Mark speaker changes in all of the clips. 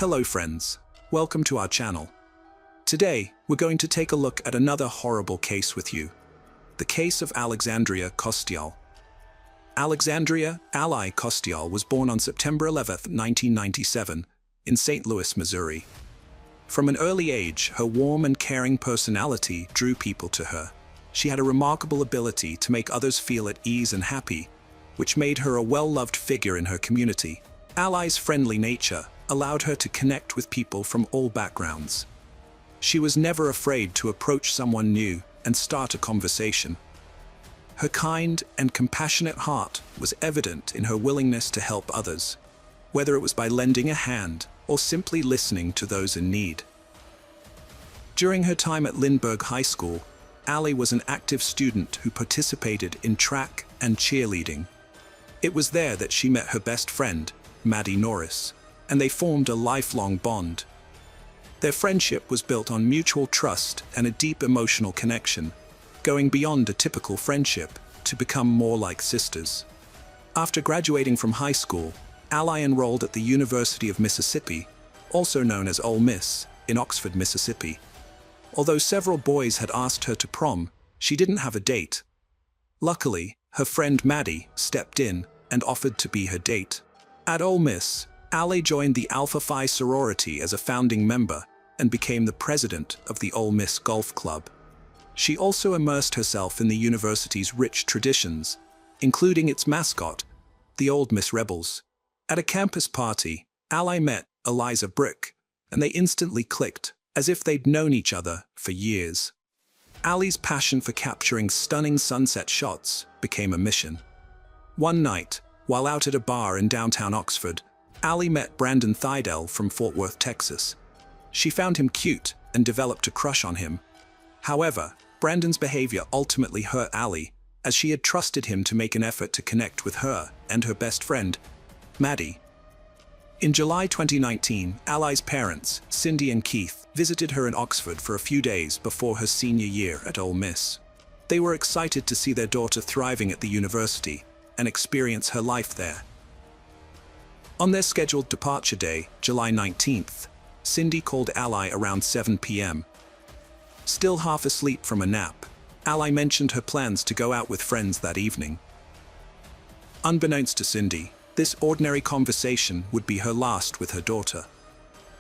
Speaker 1: Hello friends, welcome to our channel. Today, we're going to take a look at another horrible case with you. The case of Alexandria Kostial. Alexandria Ally Kostial was born on September 11, 1997, in St. Louis, Missouri. From an early age, her warm and caring personality drew people to her. She had a remarkable ability to make others feel at ease and happy, which made her a well-loved figure in her community. Ally's friendly nature allowed her to connect with people from all backgrounds. She was never afraid to approach someone new and start a conversation. Her kind and compassionate heart was evident in her willingness to help others, whether it was by lending a hand or simply listening to those in need. During her time at Lindbergh High School, Ally was an active student who participated in track and cheerleading. It was there that she met her best friend, Maddie Norris, and they formed a lifelong bond. Their friendship was built on mutual trust and a deep emotional connection, going beyond a typical friendship to become more like sisters. After graduating from high school, Ally enrolled at the University of Mississippi, also known as Ole Miss, in Oxford, Mississippi. Although several boys had asked her to prom, she didn't have a date. Luckily, her friend Maddie stepped in and offered to be her date. At Ole Miss, Ally joined the Alpha Phi sorority as a founding member and became the president of the Ole Miss Golf Club. She also immersed herself in the university's rich traditions, including its mascot, the Ole Miss Rebels. At a campus party, Ally met Eliza Brick, and they instantly clicked, as if they'd known each other for years. Ally's passion for capturing stunning sunset shots became a mission. One night, while out at a bar in downtown Oxford, Ally met Brandon Thydell from Fort Worth, Texas. She found him cute and developed a crush on him. However, Brandon's behavior ultimately hurt Ally, as she had trusted him to make an effort to connect with her and her best friend, Maddie. In July 2019, Ally's parents, Cindy and Keith, visited her in Oxford for a few days before her senior year at Ole Miss. They were excited to see their daughter thriving at the university and experience her life there. On their scheduled departure day, July 19th, Cindy called Ally around 7 p.m. Still half asleep from a nap, Ally mentioned her plans to go out with friends that evening. Unbeknownst to Cindy, this ordinary conversation would be her last with her daughter.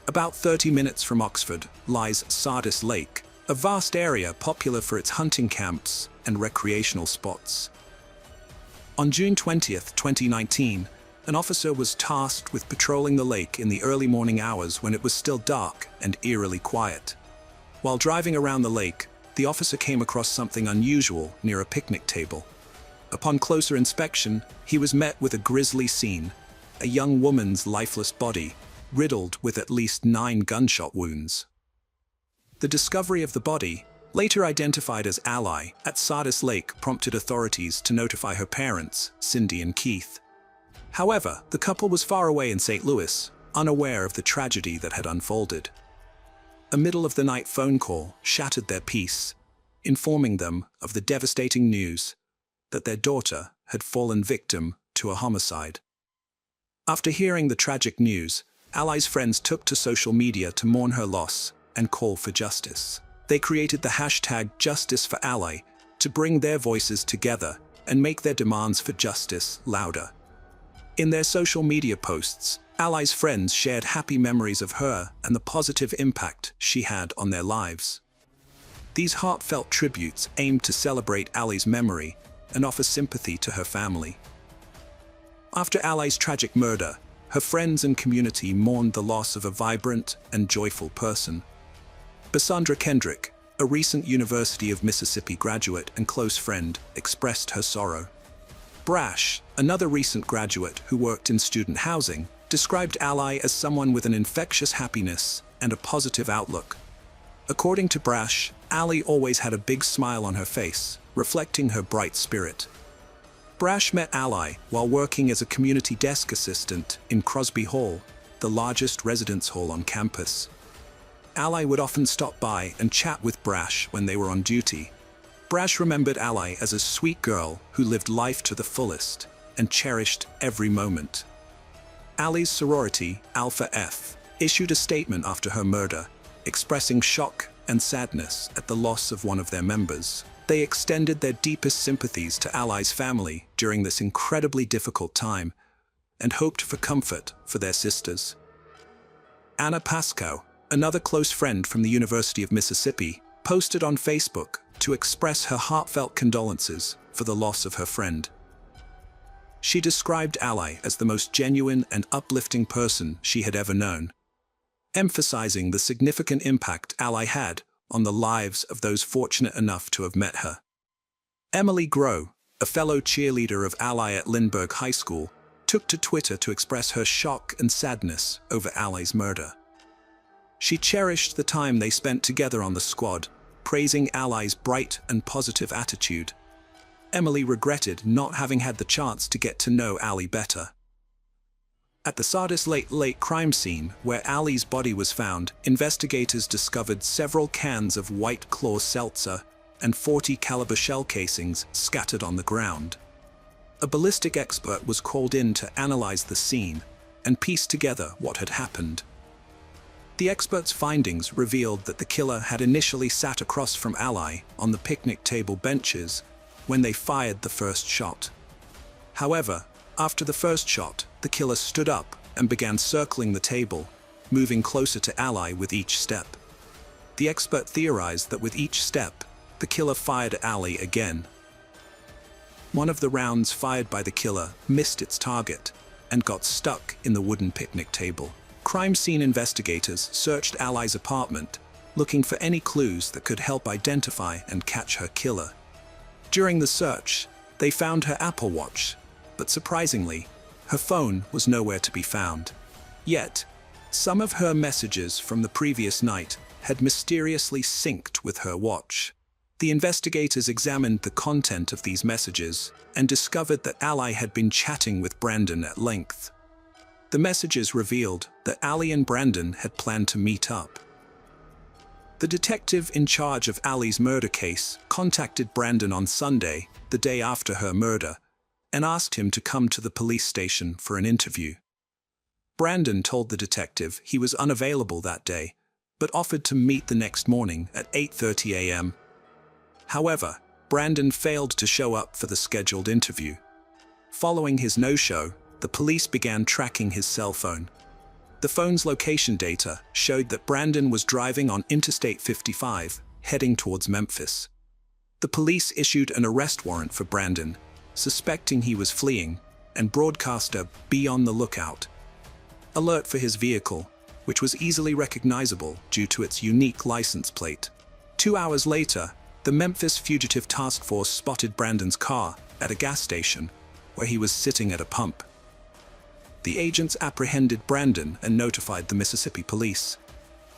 Speaker 1: About 30 minutes from Oxford lies Sardis Lake, a vast area popular for its hunting camps and recreational spots. On June 20th, 2019, an officer was tasked with patrolling the lake in the early morning hours when it was still dark and eerily quiet. While driving around the lake, the officer came across something unusual near a picnic table. Upon closer inspection, he was met with a grisly scene: a young woman's lifeless body, riddled with at least 9 gunshot wounds. The discovery of the body, later identified as Ally, at Sardis Lake prompted authorities to notify her parents, Cindy and Keith. However, the couple was far away in St. Louis, unaware of the tragedy that had unfolded. A middle-of-the-night phone call shattered their peace, informing them of the devastating news that their daughter had fallen victim to a homicide. After hearing the tragic news, Ally's friends took to social media to mourn her loss and call for justice. They created the hashtag #JusticeForAlly to bring their voices together and make their demands for justice louder. In their social media posts, Ally's friends shared happy memories of her and the positive impact she had on their lives. These heartfelt tributes aimed to celebrate Ally's memory and offer sympathy to her family. After Ally's tragic murder, her friends and community mourned the loss of a vibrant and joyful person. Basandra Kendrick, a recent University of Mississippi graduate and close friend, expressed her sorrow. Brash, another recent graduate who worked in student housing, described Ally as someone with an infectious happiness and a positive outlook. According to Brash, Ally always had a big smile on her face, reflecting her bright spirit. Brash met Ally while working as a community desk assistant in Crosby Hall, the largest residence hall on campus. Ally would often stop by and chat with Brash when they were on duty. Brash remembered Ally as a sweet girl who lived life to the fullest and cherished every moment. Ally's sorority, Alpha F, issued a statement after her murder, expressing shock and sadness at the loss of one of their members. They extended their deepest sympathies to Allie's family during this incredibly difficult time and hoped for comfort for their sisters. Anna Pascoe, another close friend from the University of Mississippi, posted on Facebook to express her heartfelt condolences for the loss of her friend. She described Allie as the most genuine and uplifting person she had ever known, emphasizing the significant impact Allie had on the lives of those fortunate enough to have met her. Emily Groh, a fellow cheerleader of Allie at Lindbergh High School, took to Twitter to express her shock and sadness over Allie's murder. She cherished the time they spent together on the squad, praising Allie's bright and positive attitude. Emily regretted not having had the chance to get to know Allie better. At the Sardis late crime scene, where Allie's body was found, investigators discovered several cans of White Claw seltzer and .40 caliber shell casings scattered on the ground. A ballistic expert was called in to analyze the scene and piece together what had happened. The expert's findings revealed that the killer had initially sat across from Allie on the picnic table benches when they fired the first shot. However, after the first shot, the killer stood up and began circling the table, moving closer to Allie with each step. The expert theorized that with each step, the killer fired at Allie again. One of the rounds fired by the killer missed its target and got stuck in the wooden picnic table. Crime scene investigators searched Allie's apartment, looking for any clues that could help identify and catch her killer. During the search, they found her Apple Watch, but surprisingly, her phone was nowhere to be found. Yet, some of her messages from the previous night had mysteriously synced with her watch. The investigators examined the content of these messages and discovered that Allie had been chatting with Brandon at length. The messages revealed that Allie and Brandon had planned to meet up. The detective in charge of Allie's murder case contacted Brandon on Sunday, the day after her murder, and asked him to come to the police station for an interview. Brandon told the detective he was unavailable that day, but offered to meet the next morning at 8:30 a.m. However, Brandon failed to show up for the scheduled interview. Following his no-show, the police began tracking his cell phone. The phone's location data showed that Brandon was driving on Interstate 55, heading towards Memphis. The police issued an arrest warrant for Brandon, suspecting he was fleeing, and broadcast a "Be on the lookout" alert for his vehicle, which was easily recognizable due to its unique license plate. 2 hours later, the Memphis Fugitive Task Force spotted Brandon's car at a gas station, where he was sitting at a pump. The agents apprehended Brandon and notified the Mississippi police.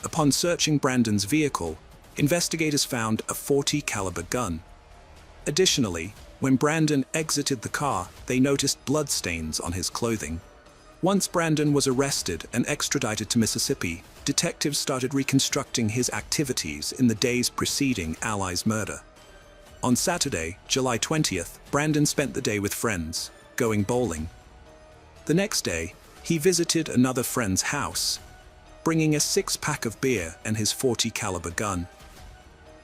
Speaker 1: Upon searching Brandon's vehicle, investigators found a .40 caliber gun. Additionally, when Brandon exited the car, they noticed bloodstains on his clothing. Once Brandon was arrested and extradited to Mississippi, detectives started reconstructing his activities in the days preceding Allie's murder. On Saturday, July 20th, Brandon spent the day with friends, going bowling. The next day, he visited another friend's house, bringing a 6-pack of beer and his .40 caliber gun.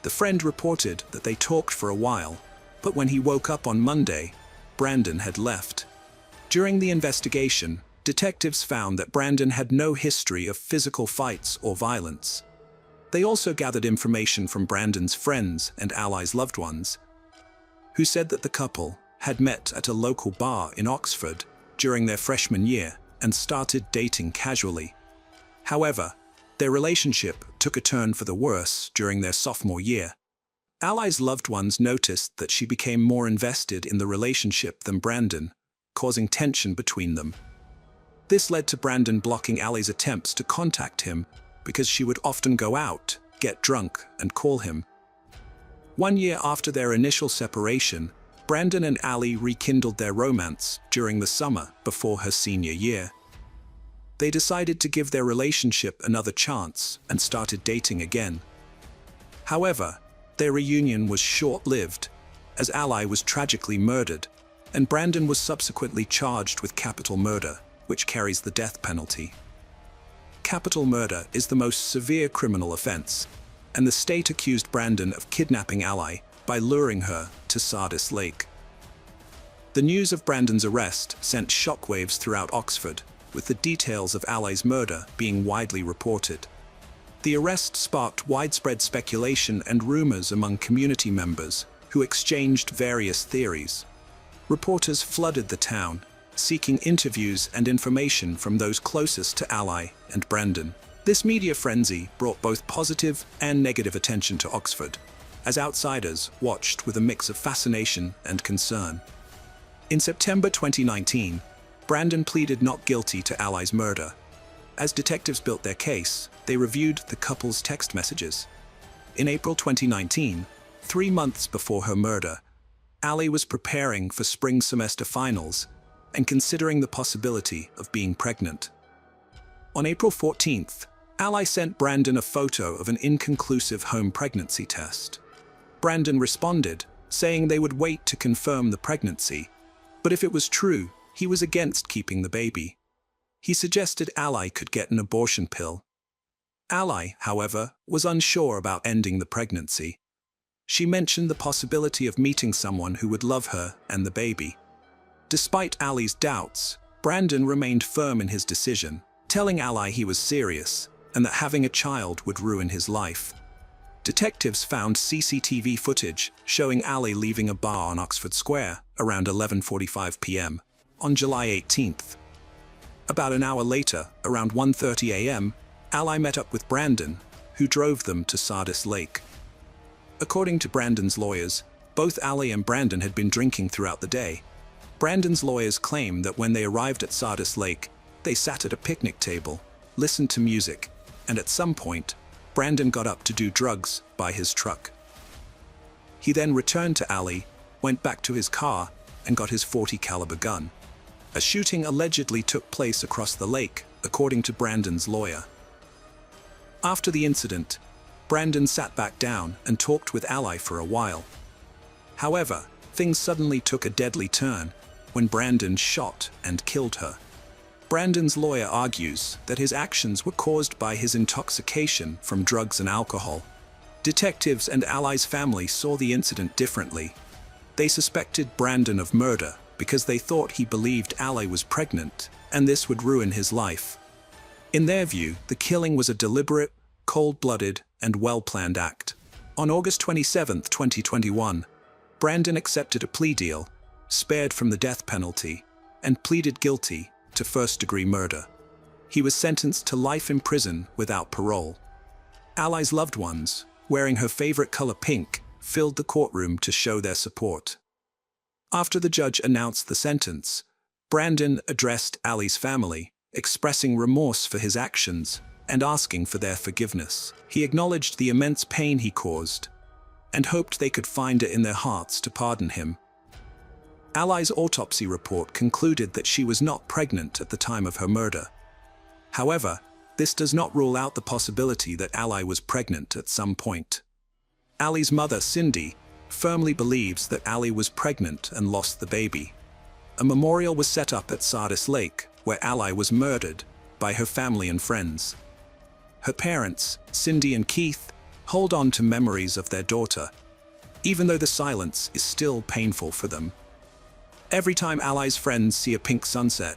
Speaker 1: The friend reported that they talked for a while, but when he woke up on Monday, Brandon had left. During the investigation, detectives found that Brandon had no history of physical fights or violence. They also gathered information from Brandon's friends and Allie's loved ones, who said that the couple had met at a local bar in Oxford during their freshman year and started dating casually. However, their relationship took a turn for the worse during their sophomore year. Allie's loved ones noticed that she became more invested in the relationship than Brandon, causing tension between them. This led to Brandon blocking Allie's attempts to contact him because she would often go out, get drunk, and call him. 1 year after their initial separation, Brandon and Allie rekindled their romance during the summer before her senior year. They decided to give their relationship another chance and started dating again. However, their reunion was short-lived, as Allie was tragically murdered, and Brandon was subsequently charged with capital murder, which carries the death penalty. capital murder is the most severe criminal offense, and the state accused Brandon of kidnapping Ally by luring her to Sardis Lake. The news of Brandon's arrest sent shockwaves throughout Oxford, with the details of Ally's murder being widely reported. The arrest sparked widespread speculation and rumors among community members who exchanged various theories. Reporters flooded the town, seeking interviews and information from those closest to Ally and Brandon. This media frenzy brought both positive and negative attention to Oxford, as outsiders watched with a mix of fascination and concern. In September 2019, Brandon pleaded not guilty to Ally's murder. As detectives built their case, they reviewed the couple's text messages. In April 2019, 3 months before her murder, Ally was preparing for spring semester finals and considering the possibility of being pregnant. On April 14th, Ally sent Brandon a photo of an inconclusive home pregnancy test. Brandon responded, saying they would wait to confirm the pregnancy, but if it was true, he was against keeping the baby. He suggested Ally could get an abortion pill. Ally, however, was unsure about ending the pregnancy. She mentioned the possibility of meeting someone who would love her and the baby. Despite Ally's doubts, Brandon remained firm in his decision, telling Ally he was serious and that having a child would ruin his life. Detectives found CCTV footage showing Ally leaving a bar on Oxford Square around 11:45 p.m. on July 18th. About an hour later, around 1:30 a.m., Ally met up with Brandon, who drove them to Sardis Lake. According to Brandon's lawyers, both Ally and Brandon had been drinking throughout the day. Brandon's lawyers claim that when they arrived at Sardis Lake, they sat at a picnic table, listened to music, and at some point, Brandon got up to do drugs by his truck. He then returned to Ally, went back to his car, and got his .40 caliber gun. A shooting allegedly took place across the lake, according to Brandon's lawyer. After the incident, Brandon sat back down and talked with Ally for a while. However, things suddenly took a deadly turn when Brandon shot and killed her. Brandon's lawyer argues that his actions were caused by his intoxication from drugs and alcohol. Detectives and Ally's family saw the incident differently. They suspected Brandon of murder because they thought he believed Ally was pregnant and this would ruin his life. In their view, the killing was a deliberate, cold-blooded, and well-planned act. On August 27, 2021, Brandon accepted a plea deal, spared from the death penalty, and pleaded guilty to first-degree murder. He was sentenced to life in prison without parole. Ally's loved ones, wearing her favorite color pink, filled the courtroom to show their support. After the judge announced the sentence, Brandon addressed Ally's family, expressing remorse for his actions and asking for their forgiveness. He acknowledged the immense pain he caused and hoped they could find it in their hearts to pardon him. Ally's autopsy report concluded that she was not pregnant at the time of her murder. However, this does not rule out the possibility that Ally was pregnant at some point. Ally's mother, Cindy, firmly believes that Ally was pregnant and lost the baby. A memorial was set up at Sardis Lake, where Ally was murdered by her family and friends. Her parents, Cindy and Keith, hold on to memories of their daughter, even though the silence is still painful for them. Every time Ally's friends see a pink sunset,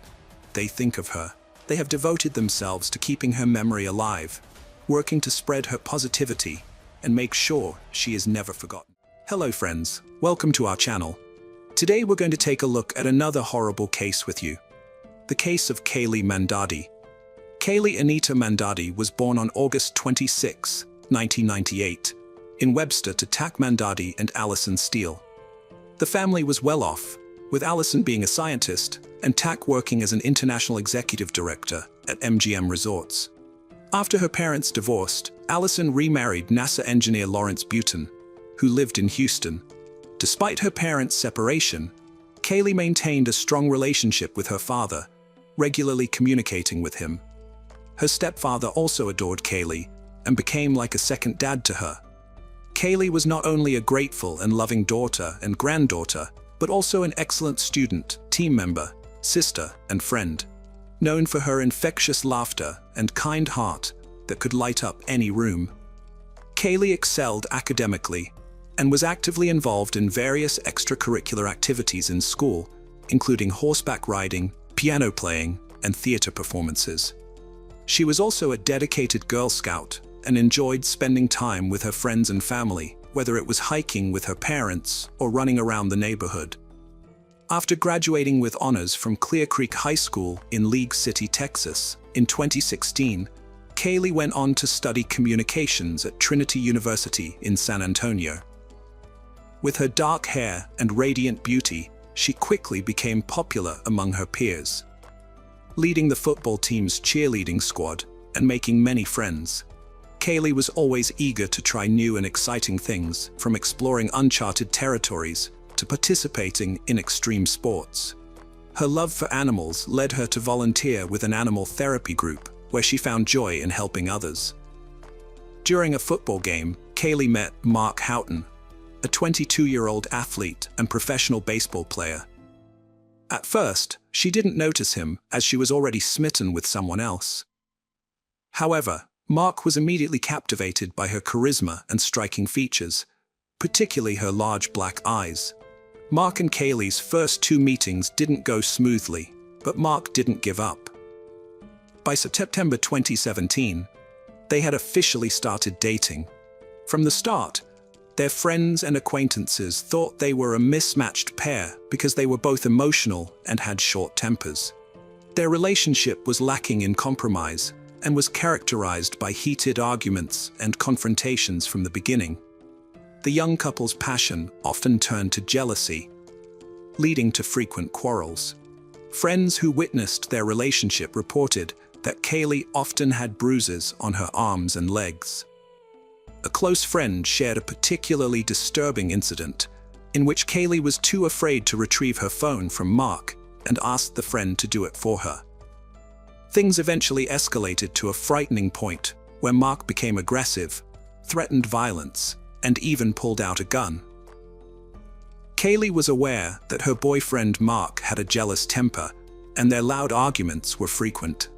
Speaker 1: they think of her. They have devoted themselves to keeping her memory alive, working to spread her positivity and make sure she is never forgotten. Hello friends, welcome to our channel. Today we're going to take a look at another horrible case with you. The case of Kaylee Mandadi. Kaylee Anita Mandadi was born on August 26, 1998, in Webster to Tak Mandadi and Alison Steele. The family was well off, with Alison being a scientist and Tak working as an international executive director at MGM Resorts. After her parents divorced, Alison remarried NASA engineer Lawrence Buton, who lived in Houston. Despite her parents' separation, Kaylee maintained a strong relationship with her father, regularly communicating with him. Her stepfather also adored Kaylee and became like a second dad to her. Kaylee was not only a grateful and loving daughter and granddaughter, but also an excellent student, team member, sister, and friend. known for her infectious laughter and kind heart that could light up any room. Kaylee excelled academically and was actively involved in various extracurricular activities in school, including horseback riding, piano playing, and theater performances. She was also a dedicated Girl Scout and enjoyed spending time with her friends and family, whether it was hiking with her parents or running around the neighborhood. After graduating with honors from Clear Creek High School in League City, Texas, in 2016, Kaylee went on to study communications at Trinity University in San Antonio. With her dark hair and radiant beauty, she quickly became popular among her peers, leading the football team's cheerleading squad and making many friends. Kaylee was always eager to try new and exciting things, from exploring uncharted territories to participating in extreme sports. Her love for animals led her to volunteer with an animal therapy group, where she found joy in helping others. During a football game, Kaylee met Mark Houghton, a 22-year-old athlete and professional baseball player. At first, she didn't notice him as she was already smitten with someone else. However, Mark was immediately captivated by her charisma and striking features, particularly her large black eyes. Mark and Kaylee's first 2 meetings didn't go smoothly, but Mark didn't give up. By September 2017, they had officially started dating. From the start, their friends and acquaintances thought they were a mismatched pair because they were both emotional and had short tempers. Their relationship was lacking in compromise and was characterized by heated arguments and confrontations from the beginning. The young couple's passion often turned to jealousy, leading to frequent quarrels. Friends who witnessed their relationship reported that Kaylee often had bruises on her arms and legs. A close friend shared a particularly disturbing incident in which Kaylee was too afraid to retrieve her phone from Mark and asked the friend to do it for her. Things eventually escalated to a frightening point where Mark became aggressive, threatened violence, and even pulled out a gun. Kaylee was aware that her boyfriend Mark had a jealous temper, and their loud arguments were frequent.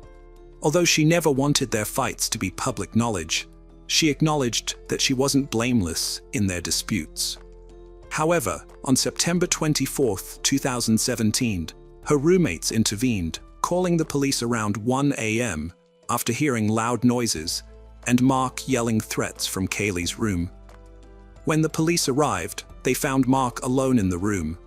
Speaker 1: Although she never wanted their fights to be public knowledge, she acknowledged that she wasn't blameless in their disputes. However, on September 24, 2017, her roommates intervened, calling the police around 1 a.m. after hearing loud noises and Mark yelling threats from Kaylee's room. When the police arrived, they found Mark alone in the room.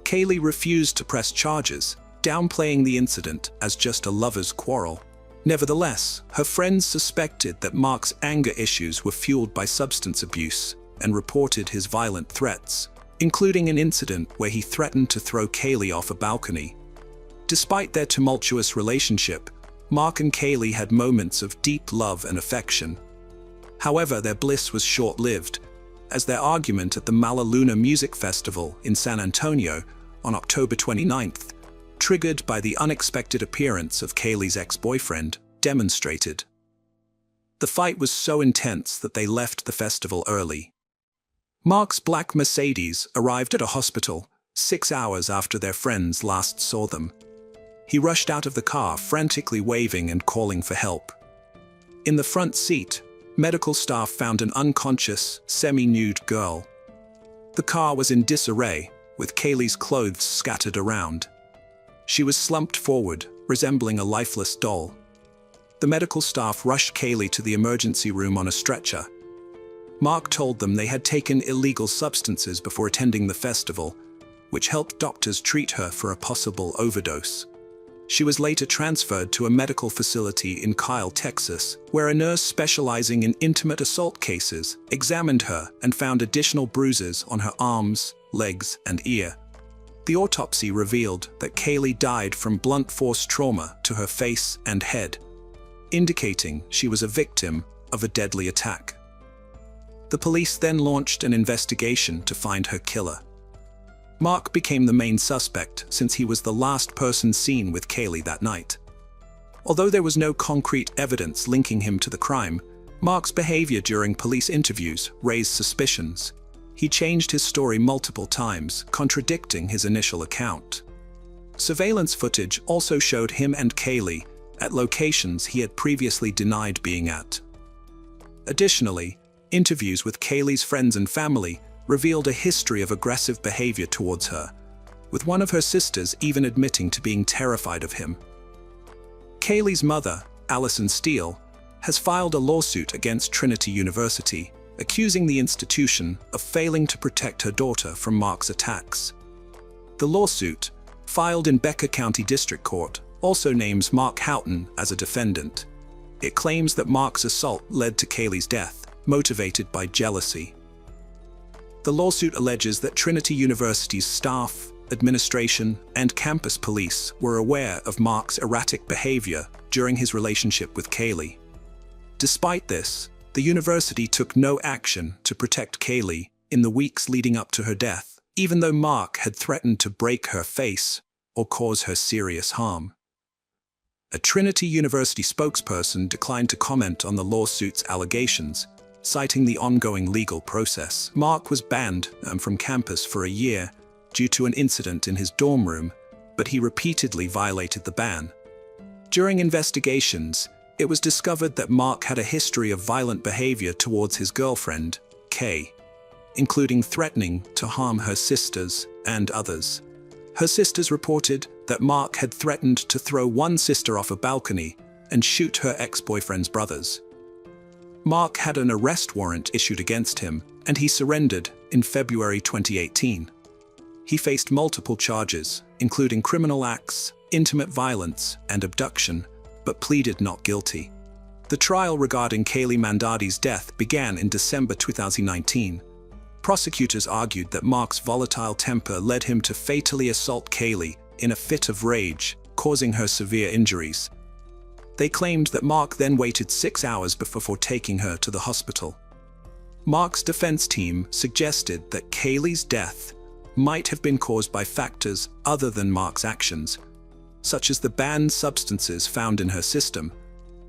Speaker 1: Kaylee refused to press charges, downplaying the incident as just a lover's quarrel. Nevertheless, her friends suspected that Mark's anger issues were fueled by substance abuse and reported his violent threats, including an incident where he threatened to throw Kaylee off a balcony. Despite their tumultuous relationship, Mark and Kaylee had moments of deep love and affection. However, their bliss was short-lived, as their argument at the Luna Music Festival in San Antonio on October 29th, triggered by the unexpected appearance of Kaylee's ex-boyfriend, demonstrated. The fight was so intense that they left the festival early. Mark's black Mercedes arrived at a hospital 6 hours after their friends last saw them. He rushed out of the car, frantically waving and calling for help. In the front seat, medical staff found an unconscious, semi-nude girl. The car was in disarray, with Kaylee's clothes scattered around. She was slumped forward, resembling a lifeless doll. The medical staff rushed Kaylee to the emergency room on a stretcher. Mark told them they had taken illegal substances before attending the festival, which helped doctors treat her for a possible overdose. She was later transferred to a medical facility in Kyle, Texas, where a nurse specializing in intimate assault cases examined her and found additional bruises on her arms, legs, and ear. The autopsy revealed that Kaylee died from blunt force trauma to her face and head, indicating she was a victim of a deadly attack. The police then launched an investigation to find her killer. Mark became the main suspect since he was the last person seen with Kaylee that night. Although there was no concrete evidence linking him to the crime, Mark's behavior during police interviews raised suspicions. He changed his story multiple times, contradicting his initial account. Surveillance footage also showed him and Kaylee at locations he had previously denied being at. Additionally, interviews with Kaylee's friends and family revealed a history of aggressive behavior towards her, with one of her sisters even admitting to being terrified of him. Kaylee's mother, Allison Steele, has filed a lawsuit against Trinity University, accusing the institution of failing to protect her daughter from Mark's attacks. The lawsuit, filed in Becker County District Court, also names Mark Houghton as a defendant. It claims that Mark's assault led to Kaylee's death, motivated by jealousy. The lawsuit alleges that Trinity University's staff, administration, and campus police were aware of Mark's erratic behavior during his relationship with Kaylee. Despite this, the university took no action to protect Kaylee in the weeks leading up to her death, even though Mark had threatened to break her face or cause her serious harm. A Trinity University spokesperson declined to comment on the lawsuit's allegations, citing the ongoing legal process. Mark was banned from campus for a year due to an incident in his dorm room, but he repeatedly violated the ban. During investigations, it was discovered that Mark had a history of violent behavior towards his girlfriend, Kay, including threatening to harm her sisters and others. Her sisters reported that Mark had threatened to throw one sister off a balcony and shoot her ex-boyfriend's brothers. Mark had an arrest warrant issued against him, and he surrendered in February 2018. He faced multiple charges, including criminal acts, intimate violence, and abduction, but pleaded not guilty. The trial regarding Kaylee Mandadi's death began in December 2019. Prosecutors argued that Mark's volatile temper led him to fatally assault Kaylee in a fit of rage, causing her severe injuries. They claimed that Mark then waited 6 hours before taking her to the hospital. Mark's defense team suggested that Kaylee's death might have been caused by factors other than Mark's actions, such as the banned substances found in her system,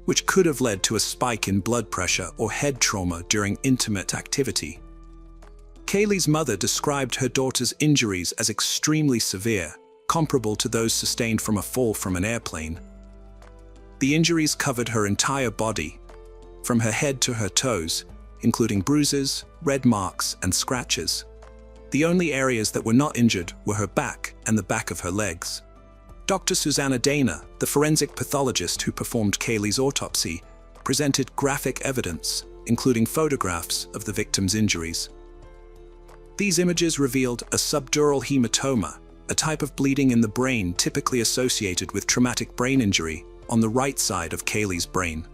Speaker 1: which could have led to a spike in blood pressure or head trauma during intimate activity. Kaylee's mother described her daughter's injuries as extremely severe, comparable to those sustained from a fall from an airplane. The injuries covered her entire body, from her head to her toes, including bruises, red marks, and scratches. The only areas that were not injured were her back and the back of her legs. Dr. Susanna Dana, the forensic pathologist who performed Kaylee's autopsy, presented graphic evidence, including photographs of the victim's injuries. These images revealed a subdural hematoma, a type of bleeding in the brain typically associated with traumatic brain injury, on the right side of Kaylee's brain.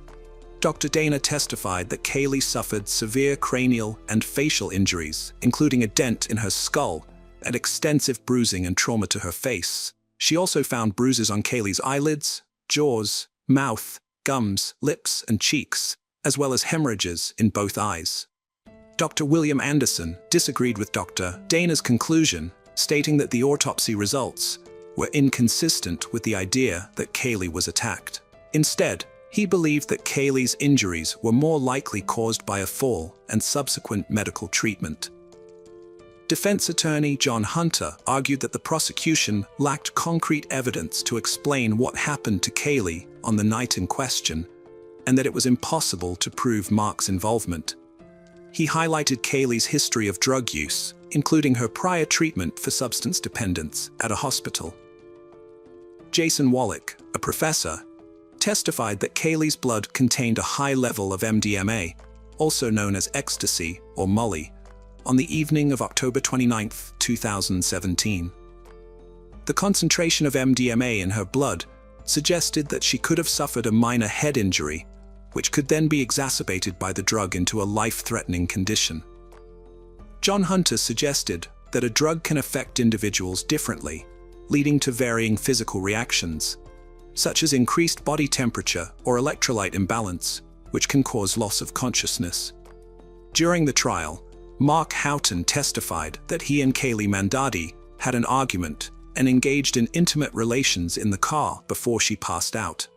Speaker 1: Dr. Dana testified that Kaylee suffered severe cranial and facial injuries, including a dent in her skull and extensive bruising and trauma to her face. She also found bruises on Kaylee's eyelids, jaws, mouth, gums, lips, and cheeks, as well as hemorrhages in both eyes. Dr. William Anderson disagreed with Dr. Dana's conclusion, stating that the autopsy results were inconsistent with the idea that Kaylee was attacked. Instead, he believed that Kaylee's injuries were more likely caused by a fall and subsequent medical treatment. Defense attorney John Hunter argued that the prosecution lacked concrete evidence to explain what happened to Kaylee on the night in question, and that it was impossible to prove Mark's involvement. He highlighted Kaylee's history of drug use, including her prior treatment for substance dependence at a hospital. Jason Wallach, a professor, testified that Kaylee's blood contained a high level of MDMA, also known as ecstasy or Mollie, on the evening of October 29, 2017. The concentration of MDMA in her blood suggested that she could have suffered a minor head injury, which could then be exacerbated by the drug into a life-threatening condition. John Hunter suggested that a drug can affect individuals differently, leading to varying physical reactions, such as increased body temperature or electrolyte imbalance, which can cause loss of consciousness. During the trial, Mark Houghton testified that he and Kaylee Mandadi had an argument and engaged in intimate relations in the car before she passed out.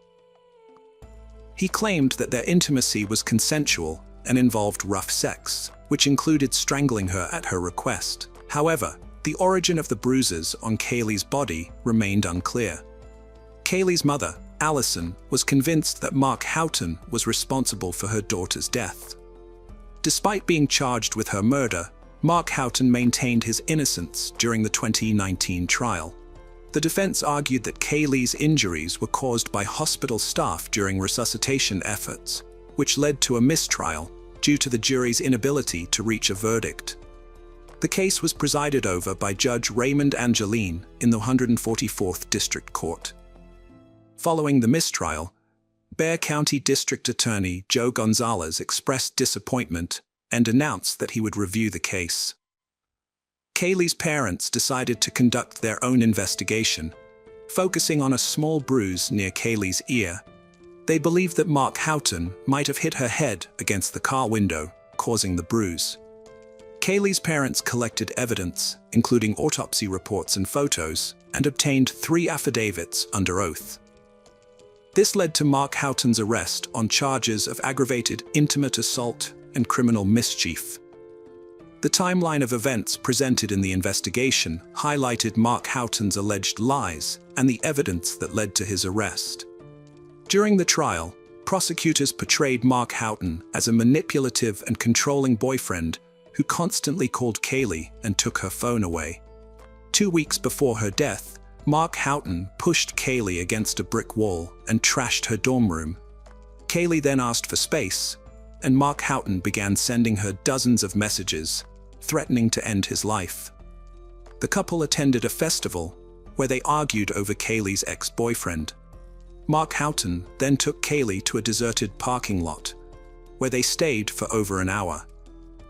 Speaker 1: He claimed that their intimacy was consensual and involved rough sex, which included strangling her at her request. However, The origin of the bruises on Kaylee's body remained unclear. Kaylee's mother, Allison, was convinced that Mark Houghton was responsible for her daughter's death. Despite being charged with her murder, Mark Houghton maintained his innocence during the 2019 trial. The defense argued that Kaylee's injuries were caused by hospital staff during resuscitation efforts, which led to a mistrial due to the jury's inability to reach a verdict. The case was presided over by Judge Raymond Angeline in the 144th District Court. Following the mistrial, Bexar County District Attorney Joe Gonzalez expressed disappointment and announced that he would review the case. Kaylee's parents decided to conduct their own investigation, focusing on a small bruise near Kaylee's ear. They believed that Mark Houghton might have hit her head against the car window, causing the bruise. Kaylee's parents collected evidence, including autopsy reports and photos, and obtained 3 affidavits under oath. This led to Mark Houghton's arrest on charges of aggravated intimate assault and criminal mischief. The timeline of events presented in the investigation highlighted Mark Houghton's alleged lies and the evidence that led to his arrest. During the trial, prosecutors portrayed Mark Houghton as a manipulative and controlling boyfriend who constantly called Kaylee and took her phone away. 2 weeks before her death, Mark Houghton pushed Kaylee against a brick wall and trashed her dorm room. Kaylee then asked for space, and Mark Houghton began sending her dozens of messages, threatening to end his life. The couple attended a festival where they argued over Kaylee's ex-boyfriend. Mark Houghton then took Kaylee to a deserted parking lot, where they stayed for over an hour.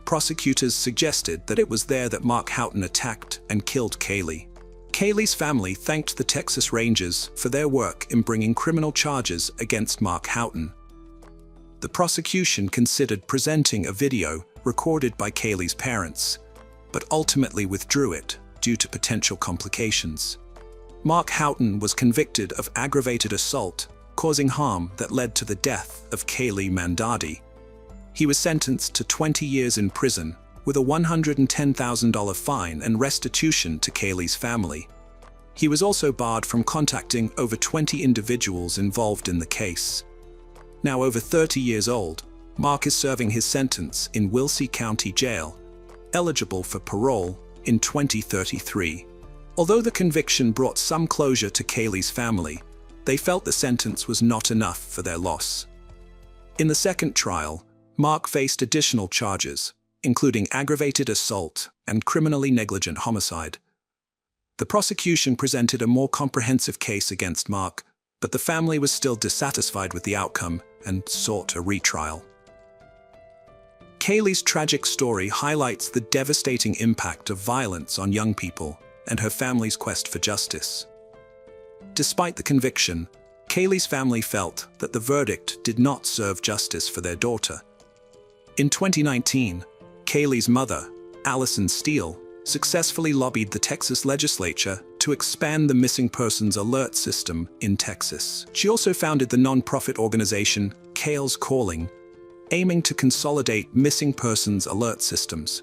Speaker 1: Prosecutors suggested that it was there that Mark Houghton attacked and killed Kaylee. Kaylee's family thanked the Texas Rangers for their work in bringing criminal charges against Mark Houghton. The prosecution considered presenting a video recorded by Kaylee's parents, but ultimately withdrew it due to potential complications. Mark Houghton was convicted of aggravated assault, causing harm that led to the death of Kaylee Mandadi. He was sentenced to 20 years in prison, with a $110,000 fine and restitution to Kaylee's family. He was also barred from contacting over 20 individuals involved in the case. Now over 30 years old, Mark is serving his sentence in Wilsey County Jail, eligible for parole in 2033. Although the conviction brought some closure to Kaylee's family, they felt the sentence was not enough for their loss. In the second trial, Mark faced additional charges, including aggravated assault and criminally negligent homicide. The prosecution presented a more comprehensive case against Mark, but the family was still dissatisfied with the outcome and sought a retrial. Kaylee's tragic story highlights the devastating impact of violence on young people and her family's quest for justice. Despite the conviction, Kaylee's family felt that the verdict did not serve justice for their daughter. In 2019, Kaylee's mother, Allison Steele, successfully lobbied the Texas legislature to expand the missing persons alert system in Texas. She also founded the nonprofit organization Kaylee's Calling, aiming to consolidate missing persons alert systems.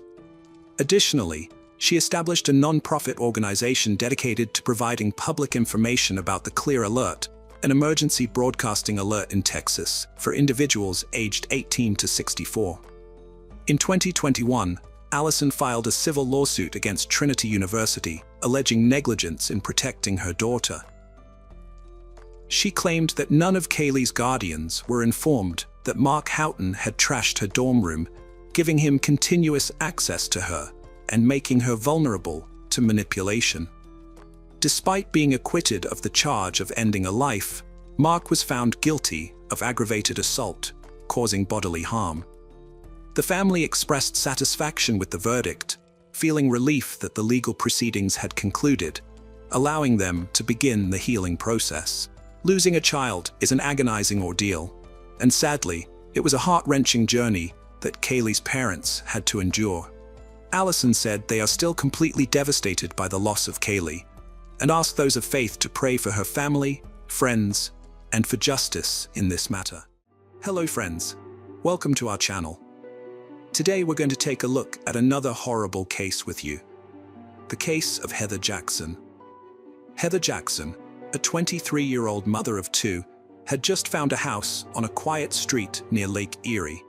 Speaker 1: Additionally, she established a nonprofit organization dedicated to providing public information about the Clear Alert, an emergency broadcasting alert in Texas for individuals aged 18 to 64. In 2021, Allison filed a civil lawsuit against Trinity University, alleging negligence in protecting her daughter. She claimed that none of Kaylee's guardians were informed that Mark Houghton had trashed her dorm room, giving him continuous access to her and making her vulnerable to manipulation. Despite being acquitted of the charge of ending a life, Mark was found guilty of aggravated assault, causing bodily harm. The family expressed satisfaction with the verdict, feeling relief that the legal proceedings had concluded, allowing them to begin the healing process. Losing a child is an agonizing ordeal, and sadly, it was a heart-wrenching journey that Kaylee's parents had to endure. Allison said they are still completely devastated by the loss of Kaylee, and asked those of faith to pray for her family, friends, and for justice in this matter. Hello friends, welcome to our channel. Today we're going to take a look at another horrible case with you. The case of Heather Jackson. Heather Jackson, a 23-year-old mother of two, had just found a house on a quiet street near Lake Erie.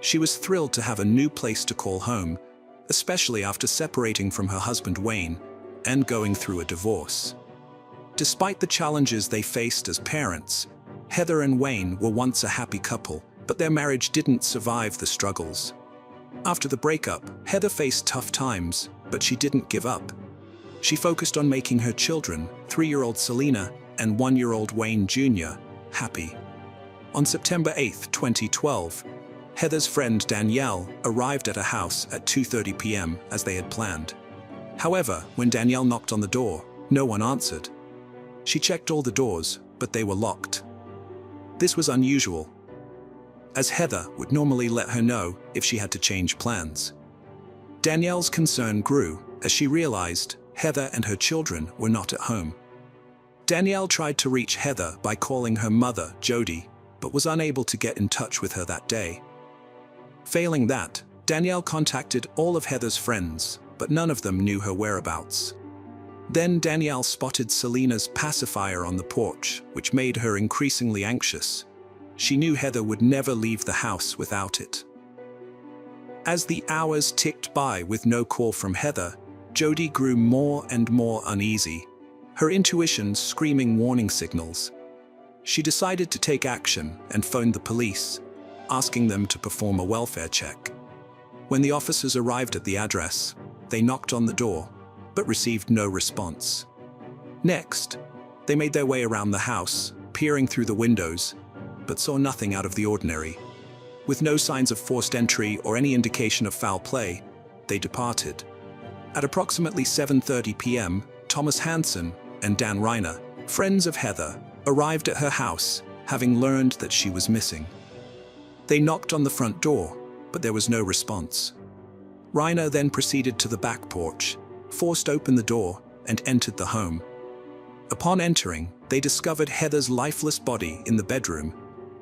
Speaker 1: She was thrilled to have a new place to call home, especially after separating from her husband Wayne and going through a divorce. Despite the challenges they faced as parents, Heather and Wayne were once a happy couple, but their marriage didn't survive the struggles. After the breakup, Heather faced tough times, but she didn't give up. She focused on making her children, 3-year-old Selena and 1-year-old Wayne Jr., happy. On September 8, 2012, Heather's friend Danielle arrived at her house at 2:30 p.m. as they had planned. However, when Danielle knocked on the door, no one answered. She checked all the doors, but they were locked. This was unusual, as Heather would normally let her know if she had to change plans. Danielle's concern grew as she realized Heather and her children were not at home. Danielle tried to reach Heather by calling her mother, Jody, but was unable to get in touch with her that day. Failing that, Danielle contacted all of Heather's friends, but none of them knew her whereabouts. Then Danielle spotted Selena's pacifier on the porch, which made her increasingly anxious. She knew Heather would never leave the house without it. As the hours ticked by with no call from Heather, Jody grew more and more uneasy, her intuition screaming warning signals. She decided to take action and phoned the police, asking them to perform a welfare check. When the officers arrived at the address, they knocked on the door, but received no response. Next, they made their way around the house, peering through the windows, but saw nothing out of the ordinary. With no signs of forced entry or any indication of foul play, they departed. At approximately 7:30 p.m., Thomas Hansen and Dan Reiner, friends of Heather, arrived at her house, having learned that she was missing. They knocked on the front door, but there was no response. Reiner then proceeded to the back porch, forced open the door, and entered the home. Upon entering, they discovered Heather's lifeless body in the bedroom,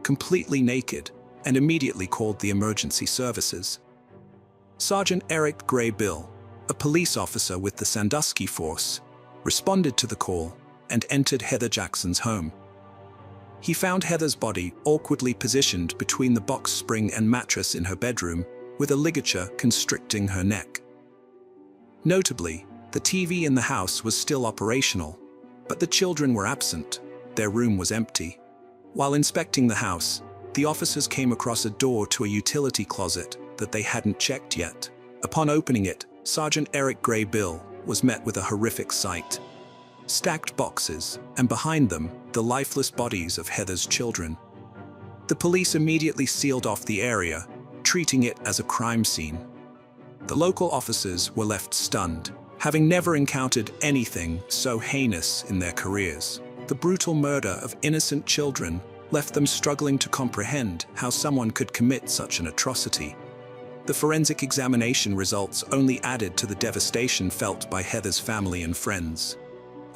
Speaker 1: completely naked, and immediately called the emergency services. Sergeant Eric Gray Bill, a police officer with the Sandusky Force, responded to the call and entered Heather Jackson's home. He found Heather's body awkwardly positioned between the box spring and mattress in her bedroom, with a ligature constricting her neck. Notably, the TV in the house was still operational, but the children were absent. Their room was empty. While inspecting the house, the officers came across a door to a utility closet that they hadn't checked yet. Upon opening it, Sergeant Eric Gray Bill was met with a horrific sight. Stacked boxes, and behind them, the lifeless bodies of Heather's children. The police immediately sealed off the area, treating it as a crime scene. The local officers were left stunned, having never encountered anything so heinous in their careers. The brutal murder of innocent children left them struggling to comprehend how someone could commit such an atrocity. The forensic examination results only added to the devastation felt by Heather's family and friends.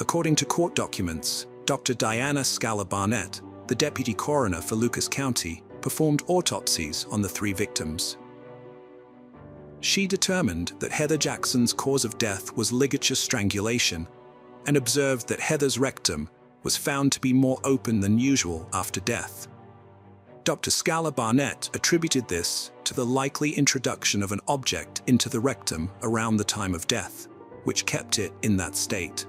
Speaker 1: According to court documents, Dr. Diana Scala Barnett, the deputy coroner for Lucas County, performed autopsies on the 3 victims. She determined that Heather Jackson's cause of death was ligature strangulation and observed that Heather's rectum was found to be more open than usual after death. Dr. Scala Barnett attributed this to the likely introduction of an object into the rectum around the time of death, which kept it in that state.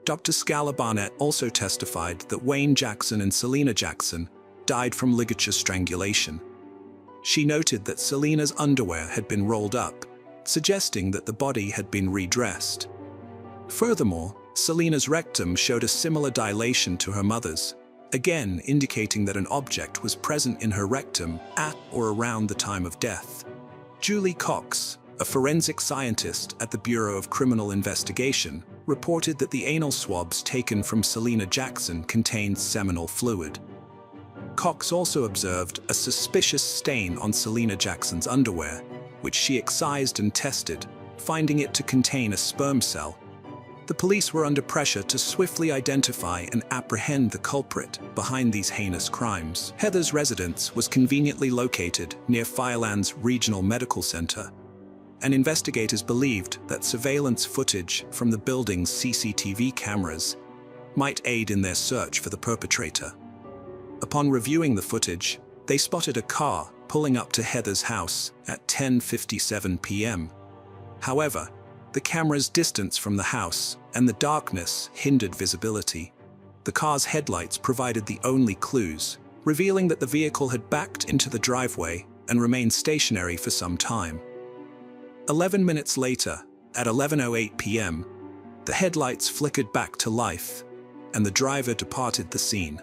Speaker 1: Dr. Scala Barnett also testified that Wayne Jackson and Selena Jackson died from ligature strangulation. She noted that Selena's underwear had been rolled up, suggesting that the body had been redressed. Furthermore, Selena's rectum showed a similar dilation to her mother's, again indicating that an object was present in her rectum at or around the time of death. Julie Cox, a forensic scientist at the Bureau of Criminal Investigation, reported that the anal swabs taken from Selena Jackson contained seminal fluid. Cox also observed a suspicious stain on Selena Jackson's underwear, which she excised and tested, finding it to contain a sperm cell. The police were under pressure to swiftly identify and apprehend the culprit behind these heinous crimes. Heather's residence was conveniently located near Firelands Regional Medical Center, and investigators believed that surveillance footage from the building's CCTV cameras might aid in their search for the perpetrator. Upon reviewing the footage, they spotted a car pulling up to Heather's house at 10:57 p.m. However, the camera's distance from the house and the darkness hindered visibility. The car's headlights provided the only clues, revealing that the vehicle had backed into the driveway and remained stationary for some time. 11 minutes later, at 11:08 p.m., the headlights flickered back to life, and the driver departed the scene.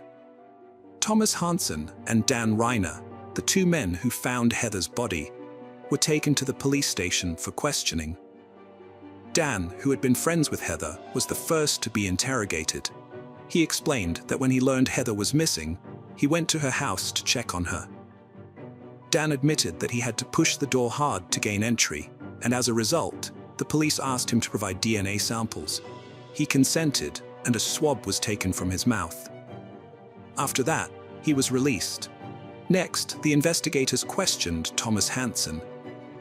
Speaker 1: Thomas Hansen and Dan Reiner, the two men who found Heather's body, were taken to the police station for questioning. Dan, who had been friends with Heather, was the first to be interrogated. He explained that when he learned Heather was missing, he went to her house to check on her. Dan admitted that he had to push the door hard to gain entry, and as a result, the police asked him to provide DNA samples. He consented, and a swab was taken from his mouth. After that, he was released. Next, the investigators questioned Thomas Hansen.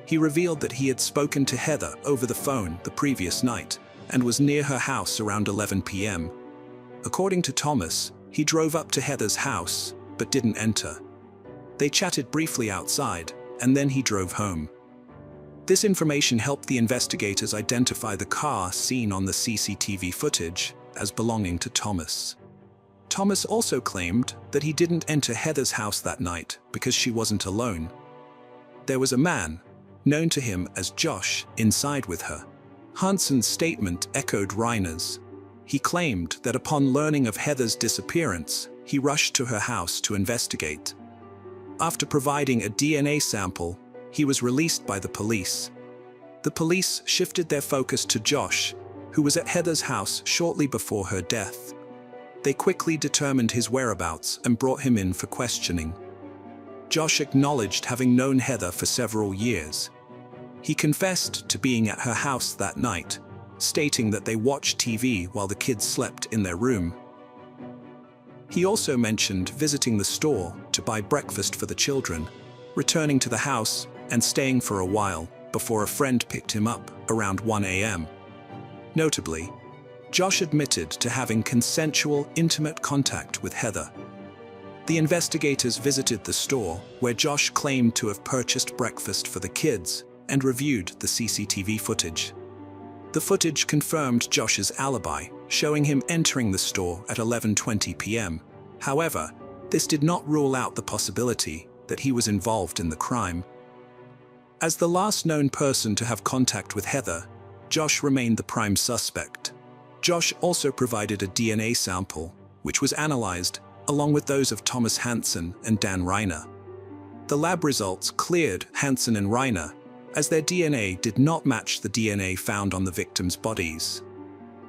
Speaker 1: He revealed that he had spoken to Heather over the phone the previous night and was near her house around 11 p.m. According to Thomas, he drove up to Heather's house but didn't enter. They chatted briefly outside, and then he drove home. This information helped the investigators identify the car seen on the CCTV footage as belonging to Thomas. Thomas also claimed that he didn't enter Heather's house that night because she wasn't alone. There was a man, known to him as Josh, inside with her. Hansen's statement echoed Reiner's. He claimed that upon learning of Heather's disappearance, he rushed to her house to investigate. After providing a DNA sample, he was released by the police. The police shifted their focus to Josh, who was at Heather's house shortly before her death. They quickly determined his whereabouts and brought him in for questioning. Josh acknowledged having known Heather for several years. He confessed to being at her house that night, stating that they watched TV while the kids slept in their room. He also mentioned visiting the store to buy breakfast for the children, returning to the house and staying for a while before a friend picked him up around 1 a.m. Notably, Josh admitted to having consensual, intimate contact with Heather. The investigators visited the store where Josh claimed to have purchased breakfast for the kids and reviewed the CCTV footage. The footage confirmed Josh's alibi, showing him entering the store at 11:20 p.m. However, this did not rule out the possibility that he was involved in the crime. As the last known person to have contact with Heather, Josh remained the prime suspect. Josh also provided a DNA sample, which was analyzed along with those of Thomas Hansen and Dan Reiner. The lab results cleared Hansen and Reiner, as their DNA did not match the DNA found on the victims' bodies.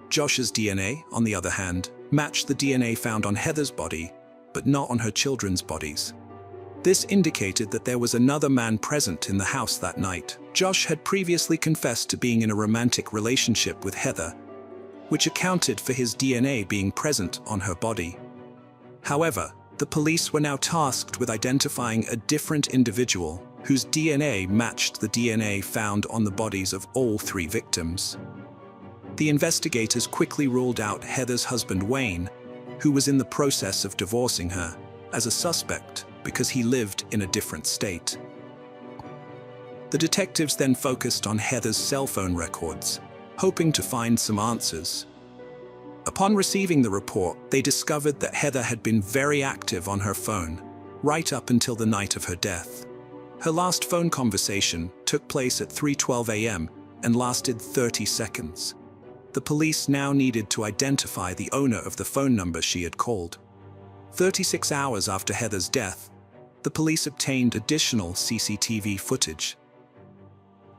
Speaker 1: Josh's DNA, on the other hand, matched the DNA found on Heather's body, but not on her children's bodies. This indicated that there was another man present in the house that night. Josh had previously confessed to being in a romantic relationship with Heather, which accounted for his DNA being present on her body. However, the police were now tasked with identifying a different individual whose DNA matched the DNA found on the bodies of all three victims. The investigators quickly ruled out Heather's husband Wayne, who was in the process of divorcing her, as a suspect because he lived in a different state. The detectives then focused on Heather's cell phone records, hoping to find some answers. Upon receiving the report, they discovered that Heather had been very active on her phone, right up until the night of her death. Her last phone conversation took place at 3:12 a.m. and lasted 30 seconds. The police now needed to identify the owner of the phone number she had called. 36 hours after Heather's death, the police obtained additional CCTV footage.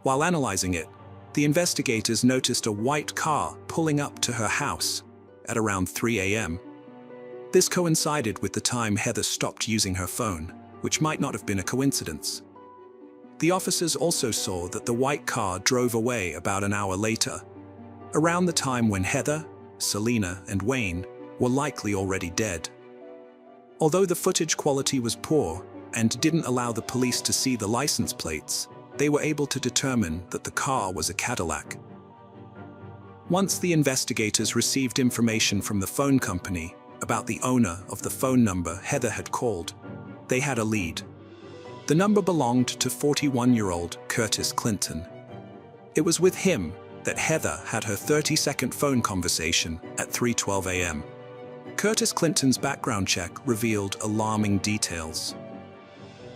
Speaker 1: While analyzing it, the investigators noticed a white car pulling up to her house at around 3 a.m. This coincided with the time Heather stopped using her phone, which might not have been a coincidence. The officers also saw that the white car drove away about an hour later, around the time when Heather, Selena, and Wayne were likely already dead. Although the footage quality was poor and didn't allow the police to see the license plates, they were able to determine that the car was a Cadillac. Once the investigators received information from the phone company about the owner of the phone number Heather had called, they had a lead. The number belonged to 41-year-old Curtis Clinton. It was with him that Heather had her 30-second phone conversation at 3:12 a.m. Curtis Clinton's background check revealed alarming details.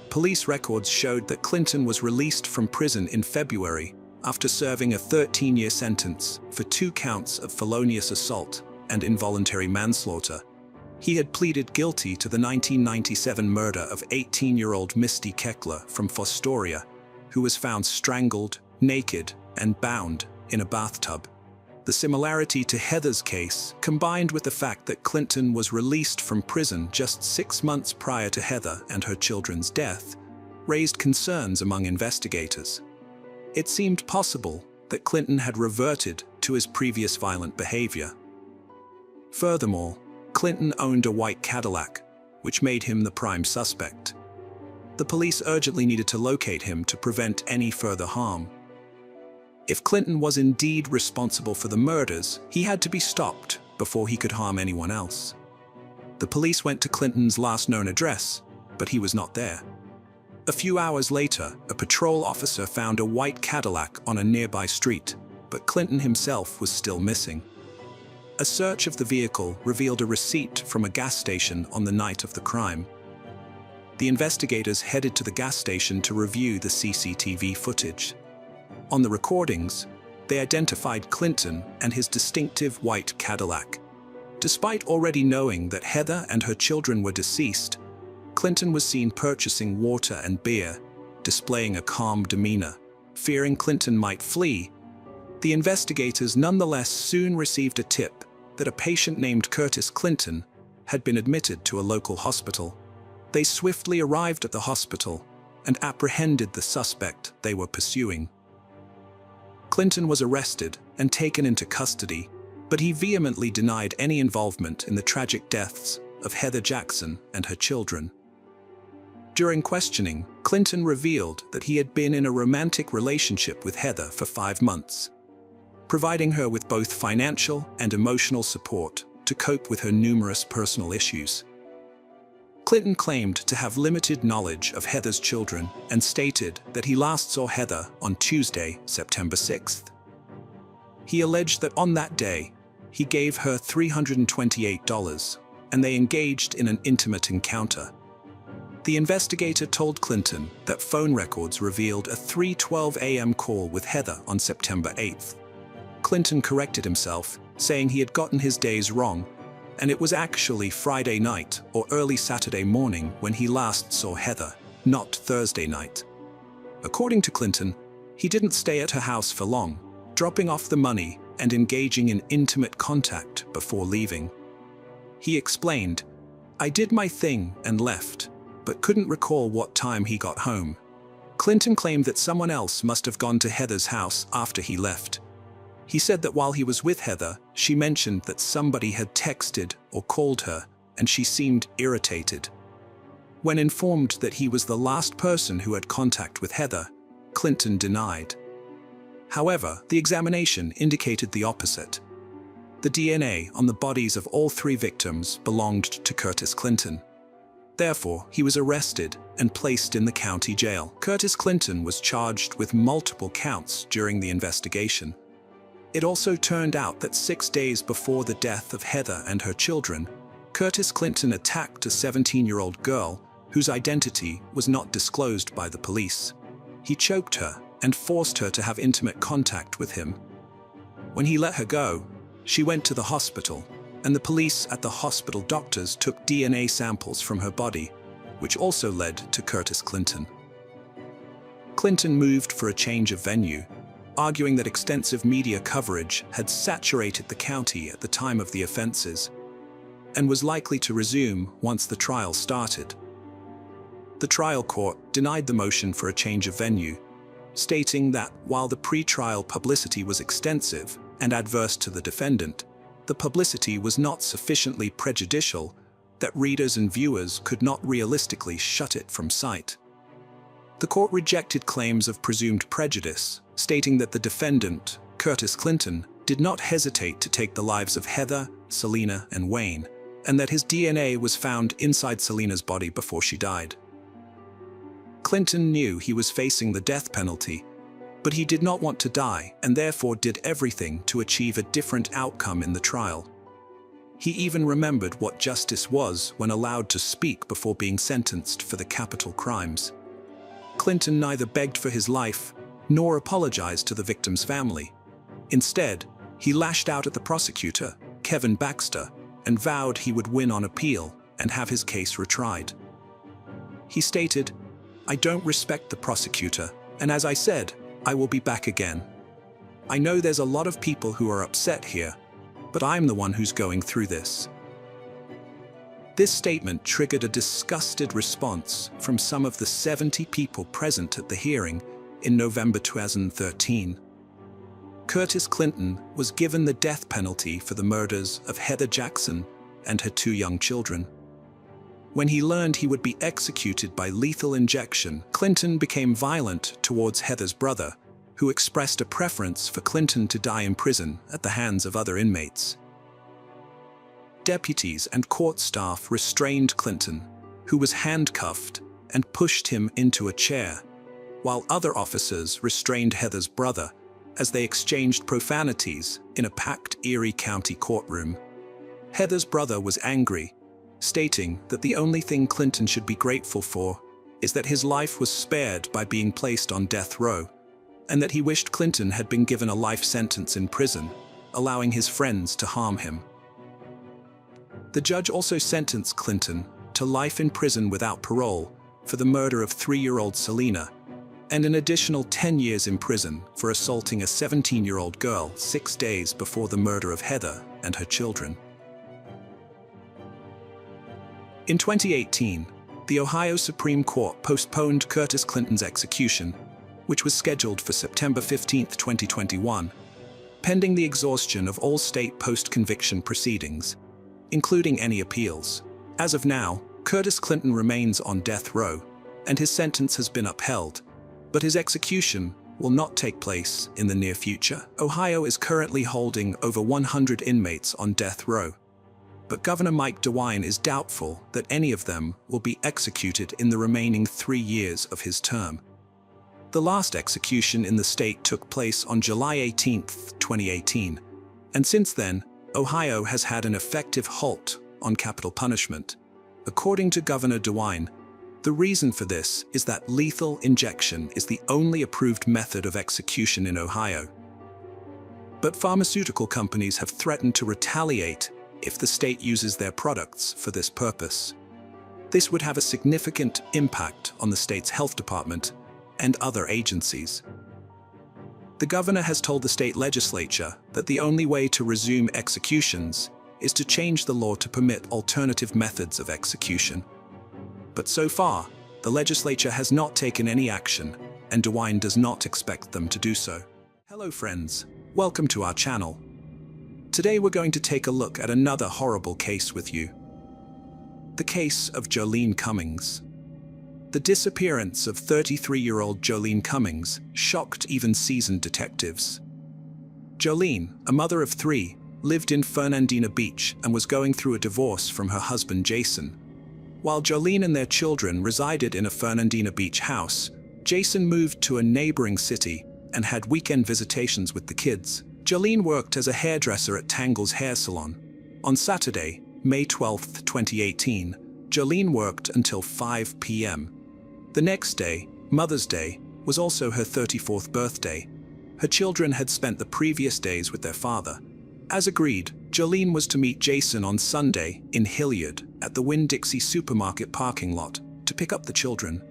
Speaker 1: Police records showed that Clinton was released from prison in February after serving a 13-year sentence for 2 counts of felonious assault and involuntary manslaughter. He had pleaded guilty to the 1997 murder of 18-year-old Misty Keckler from Fostoria, who was found strangled, naked, and bound in a bathtub. The similarity to Heather's case, combined with the fact that Clinton was released from prison just 6 months prior to Heather and her children's death, raised concerns among investigators. It seemed possible that Clinton had reverted to his previous violent behavior. Furthermore, Clinton owned a white Cadillac, which made him the prime suspect. The police urgently needed to locate him to prevent any further harm. If Clinton was indeed responsible for the murders, he had to be stopped before he could harm anyone else. The police went to Clinton's last known address, but he was not there. A few hours later, a patrol officer found a white Cadillac on a nearby street, but Clinton himself was still missing. A search of the vehicle revealed a receipt from a gas station on the night of the crime. The investigators headed to the gas station to review the CCTV footage. On the recordings, they identified Clinton and his distinctive white Cadillac. Despite already knowing that Heather and her children were deceased, Clinton was seen purchasing water and beer, displaying a calm demeanor. Fearing Clinton might flee, the investigators nonetheless soon received a tip that a patient named Curtis Clinton had been admitted to a local hospital. They swiftly arrived at the hospital and apprehended the suspect they were pursuing. Clinton was arrested and taken into custody, but he vehemently denied any involvement in the tragic deaths of Heather Jackson and her children. During questioning, Clinton revealed that he had been in a romantic relationship with Heather for 5 months, providing her with both financial and emotional support to cope with her numerous personal issues. Clinton claimed to have limited knowledge of Heather's children and stated that he last saw Heather on Tuesday, September 6th. He alleged that on that day, he gave her $328 and they engaged in an intimate encounter. The investigator told Clinton that phone records revealed a 3:12 a.m. call with Heather on September 8th. Clinton corrected himself, saying he had gotten his days wrong, and it was actually Friday night or early Saturday morning when he last saw Heather, not Thursday night. According to Clinton, he didn't stay at her house for long, dropping off the money and engaging in intimate contact before leaving. He explained, "I did my thing and left, but couldn't recall what time he got home." Clinton claimed that someone else must have gone to Heather's house after he left. He said that while he was with Heather, she mentioned that somebody had texted or called her, and she seemed irritated. When informed that he was the last person who had contact with Heather, Clinton denied. However, the examination indicated the opposite. The DNA on the bodies of all 3 victims belonged to Curtis Clinton. Therefore, he was arrested and placed in the county jail. Curtis Clinton was charged with multiple counts during the investigation. It also turned out that 6 days before the death of Heather and her children, Curtis Clinton attacked a 17-year-old girl whose identity was not disclosed by the police. He choked her and forced her to have intimate contact with him. When he let her go, she went to the hospital, and the police at the hospital doctors took DNA samples from her body, which also led to Curtis Clinton. Clinton moved for a change of venue, arguing that extensive media coverage had saturated the county at the time of the offenses, and was likely to resume once the trial started. The trial court denied the motion for a change of venue, stating that while the pre-trial publicity was extensive and adverse to the defendant, the publicity was not sufficiently prejudicial that readers and viewers could not realistically shut it from sight. The court rejected claims of presumed prejudice, stating that the defendant, Curtis Clinton, did not hesitate to take the lives of Heather, Selena, and Wayne, and that his DNA was found inside Selena's body before she died. Clinton knew he was facing the death penalty, but he did not want to die and therefore did everything to achieve a different outcome in the trial. He even remembered what justice was when allowed to speak before being sentenced for the capital crimes. Clinton neither begged for his life nor apologized to the victim's family. Instead, he lashed out at the prosecutor, Kevin Baxter, and vowed he would win on appeal and have his case retried. He stated, "I don't respect the prosecutor, and as I said, I will be back again. I know there's a lot of people who are upset here, but I'm the one who's going through this." This statement triggered a disgusted response from some of the 70 people present at the hearing in November 2013. Curtis Clinton was given the death penalty for the murders of Heather Jackson and her 2 young children. When he learned he would be executed by lethal injection, Clinton became violent towards Heather's brother, who expressed a preference for Clinton to die in prison at the hands of other inmates. Deputies and court staff restrained Clinton, who was handcuffed, and pushed him into a chair, while other officers restrained Heather's brother as they exchanged profanities in a packed Erie County courtroom. Heather's brother was angry, stating that the only thing Clinton should be grateful for is that his life was spared by being placed on death row, and that he wished Clinton had been given a life sentence in prison, allowing his friends to harm him. The judge also sentenced Clinton to life in prison without parole for the murder of 3-year-old Selena, and an additional 10 years in prison for assaulting a 17-year-old girl 6 days before the murder of Heather and her children. In 2018, the Ohio Supreme Court postponed Curtis Clinton's execution, which was scheduled for September 15, 2021, pending the exhaustion of all state post-conviction proceedings, including any appeals. As of now, Curtis Clinton remains on death row, and his sentence has been upheld, but his execution will not take place in the near future. Ohio is currently holding over 100 inmates on death row, but Governor Mike DeWine is doubtful that any of them will be executed in the remaining 3 years of his term. The last execution in the state took place on July 18, 2018, and since then, Ohio has had an effective halt on capital punishment. According to Governor DeWine, the reason for this is that lethal injection is the only approved method of execution in Ohio. But pharmaceutical companies have threatened to retaliate if the state uses their products for this purpose. This would have a significant impact on the state's health department and other agencies. The governor has told the state legislature that the only way to resume executions is to change the law to permit alternative methods of execution. But so far, the legislature has not taken any action, and DeWine does not expect them to do so. Hello friends, welcome to our channel. Today we're going to take a look at another horrible case with you. The case of Jolene Cummings. The disappearance of 33-year-old Jolene Cummings shocked even seasoned detectives. Jolene, a mother of 3, lived in Fernandina Beach and was going through a divorce from her husband Jason. While Jolene and their children resided in a Fernandina Beach house, Jason moved to a neighboring city and had weekend visitations with the kids. Jolene worked as a hairdresser at Tangle's Hair Salon. On Saturday, May 12, 2018, Jolene worked until 5 p.m. The next day, Mother's Day, was also her 34th birthday. Her children had spent the previous days with their father. As agreed, Jolene was to meet Jason on Sunday in Hilliard at the Winn-Dixie supermarket parking lot to pick up the children.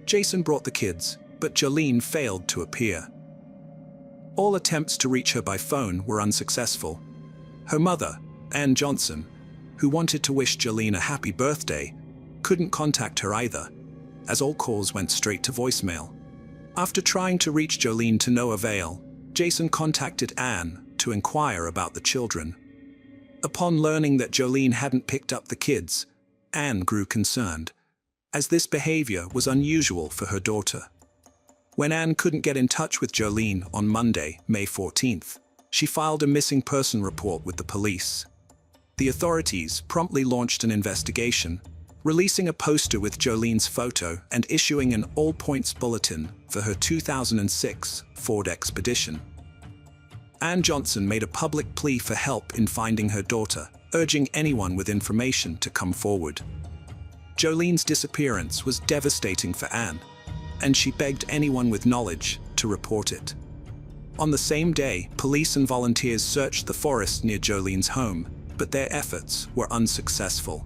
Speaker 1: Jason brought the kids, but Jolene failed to appear. All attempts to reach her by phone were unsuccessful. Her mother, Ann Johnson, who wanted to wish Jolene a happy birthday, couldn't contact her either, as all calls went straight to voicemail. After trying to reach Jolene to no avail, Jason contacted Ann to inquire about the children. Upon learning that Jolene hadn't picked up the kids, Ann grew concerned, as this behavior was unusual for her daughter. When Anne couldn't get in touch with Jolene on Monday, May 14th, she filed a missing person report with the police. The authorities promptly launched an investigation, releasing a poster with Jolene's photo and issuing an all-points bulletin for her 2006 Ford Expedition. Anne Johnson made a public plea for help in finding her daughter, urging anyone with information to come forward. Jolene's disappearance was devastating for Anne, and she begged anyone with knowledge to report it. On the same day, police and volunteers searched the forest near Jolene's home, but their efforts were unsuccessful.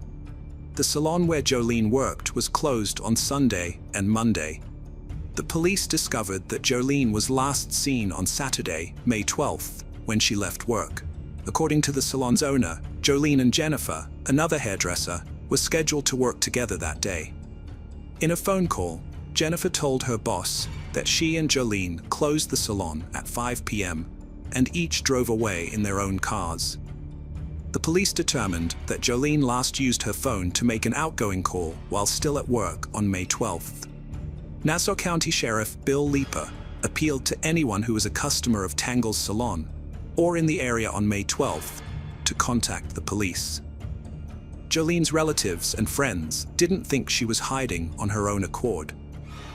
Speaker 1: The salon where Jolene worked was closed on Sunday and Monday. The police discovered that Jolene was last seen on Saturday, May 12th, when she left work. According to the salon's owner, Jolene and Jennifer, another hairdresser, were scheduled to work together that day. In a phone call, Jennifer told her boss that she and Jolene closed the salon at 5 p.m. and each drove away in their own cars. The police determined that Jolene last used her phone to make an outgoing call while still at work on May 12th. Nassau County Sheriff Bill Leeper appealed to anyone who was a customer of Tangle's salon or in the area on May 12th to contact the police. Jolene's relatives and friends didn't think she was hiding on her own accord.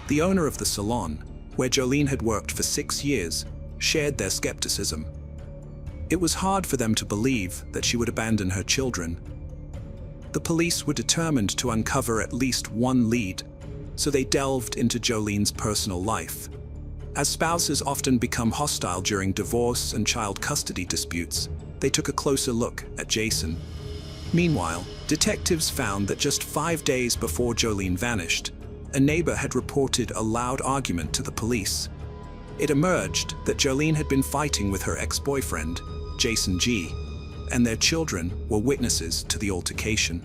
Speaker 1: The owner of the salon, where Jolene had worked for 6 years, shared their skepticism. It was hard for them to believe that she would abandon her children. The police were determined to uncover at least one lead, so they delved into Jolene's personal life. As spouses often become hostile during divorce and child custody disputes, they took a closer look at Jason. Meanwhile, detectives found that just 5 days before Jolene vanished, a neighbor had reported a loud argument to the police. It emerged that Jolene had been fighting with her ex-boyfriend, Jason G., and their children were witnesses to the altercation.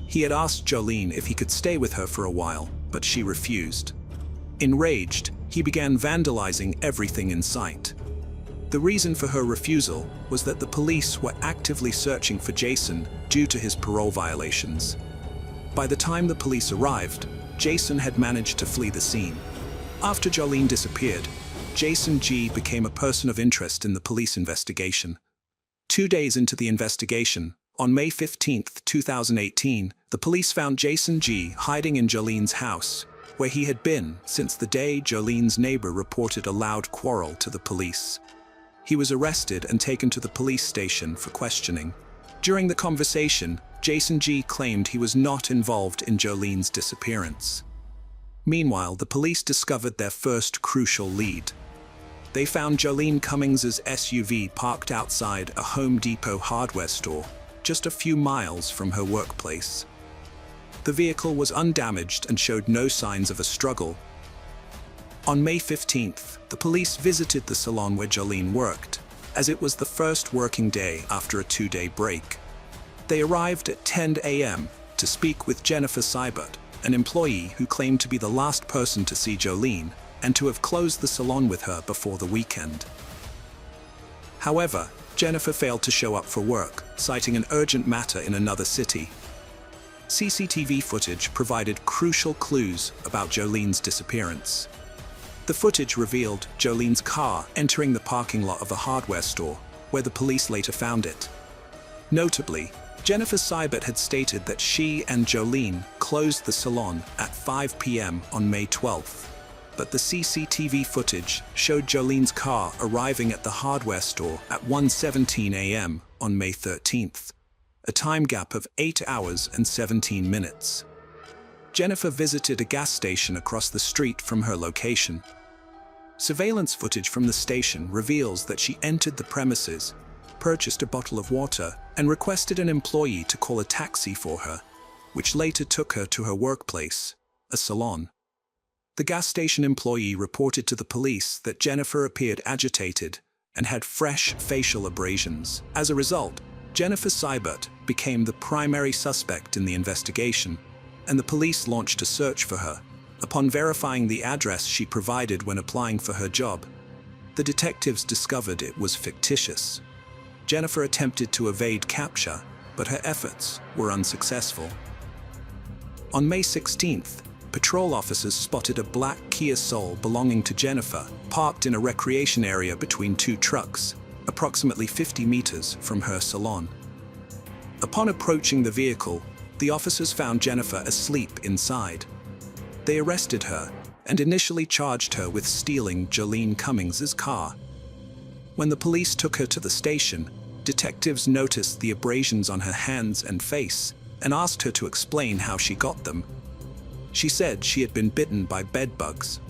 Speaker 1: He had asked Jolene if he could stay with her for a while, but she refused. Enraged, he began vandalizing everything in sight. The reason for her refusal was that the police were actively searching for Jason due to his parole violations. By the time the police arrived, Jason had managed to flee the scene. After Jolene disappeared, Jason G. became a person of interest in the police investigation. 2 days into the investigation, on May 15, 2018, the police found Jason G. hiding in Jolene's house, where he had been since the day Jolene's neighbor reported a loud quarrel to the police. He was arrested and taken to the police station for questioning. During the conversation, Jason G. claimed he was not involved in Jolene's disappearance. Meanwhile, the police discovered their first crucial lead. They found Jolene Cummings's SUV parked outside a Home Depot hardware store, just a few miles from her workplace. The vehicle was undamaged and showed no signs of a struggle. On May 15th, the police visited the salon where Jolene worked, as it was the first working day after a 2-day break. They arrived at 10 a.m. to speak with Jennifer Seibert, an employee who claimed to be the last person to see Jolene and to have closed the salon with her before the weekend. However, Jennifer failed to show up for work, citing an urgent matter in another city. CCTV footage provided crucial clues about Jolene's disappearance. The footage revealed Jolene's car entering the parking lot of a hardware store, where the police later found it. Notably, Jennifer Seibert had stated that she and Jolene closed the salon at 5 p.m. on May 12th. But the CCTV footage showed Jolene's car arriving at the hardware store at 1:17 a.m. on May 13th, a time gap of 8 hours and 17 minutes. Jennifer visited a gas station across the street from her location. Surveillance footage from the station reveals that she entered the premises, purchased a bottle of water, and requested an employee to call a taxi for her, which later took her to her workplace, a salon. The gas station employee reported to the police that Jennifer appeared agitated and had fresh facial abrasions. As a result, Jennifer Seibert became the primary suspect in the investigation, and the police launched a search for her. Upon verifying the address she provided when applying for her job, the detectives discovered it was fictitious. Jennifer attempted to evade capture, but her efforts were unsuccessful. On May 16th, patrol officers spotted a black Kia Soul belonging to Jennifer, parked in a recreation area between two trucks, approximately 50 meters from her salon. Upon approaching the vehicle, the officers found Jennifer asleep inside. They arrested her and initially charged her with stealing Jolene Cummings's car. When the police took her to the station, detectives noticed the abrasions on her hands and face and asked her to explain how she got them. She said she had been bitten by bedbugs.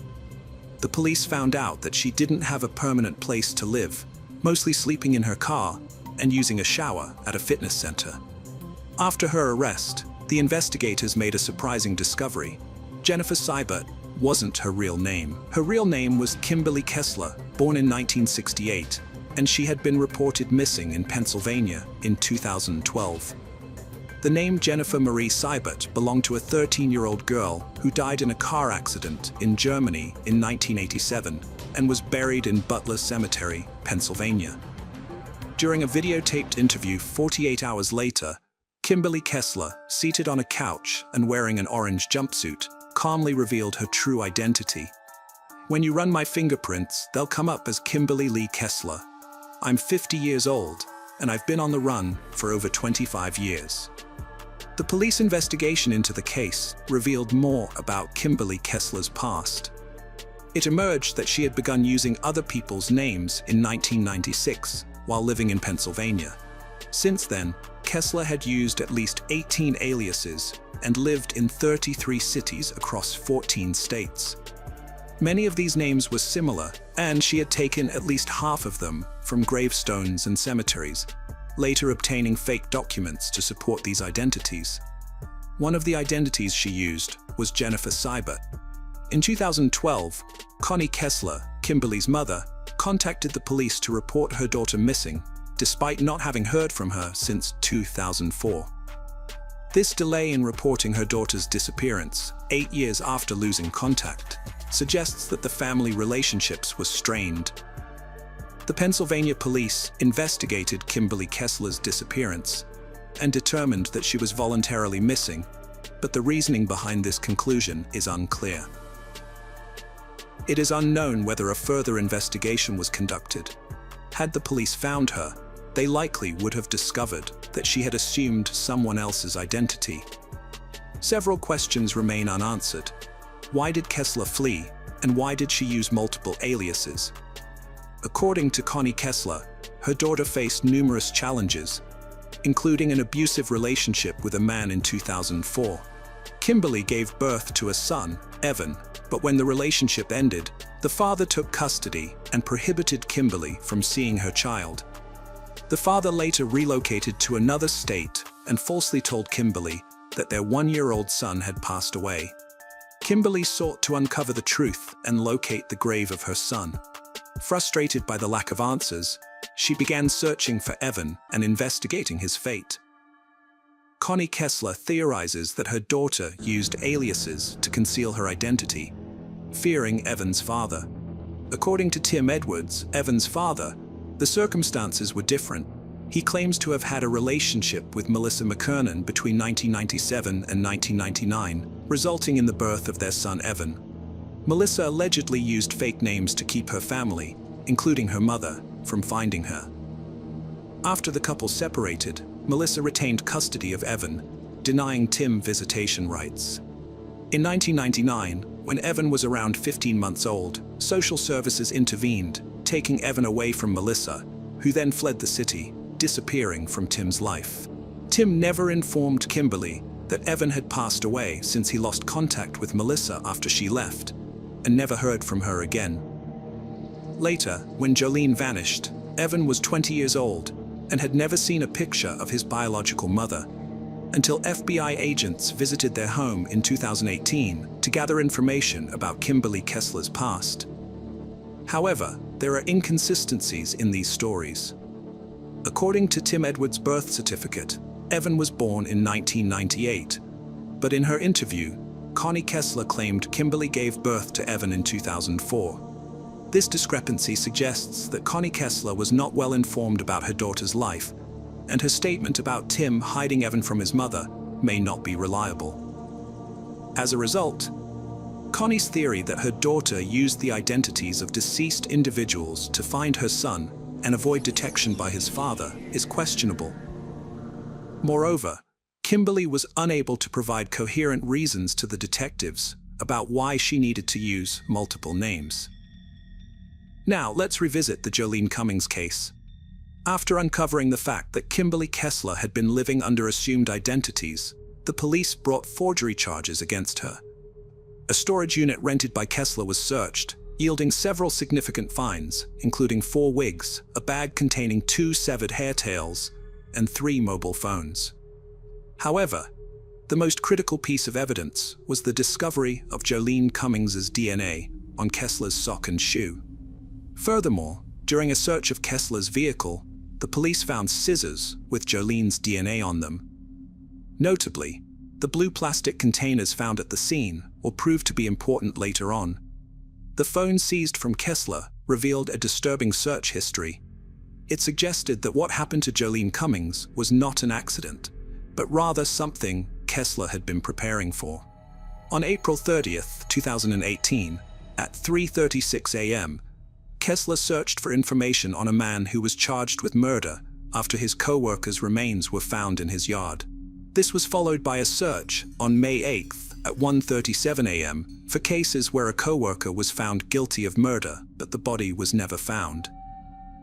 Speaker 1: The police found out that she didn't have a permanent place to live, mostly sleeping in her car and using a shower at a fitness center. After her arrest, the investigators made a surprising discovery. Jennifer Seibert wasn't her real name. Her real name was Kimberly Kessler, born in 1968, and she had been reported missing in Pennsylvania in 2012. The name Jennifer Marie Seibert belonged to a 13-year-old girl who died in a car accident in Germany in 1987 and was buried in Butler Cemetery, Pennsylvania. During a videotaped interview 48 hours later, Kimberly Kessler, seated on a couch and wearing an orange jumpsuit, calmly revealed her true identity. "When you run my fingerprints, they'll come up as Kimberly Lee Kessler. I'm 50 years old, and I've been on the run for over 25 years." The police investigation into the case revealed more about Kimberly Kessler's past. It emerged that she had begun using other people's names in 1996 while living in Pennsylvania. Since then, Kessler had used at least 18 aliases and lived in 33 cities across 14 states. Many of these names were similar, and she had taken at least half of them from gravestones and cemeteries, later obtaining fake documents to support these identities. One of the identities she used was Jennifer Seibert. In 2012, Connie Kessler, Kimberly's mother, contacted the police to report her daughter missing, despite not having heard from her since 2004. This delay in reporting her daughter's disappearance, 8 years after losing contact, suggests that the family relationships were strained. The Pennsylvania police investigated Kimberly Kessler's disappearance and determined that she was voluntarily missing, but the reasoning behind this conclusion is unclear. It is unknown whether a further investigation was conducted. Had the police found her, they likely would have discovered that she had assumed someone else's identity. Several questions remain unanswered. Why did Kessler flee, and why did she use multiple aliases? According to Connie Kessler, her daughter faced numerous challenges, including an abusive relationship with a man in 2004. Kimberly gave birth to a son, Evan, but when the relationship ended, the father took custody and prohibited Kimberly from seeing her child. The father later relocated to another state and falsely told Kimberly that their 1-year-old son had passed away. Kimberly sought to uncover the truth and locate the grave of her son. Frustrated by the lack of answers, she began searching for Evan and investigating his fate. Connie Kessler theorizes that her daughter used aliases to conceal her identity, fearing Evan's father. According to Tim Edwards, Evan's father, the circumstances were different. He claims to have had a relationship with Melissa McKernan between 1997 and 1999, resulting in the birth of their son Evan. Melissa allegedly used fake names to keep her family, including her mother, from finding her. After the couple separated, Melissa retained custody of Evan, denying Tim visitation rights. In 1999, when Evan was around 15 months old, social services intervened, taking Evan away from Melissa, who then fled the city, disappearing from Tim's life. Tim never informed Kimberly that Evan had passed away since he lost contact with Melissa after she left, and never heard from her again. Later, when Jolene vanished, Evan was 20 years old and had never seen a picture of his biological mother, until FBI agents visited their home in 2018 to gather information about Kimberly Kessler's past. However, there are inconsistencies in these stories. According to Tim Edwards' birth certificate, Evan was born in 1998, but in her interview, Connie Kessler claimed Kimberly gave birth to Evan in 2004. This discrepancy suggests that Connie Kessler was not well informed about her daughter's life, and her statement about Tim hiding Evan from his mother may not be reliable. As a result, Connie's theory that her daughter used the identities of deceased individuals to find her son and avoid detection by his father is questionable. Moreover, Kimberly was unable to provide coherent reasons to the detectives about why she needed to use multiple names. Now, let's revisit the Jolene Cummings case. After uncovering the fact that Kimberly Kessler had been living under assumed identities, the police brought forgery charges against her. A storage unit rented by Kessler was searched, yielding several significant finds, including 4 wigs, a bag containing 2 severed hair tails, and 3 mobile phones. However, the most critical piece of evidence was the discovery of Jolene Cummings's DNA on Kessler's sock and shoe. Furthermore, during a search of Kessler's vehicle, the police found scissors with Jolene's DNA on them. Notably, the blue plastic containers found at the scene will prove to be important later on. The phone seized from Kessler revealed a disturbing search history. It suggested that what happened to Jolene Cummings was not an accident, but rather something Kessler had been preparing for. On April 30th, 2018, at 3:36 a.m., Kessler searched for information on a man who was charged with murder after his co-worker's remains were found in his yard. This was followed by a search on May 8th at 1:37 a.m. for cases where a co-worker was found guilty of murder, but the body was never found.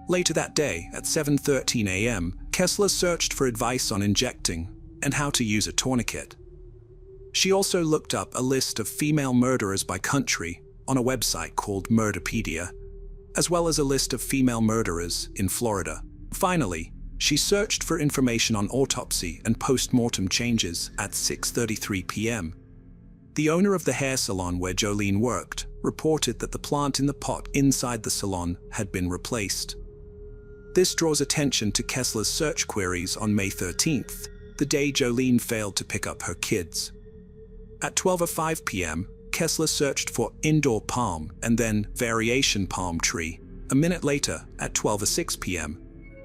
Speaker 1: Later that day, at 7:13 a.m., Kessler searched for advice on injecting and how to use a tourniquet. She also looked up a list of female murderers by country on a website called Murderpedia, as well as a list of female murderers in Florida. Finally, she searched for information on autopsy and post-mortem changes at 6:33 p.m. The owner of the hair salon where Jolene worked reported that the plant in the pot inside the salon had been replaced. This draws attention to Kessler's search queries on May 13th, the day Jolene failed to pick up her kids. At 12:05 p.m., Kessler searched for indoor palm and then variation palm tree. A minute later, at 12:06 p.m.,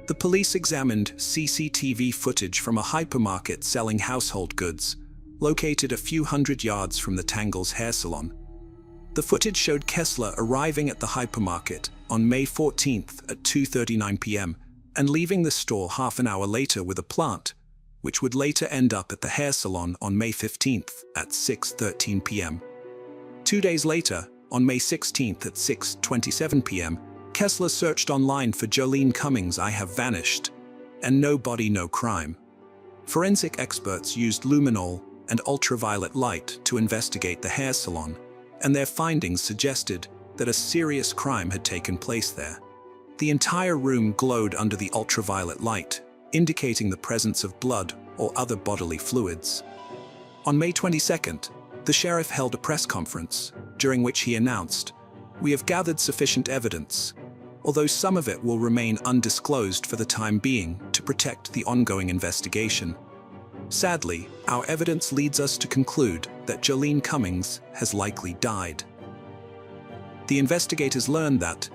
Speaker 1: the police examined CCTV footage from a hypermarket selling household goods, located a few hundred yards from the Tangles hair salon. The footage showed Kessler arriving at the hypermarket on May 14th at 2:39 p.m. and leaving the store half an hour later with a plant, which would later end up at the hair salon on May 15th at 6:13 p.m. 2 days later, on May 16th at 6:27 p.m., Kessler searched online for Jolene Cummings' "I have vanished" and "No body, no crime." Forensic experts used luminol and ultraviolet light to investigate the hair salon, and their findings suggested that a serious crime had taken place there. The entire room glowed under the ultraviolet light, indicating the presence of blood or other bodily fluids. On May 22nd, the sheriff held a press conference, during which he announced, "We have gathered sufficient evidence, although some of it will remain undisclosed for the time being to protect the ongoing investigation. Sadly, our evidence leads us to conclude that Jolene Cummings has likely died." The investigators learned that,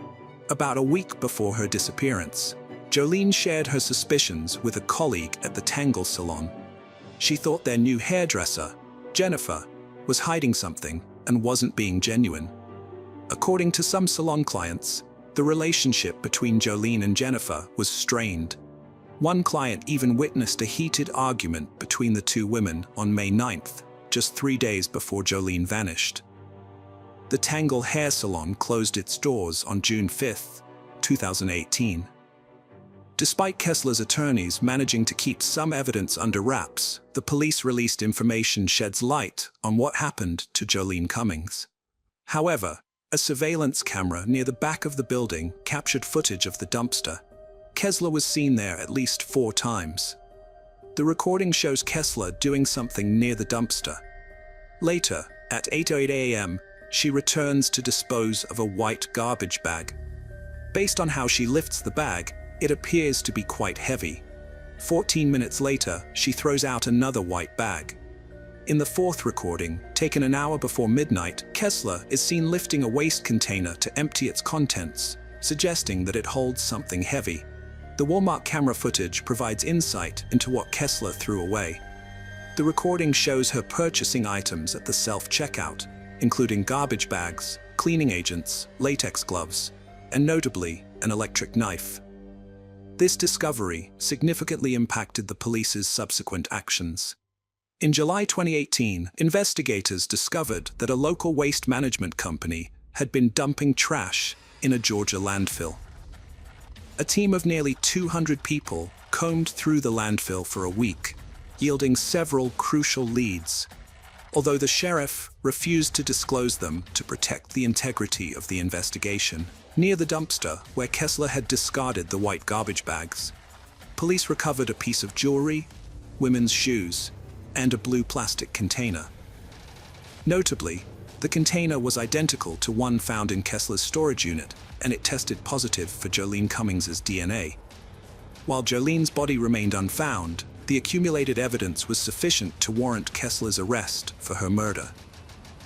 Speaker 1: about a week before her disappearance, Jolene shared her suspicions with a colleague at the Tangle salon. She thought their new hairdresser, Jennifer, was hiding something and wasn't being genuine. According to some salon clients, the relationship between Jolene and Jennifer was strained. One client even witnessed a heated argument between the two women on May 9th, just 3 days before Jolene vanished. The Tangle hair salon closed its doors on June 5th, 2018. Despite Kessler's attorneys managing to keep some evidence under wraps, the police released information sheds light on what happened to Jolene Cummings. However, a surveillance camera near the back of the building captured footage of the dumpster. Kessler was seen there at least 4 times. The recording shows Kessler doing something near the dumpster. Later, at 8:08 a.m., she returns to dispose of a white garbage bag. Based on how she lifts the bag, it appears to be quite heavy. 14 minutes later, she throws out another white bag. In the 4th recording, taken an hour before midnight, Kessler is seen lifting a waste container to empty its contents, suggesting that it holds something heavy. The Walmart camera footage provides insight into what Kessler threw away. The recording shows her purchasing items at the self-checkout, including garbage bags, cleaning agents, latex gloves, and notably, an electric knife. This discovery significantly impacted the police's subsequent actions. In July 2018, investigators discovered that a local waste management company had been dumping trash in a Georgia landfill. A team of nearly 200 people combed through the landfill for a week, yielding several crucial leads, although the sheriff refused to disclose them to protect the integrity of the investigation. Near the dumpster, where Kessler had discarded the white garbage bags, police recovered a piece of jewelry, women's shoes, and a blue plastic container. Notably, the container was identical to one found in Kessler's storage unit, and it tested positive for Jolene Cummings's DNA. While Jolene's body remained unfound, the accumulated evidence was sufficient to warrant Kessler's arrest for her murder.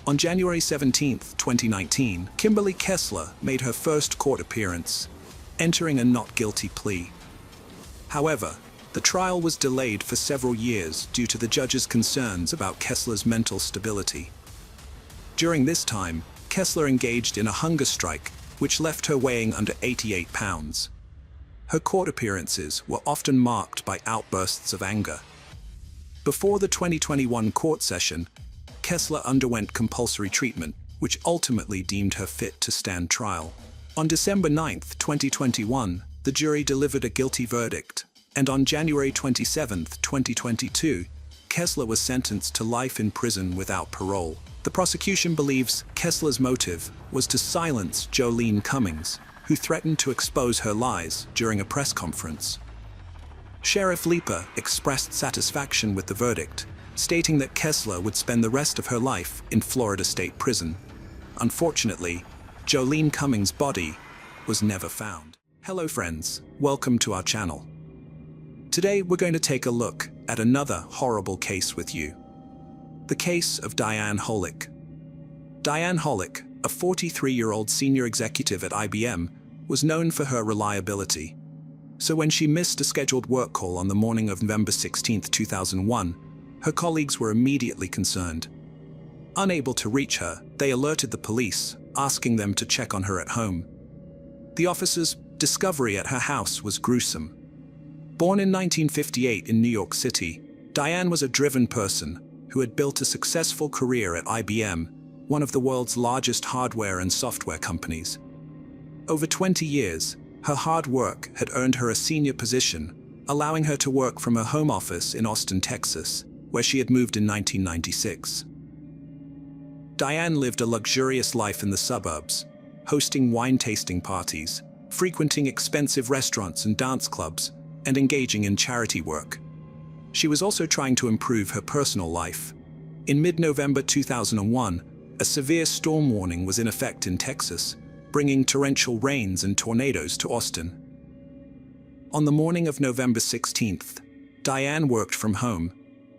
Speaker 1: On January 17, 2019, Kimberly Kessler made her first court appearance, entering a not guilty plea. However, the trial was delayed for several years due to the judge's concerns about Kessler's mental stability. During this time, Kessler engaged in a hunger strike, which left her weighing under 88 pounds. Her court appearances were often marked by outbursts of anger. Before the 2021 court session, Kessler underwent compulsory treatment, which ultimately deemed her fit to stand trial. On December 9, 2021, the jury delivered a guilty verdict, and on January 27, 2022, Kessler was sentenced to life in prison without parole. The prosecution believes Kessler's motive was to silence Jolene Cummings, who threatened to expose her lies during a press conference. Sheriff Leeper expressed satisfaction with the verdict, stating that Kessler would spend the rest of her life in Florida State Prison. Unfortunately, Jolene Cummings' body was never found. Hello friends, welcome to our channel. Today we're going to take a look at another horrible case with you. The case of Diane Holick. Diane Holick, a 43-year-old senior executive at IBM, was known for her reliability. So when she missed a scheduled work call on the morning of November 16, 2001, her colleagues were immediately concerned. Unable to reach her, they alerted the police, asking them to check on her at home. The officers' discovery at her house was gruesome. Born in 1958 in New York City, Diane was a driven person who had built a successful career at IBM, one of the world's largest hardware and software companies. Over 20 years, her hard work had earned her a senior position, allowing her to work from her home office in Austin, Texas, where she had moved in 1996. Diane lived a luxurious life in the suburbs, hosting wine-tasting parties, frequenting expensive restaurants and dance clubs, and engaging in charity work. She was also trying to improve her personal life. In mid-November 2001, a severe storm warning was in effect in Texas, bringing torrential rains and tornadoes to Austin. On the morning of November 16th, Diane worked from home,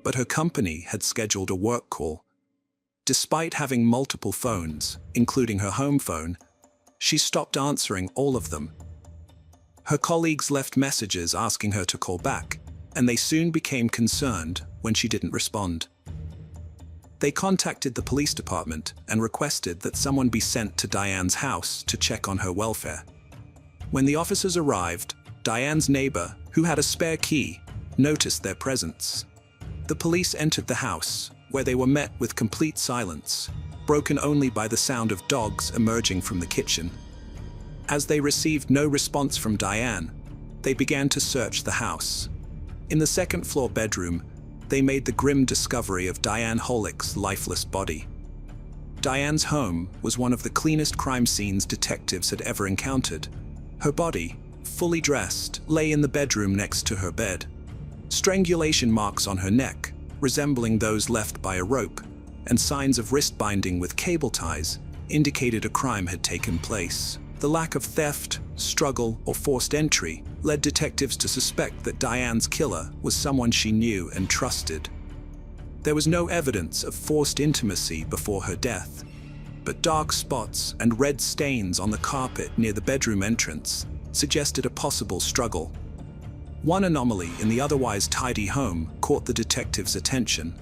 Speaker 1: but her company had scheduled a work call. Despite having multiple phones, including her home phone, she stopped answering all of them. Her colleagues left messages asking her to call back, and they soon became concerned when she didn't respond. They contacted the police department and requested that someone be sent to Diane's house to check on her welfare. When the officers arrived, Diane's neighbor, who had a spare key, noticed their presence. The police entered the house, where they were met with complete silence, broken only by the sound of dogs emerging from the kitchen. As they received no response from Diane, they began to search the house. In the second-floor bedroom, they made the grim discovery of Diane Holick's lifeless body. Diane's home was one of the cleanest crime scenes detectives had ever encountered. Her body, fully dressed, lay in the bedroom next to her bed. Strangulation marks on her neck, resembling those left by a rope, and signs of wrist binding with cable ties, indicated a crime had taken place. The lack of theft, struggle, or forced entry led detectives to suspect that Diane's killer was someone she knew and trusted. There was no evidence of forced intimacy before her death, but dark spots and red stains on the carpet near the bedroom entrance suggested a possible struggle. One anomaly in the otherwise tidy home caught the detectives' attention.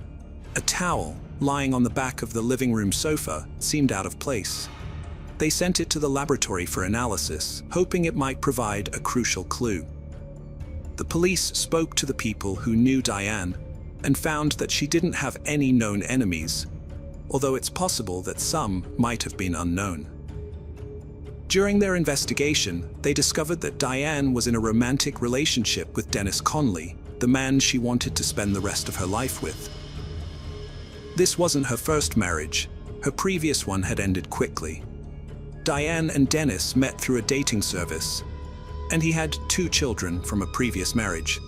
Speaker 1: A towel, lying on the back of the living room sofa, seemed out of place. They sent it to the laboratory for analysis, hoping it might provide a crucial clue. The police spoke to the people who knew Diane and found that she didn't have any known enemies, although it's possible that some might have been unknown. During their investigation, they discovered that Diane was in a romantic relationship with Dennis Conley, the man she wanted to spend the rest of her life with. This wasn't her first marriage. Her previous one had ended quickly. Diane and Dennis met through a dating service, and he had 2 children from a previous marriage.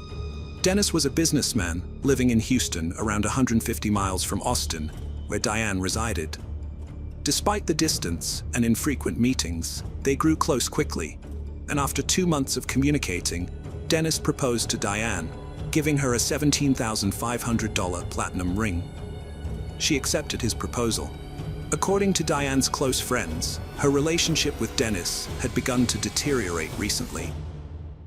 Speaker 1: Dennis was a businessman living in Houston, around 150 miles from Austin, where Diane resided. Despite the distance and infrequent meetings, they grew close quickly, and after 2 months of communicating, Dennis proposed to Diane, giving her a $17,500 platinum ring. She accepted his proposal. According to Diane's close friends, her relationship with Dennis had begun to deteriorate recently.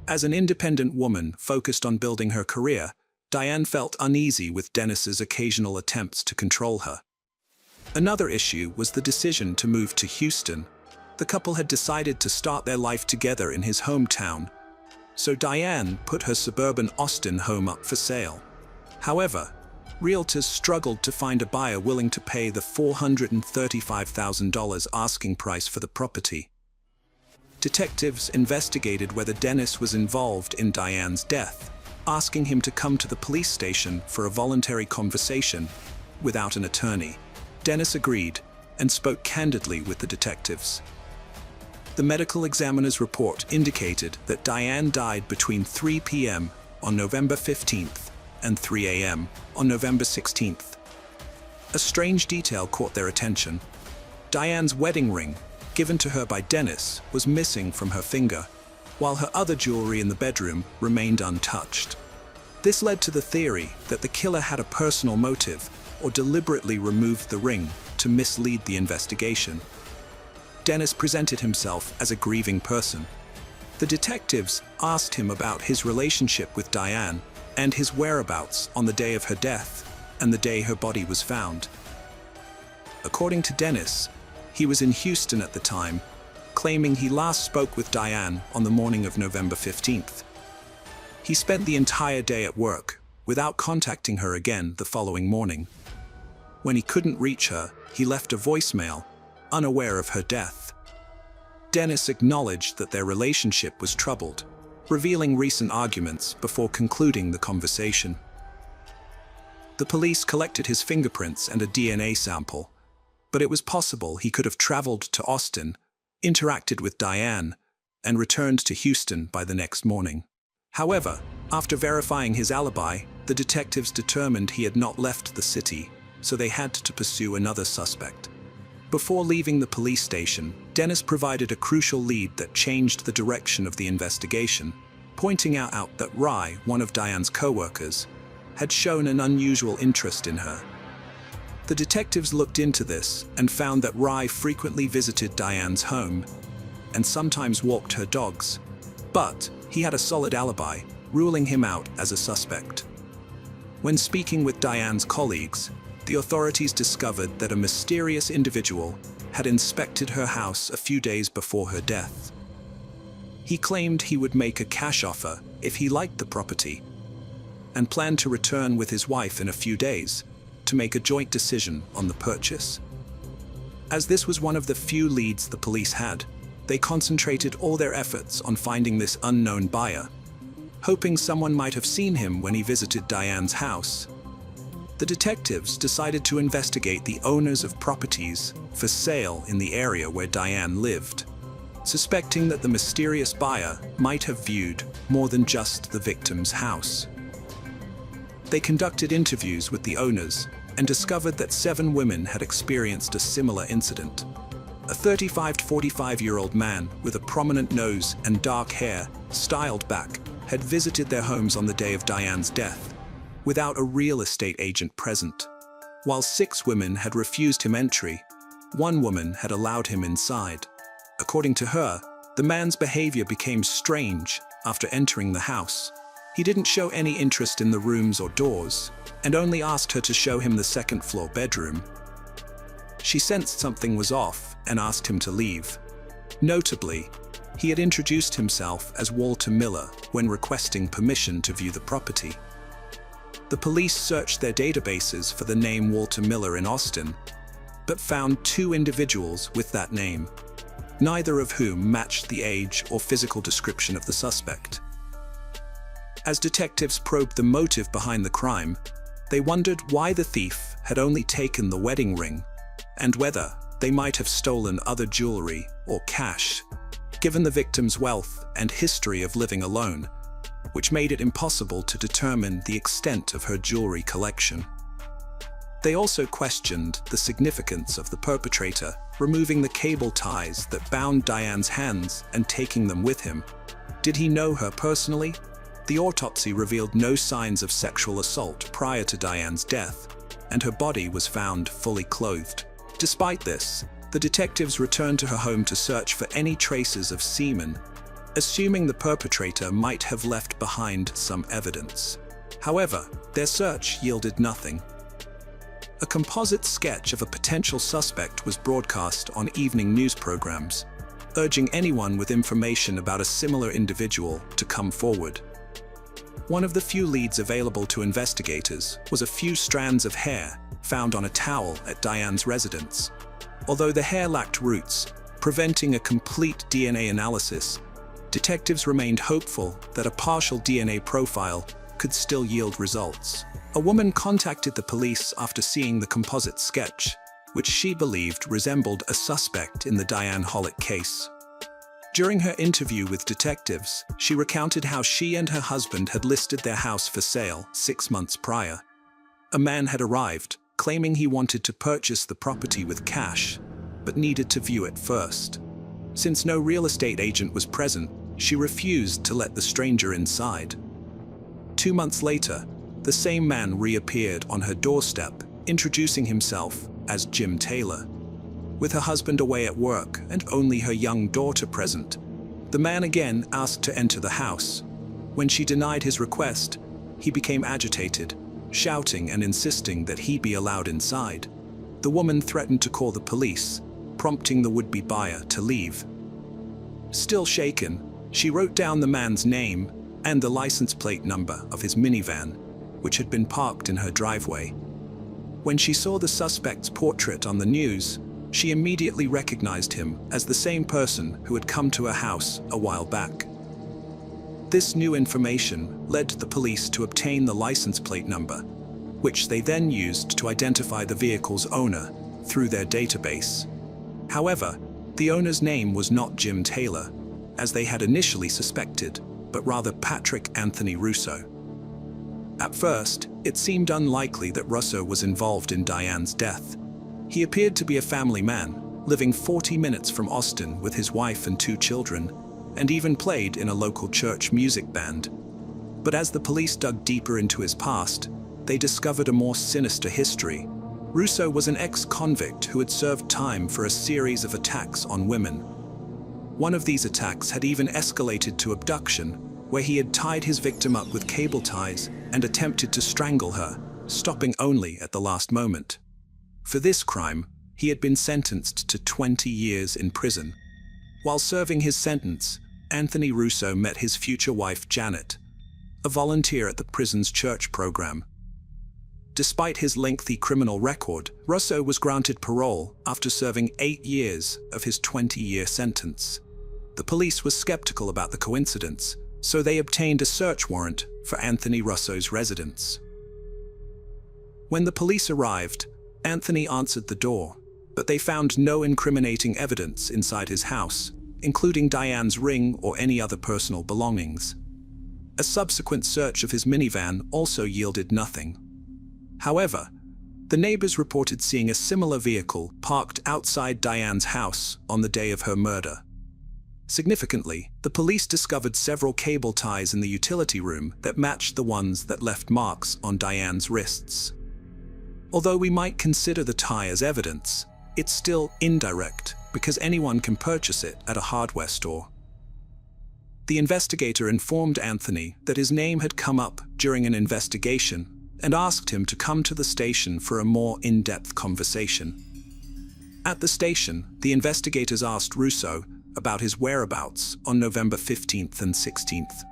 Speaker 1: As an independent woman focused on building her career, Diane felt uneasy with Dennis's occasional attempts to control her. Another issue was the decision to move to Houston. The couple had decided to start their life together in his hometown, so Diane put her suburban Austin home up for sale. However, realtors struggled to find a buyer willing to pay the $435,000 asking price for the property. Detectives investigated whether Dennis was involved in Diane's death, asking him to come to the police station for a voluntary conversation without an attorney. Dennis agreed and spoke candidly with the detectives. The medical examiner's report indicated that Diane died between 3 p.m. on November 15th and 3 a.m. on November 16th. A strange detail caught their attention. Diane's wedding ring, given to her by Dennis, was missing from her finger, while her other jewelry in the bedroom remained untouched. This led to the theory that the killer had a personal motive or deliberately removed the ring to mislead the investigation. Dennis presented himself as a grieving person. The detectives asked him about his relationship with Diane and his whereabouts on the day of her death and the day her body was found. According to Dennis, he was in Houston at the time, claiming he last spoke with Diane on the morning of November 15th. He spent the entire day at work, without contacting her again the following morning. When he couldn't reach her, he left a voicemail, unaware of her death. Dennis acknowledged that their relationship was troubled, revealing recent arguments before concluding the conversation. The police collected his fingerprints and a DNA sample, but it was possible he could have traveled to Austin, interacted with Diane, and returned to Houston by the next morning. However, after verifying his alibi, the detectives determined he had not left the city, so they had to pursue another suspect. Before leaving the police station, Dennis provided a crucial lead that changed the direction of the investigation, pointing out that Rye, one of Diane's co-workers, had shown an unusual interest in her. The detectives looked into this and found that Rye frequently visited Diane's home and sometimes walked her dogs, but he had a solid alibi, ruling him out as a suspect. When speaking with Diane's colleagues, the authorities discovered that a mysterious individual had inspected her house a few days before her death. He claimed he would make a cash offer if he liked the property, and planned to return with his wife in a few days to make a joint decision on the purchase. As this was one of the few leads the police had, they concentrated all their efforts on finding this unknown buyer, hoping someone might have seen him when he visited Diane's house. The detectives decided to investigate the owners of properties for sale in the area where Diane lived, suspecting that the mysterious buyer might have viewed more than just the victim's house. They conducted interviews with the owners and discovered that 7 women had experienced a similar incident. A 35 to 45-year-old man with a prominent nose and dark hair, styled back, had visited their homes on the day of Diane's death, without a real estate agent present. While 6 women had refused him entry, 1 woman had allowed him inside. According to her, the man's behavior became strange after entering the house. He didn't show any interest in the rooms or doors, and only asked her to show him the second-floor bedroom. She sensed something was off and asked him to leave. Notably, he had introduced himself as Walter Miller when requesting permission to view the property. The police searched their databases for the name Walter Miller in Austin, but found 2 individuals with that name, neither of whom matched the age or physical description of the suspect. As detectives probed the motive behind the crime, they wondered why the thief had only taken the wedding ring, and whether they might have stolen other jewelry or cash, given the victim's wealth and history of living alone, which made it impossible to determine the extent of her jewelry collection. They also questioned the significance of the perpetrator removing the cable ties that bound Diane's hands and taking them with him. Did he know her personally? The autopsy revealed no signs of sexual assault prior to Diane's death, and her body was found fully clothed. Despite this, the detectives returned to her home to search for any traces of semen, assuming the perpetrator might have left behind some evidence. However, their search yielded nothing. A composite sketch of a potential suspect was broadcast on evening news programs, urging anyone with information about a similar individual to come forward. One of the few leads available to investigators was a few strands of hair found on a towel at Diane's residence. Although the hair lacked roots, preventing a complete DNA analysis, detectives remained hopeful that a partial DNA profile could still yield results. A woman contacted the police after seeing the composite sketch, which she believed resembled a suspect in the Diane Hollick case. During her interview with detectives, she recounted how she and her husband had listed their house for sale 6 months prior. A man had arrived, claiming he wanted to purchase the property with cash, but needed to view it first. Since no real estate agent was present, she refused to let the stranger inside. 2 months later, the same man reappeared on her doorstep, introducing himself as Jim Taylor. With her husband away at work and only her young daughter present, the man again asked to enter the house. When she denied his request, he became agitated, shouting and insisting that he be allowed inside. The woman threatened to call the police, prompting the would-be buyer to leave. Still shaken, she wrote down the man's name and the license plate number of his minivan, which had been parked in her driveway. When she saw the suspect's portrait on the news, she immediately recognized him as the same person who had come to her house a while back. This new information led the police to obtain the license plate number, which they then used to identify the vehicle's owner through their database. However, the owner's name was not Jim Taylor, as they had initially suspected, but rather Patrick Anthony Russo. At first, it seemed unlikely that Russo was involved in Diane's death. He appeared to be a family man, living 40 minutes from Austin with his wife and 2 children, and even played in a local church music band. But as the police dug deeper into his past, they discovered a more sinister history. Russo was an ex-convict who had served time for a series of attacks on women. One of these attacks had even escalated to abduction, where he had tied his victim up with cable ties and attempted to strangle her, stopping only at the last moment. For this crime, he had been sentenced to 20 years in prison. While serving his sentence, Anthony Russo met his future wife Janet, a volunteer at the prison's church program. Despite his lengthy criminal record, Russo was granted parole after serving 8 years of his 20-year sentence. The police was skeptical about the coincidence, so they obtained a search warrant for Anthony Russo's residence. When the police arrived, Anthony answered the door, but they found no incriminating evidence inside his house, including Diane's ring or any other personal belongings. A subsequent search of his minivan also yielded nothing. However, the neighbors reported seeing a similar vehicle parked outside Diane's house on the day of her murder. Significantly, the police discovered several cable ties in the utility room that matched the ones that left marks on Diane's wrists. Although we might consider the tie as evidence, it's still indirect because anyone can purchase it at a hardware store. The investigator informed Anthony that his name had come up during an investigation and asked him to come to the station for a more in-depth conversation. At the station, the investigators asked Russo about his whereabouts on November 15th and 16th.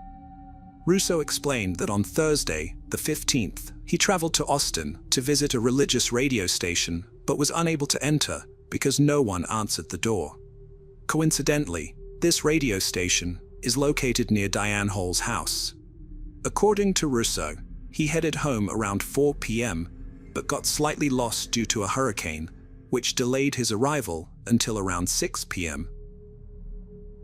Speaker 1: Russo explained that on Thursday, the 15th, he traveled to Austin to visit a religious radio station but was unable to enter because no one answered the door. Coincidentally, this radio station is located near Diane Hall's house. According to Russo, he headed home around 4 p.m. but got slightly lost due to a hurricane, which delayed his arrival until around 6 p.m.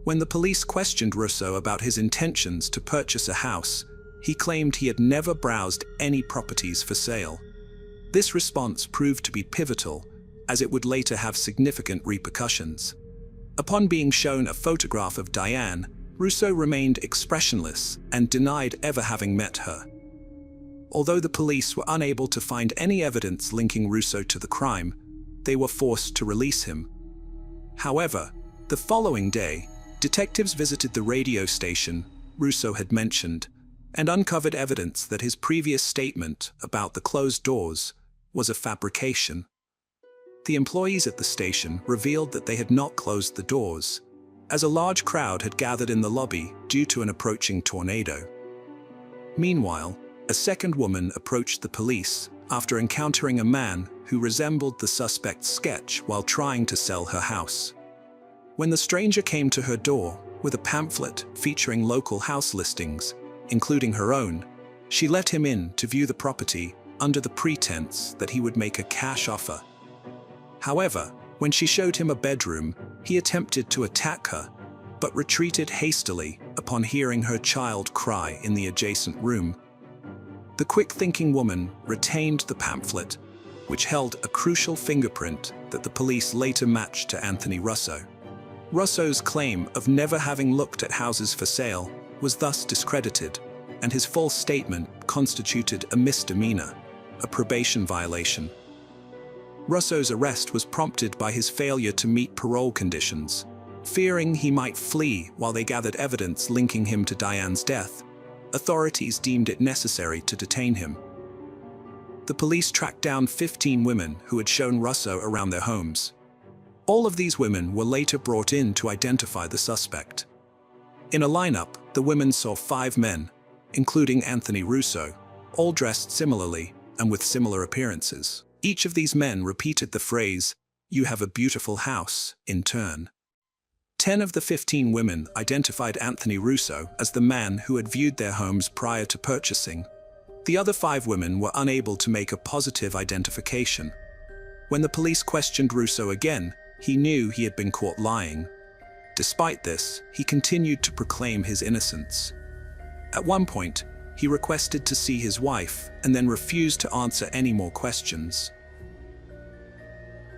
Speaker 1: When the police questioned Russo about his intentions to purchase a house, he claimed he had never browsed any properties for sale. This response proved to be pivotal, as it would later have significant repercussions. Upon being shown a photograph of Diane, Russo remained expressionless and denied ever having met her. Although the police were unable to find any evidence linking Russo to the crime, they were forced to release him. However, the following day, detectives visited the radio station Russo had mentioned and uncovered evidence that his previous statement about the closed doors was a fabrication. The employees at the station revealed that they had not closed the doors, as a large crowd had gathered in the lobby due to an approaching tornado. Meanwhile, a second woman approached the police after encountering a man who resembled the suspect's sketch while trying to sell her house. When the stranger came to her door with a pamphlet featuring local house listings, including her own, she let him in to view the property under the pretense that he would make a cash offer. However, when she showed him a bedroom, he attempted to attack her, but retreated hastily upon hearing her child cry in the adjacent room. The quick-thinking woman retained the pamphlet, which held a crucial fingerprint that the police later matched to Anthony Russo. Russo's claim of never having looked at houses for sale was thus discredited, and his false statement constituted a misdemeanor, a probation violation. Russo's arrest was prompted by his failure to meet parole conditions. Fearing he might flee while they gathered evidence linking him to Diane's death, authorities deemed it necessary to detain him. The police tracked down 15 women who had shown Russo around their homes. All of these women were later brought in to identify the suspect. In a lineup, the women saw 5 men, including Anthony Russo, all dressed similarly and with similar appearances. Each of these men repeated the phrase, "You have a beautiful house," in turn. 10 of the 15 women identified Anthony Russo as the man who had viewed their homes prior to purchasing. The other 5 women were unable to make a positive identification. When the police questioned Russo again, he knew he had been caught lying. Despite this, he continued to proclaim his innocence. At one point, he requested to see his wife and then refused to answer any more questions.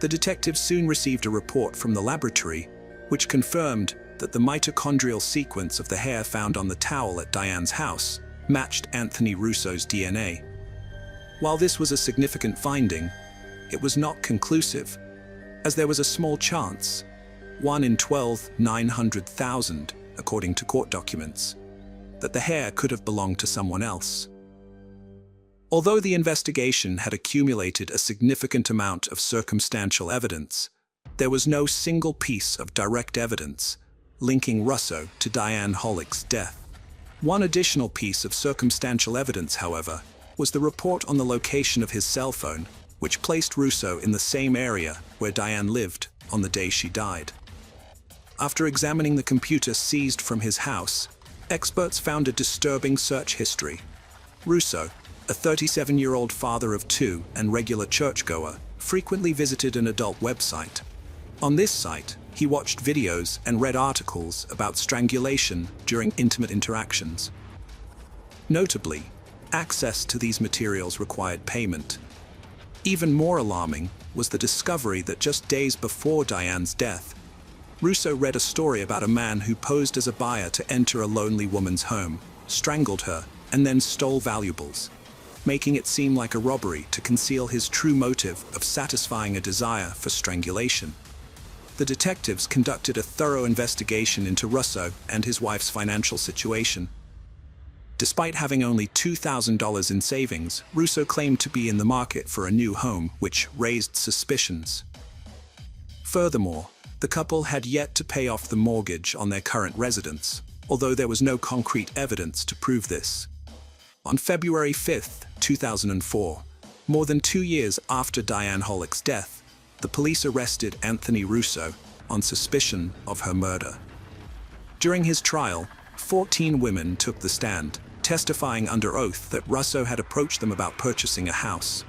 Speaker 1: The detectives soon received a report from the laboratory, which confirmed that the mitochondrial sequence of the hair found on the towel at Diane's house matched Anthony Russo's DNA. While this was a significant finding, it was not conclusive, as there was a small chance, 1 in 12,900,000, according to court documents, that the hair could have belonged to someone else. Although the investigation had accumulated a significant amount of circumstantial evidence, there was no single piece of direct evidence linking Russo to Diane Hollick's death. One additional piece of circumstantial evidence, however, was the report on the location of his cell phone, which placed Russo in the same area where Diane lived on the day she died. After examining the computer seized from his house, experts found a disturbing search history. Russo, a 37-year-old father of 2 and regular churchgoer, frequently visited an adult website. On this site, he watched videos and read articles about strangulation during intimate interactions. Notably, access to these materials required payment. Even more alarming was the discovery that just days before Diane's death, Russo read a story about a man who posed as a buyer to enter a lonely woman's home, strangled her, and then stole valuables, making it seem like a robbery to conceal his true motive of satisfying a desire for strangulation. the detectives conducted a thorough investigation into Russo and his wife's financial situation. Despite having only $2,000 in savings, Russo claimed to be in the market for a new home, which raised suspicions. Furthermore, the couple had yet to pay off the mortgage on their current residence, although there was no concrete evidence to prove this. On February 5, 2004, more than 2 years after Diane Hollick's death, the police arrested Anthony Russo on suspicion of her murder. During his trial, 14 women took the stand, testifying under oath that Russo had approached them about purchasing a house.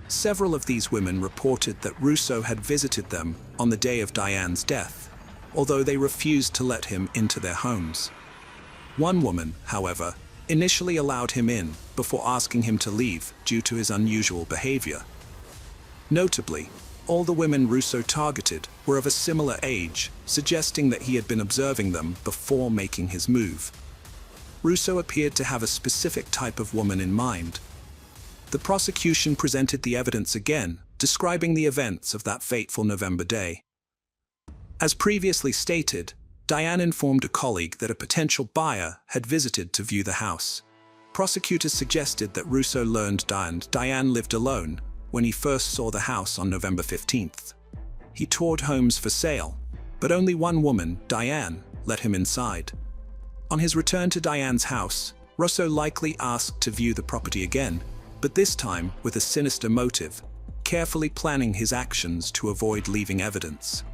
Speaker 1: Several of these women reported that Russo had visited them on the day of Diane's death, although they refused to let him into their homes. One woman, however, initially allowed him in before asking him to leave due to his unusual behavior. Notably, all the women Russo targeted were of a similar age, suggesting that he had been observing them before making his move. Russo appeared to have a specific type of woman in mind. The prosecution presented the evidence again, describing the events of that fateful November day. As previously stated, Diane informed a colleague that a potential buyer had visited to view the house. Prosecutors suggested that Russo learned Diane lived alone when he first saw the house on November 15th. He toured homes for sale, but only one woman, Diane, let him inside. On his return to Diane's house, Russo likely asked to view the property again, but this time with a sinister motive, carefully planning his actions to avoid leaving evidence.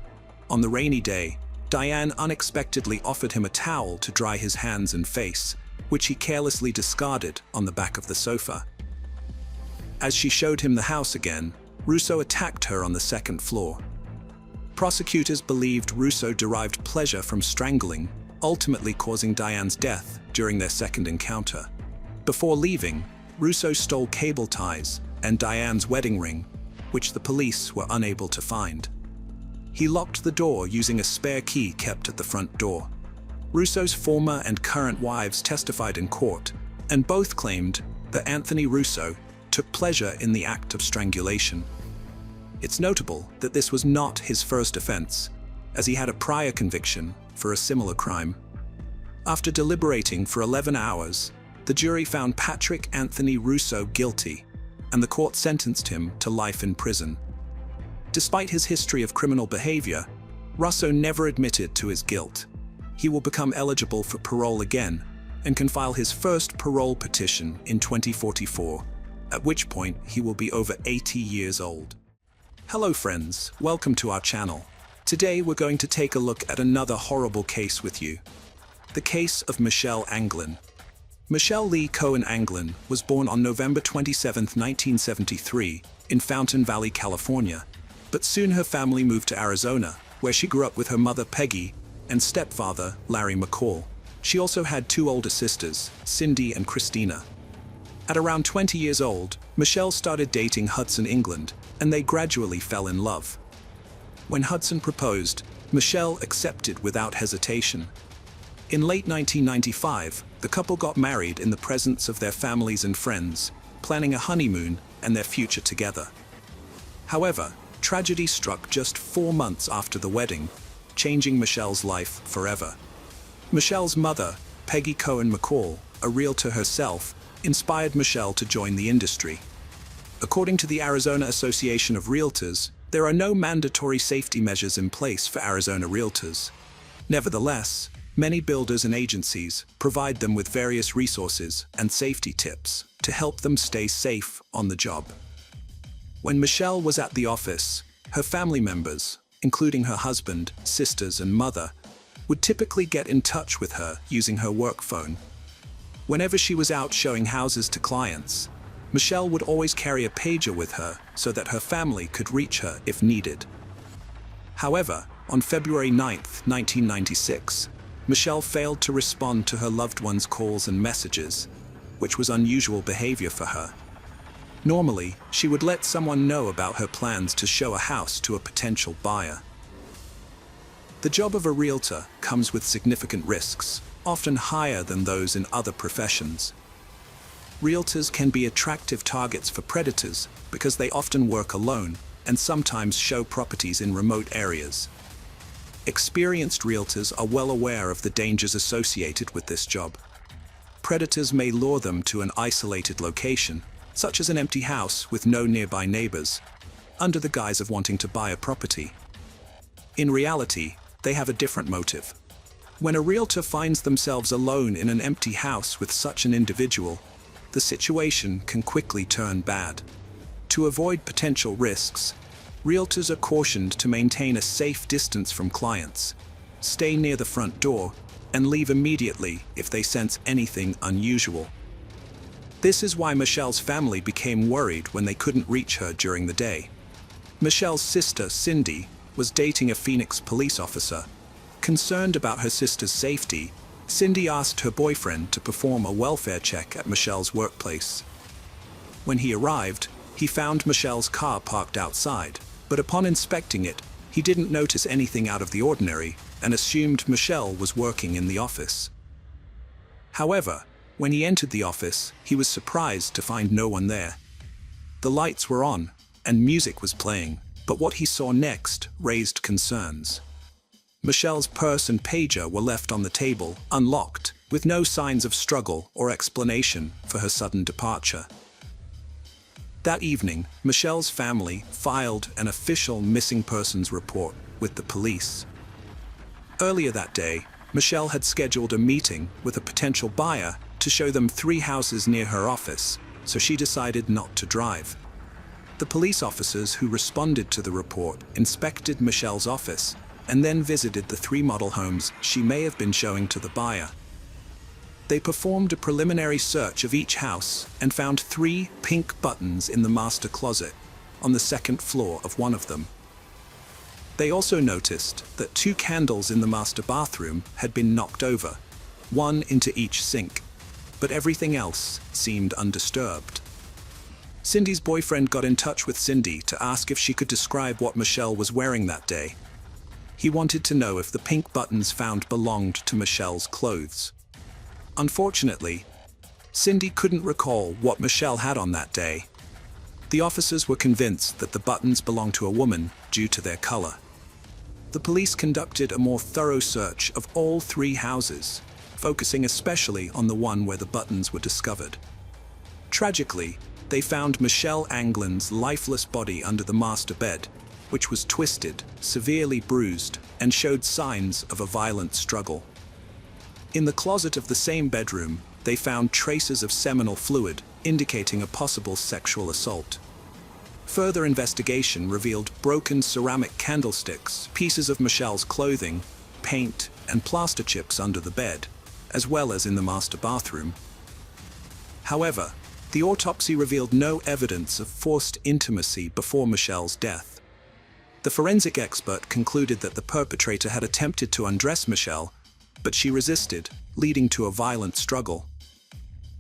Speaker 1: On the rainy day, Diane unexpectedly offered him a towel to dry his hands and face, which he carelessly discarded on the back of the sofa. As she showed him the house again, Russo attacked her on the second floor. Prosecutors believed Russo derived pleasure from strangling, ultimately causing Diane's death during their second encounter. Before leaving, Russo stole cable ties and Diane's wedding ring, which the police were unable to find. He locked the door using a spare key kept at the front door. Russo's former and current wives testified in court, and both claimed that Anthony Russo took pleasure in the act of strangulation. It's notable that this was not his first offense, as he had a prior conviction for a similar crime. After deliberating for 11 hours, the jury found Patrick Anthony Russo guilty, and the court sentenced him to life in prison. Despite his history of criminal behavior, Russo never admitted to his guilt. He will become eligible for parole again and can file his first parole petition in 2044, at which point he will be over 80 years old. Hello friends, welcome to our channel. Today we're going to take a look at another horrible case with you. The case of Michelle Anglin. Michelle Lee Cohen Anglin was born on November 27, 1973, in Fountain Valley, California, but soon her family moved to Arizona, where she grew up with her mother Peggy and stepfather Larry McCall. She also had 2 older sisters, Cindy and Christina. At around 20 years old, Michelle started dating Hudson England, and they gradually fell in love. When Hudson proposed, Michelle accepted without hesitation. In late 1995, the couple got married in the presence of their families and friends, planning a honeymoon and their future together. However, tragedy struck just 4 months after the wedding, changing Michelle's life forever. Michelle's mother, Peggy Cohen McCall, a realtor herself, inspired Michelle to join the industry. According to the Arizona Association of Realtors, there are no mandatory safety measures in place for Arizona realtors. Nevertheless, many builders and agencies provide them with various resources and safety tips to help them stay safe on the job. When Michelle was at the office, her family members, including her husband, sisters, and mother, would typically get in touch with her using her work phone. Whenever she was out showing houses to clients, Michelle would always carry a pager with her so that her family could reach her if needed. However, on February 9, 1996, Michelle failed to respond to her loved one's calls and messages, which was unusual behavior for her. Normally, she would let someone know about her plans to show a house to a potential buyer. The job of a realtor comes with significant risks, often higher than those in other professions. Realtors can be attractive targets for predators because they often work alone, and sometimes show properties in remote areas. Experienced realtors are well aware of the dangers associated with this job. Predators may lure them to an isolated location, such as an empty house with no nearby neighbors, under the guise of wanting to buy a property. In reality, they have a different motive. When a realtor finds themselves alone in an empty house with such an individual, the situation can quickly turn bad. To avoid potential risks, realtors are cautioned to maintain a safe distance from clients, stay near the front door, and leave immediately if they sense anything unusual. This is why Michelle's family became worried when they couldn't reach her during the day. Michelle's sister, Cindy, was dating a Phoenix police officer. Concerned about her sister's safety, Cindy asked her boyfriend to perform a welfare check at Michelle's workplace. When he arrived, he found Michelle's car parked outside, but upon inspecting it, he didn't notice anything out of the ordinary and assumed Michelle was working in the office. However, when he entered the office, he was surprised to find no one there. The lights were on, and music was playing, but what he saw next raised concerns. Michelle's purse and pager were left on the table, unlocked, with no signs of struggle or explanation for her sudden departure. That evening, Michelle's family filed an official missing persons report with the police. Earlier that day, Michelle had scheduled a meeting with a potential buyer to show them 3 houses near her office, so she decided not to drive. The police officers who responded to the report inspected Michelle's office and then visited the 3 model homes she may have been showing to the buyer. They performed a preliminary search of each house and found 3 pink buttons in the master closet, on the 2nd floor of one of them. They also noticed that 2 candles in the master bathroom had been knocked over, 1 into each sink, but everything else seemed undisturbed. Cindy's boyfriend got in touch with Cindy to ask if she could describe what Michelle was wearing that day. He wanted to know if the pink buttons found belonged to Michelle's clothes. Unfortunately, Cindy couldn't recall what Michelle had on that day. The officers were convinced that the buttons belonged to a woman due to their color. The police conducted a more thorough search of all 3 houses, focusing especially on the one where the buttons were discovered. Tragically, they found Michelle Anglin's lifeless body under the master bed, which was twisted, severely bruised, and showed signs of a violent struggle. In the closet of the same bedroom, they found traces of seminal fluid, indicating a possible sexual assault. Further investigation revealed broken ceramic candlesticks, pieces of Michelle's clothing, paint, and plaster chips under the bed, as well as in the master bathroom. However, the autopsy revealed no evidence of forced intimacy before Michelle's death. The forensic expert concluded that the perpetrator had attempted to undress Michelle, but she resisted, leading to a violent struggle.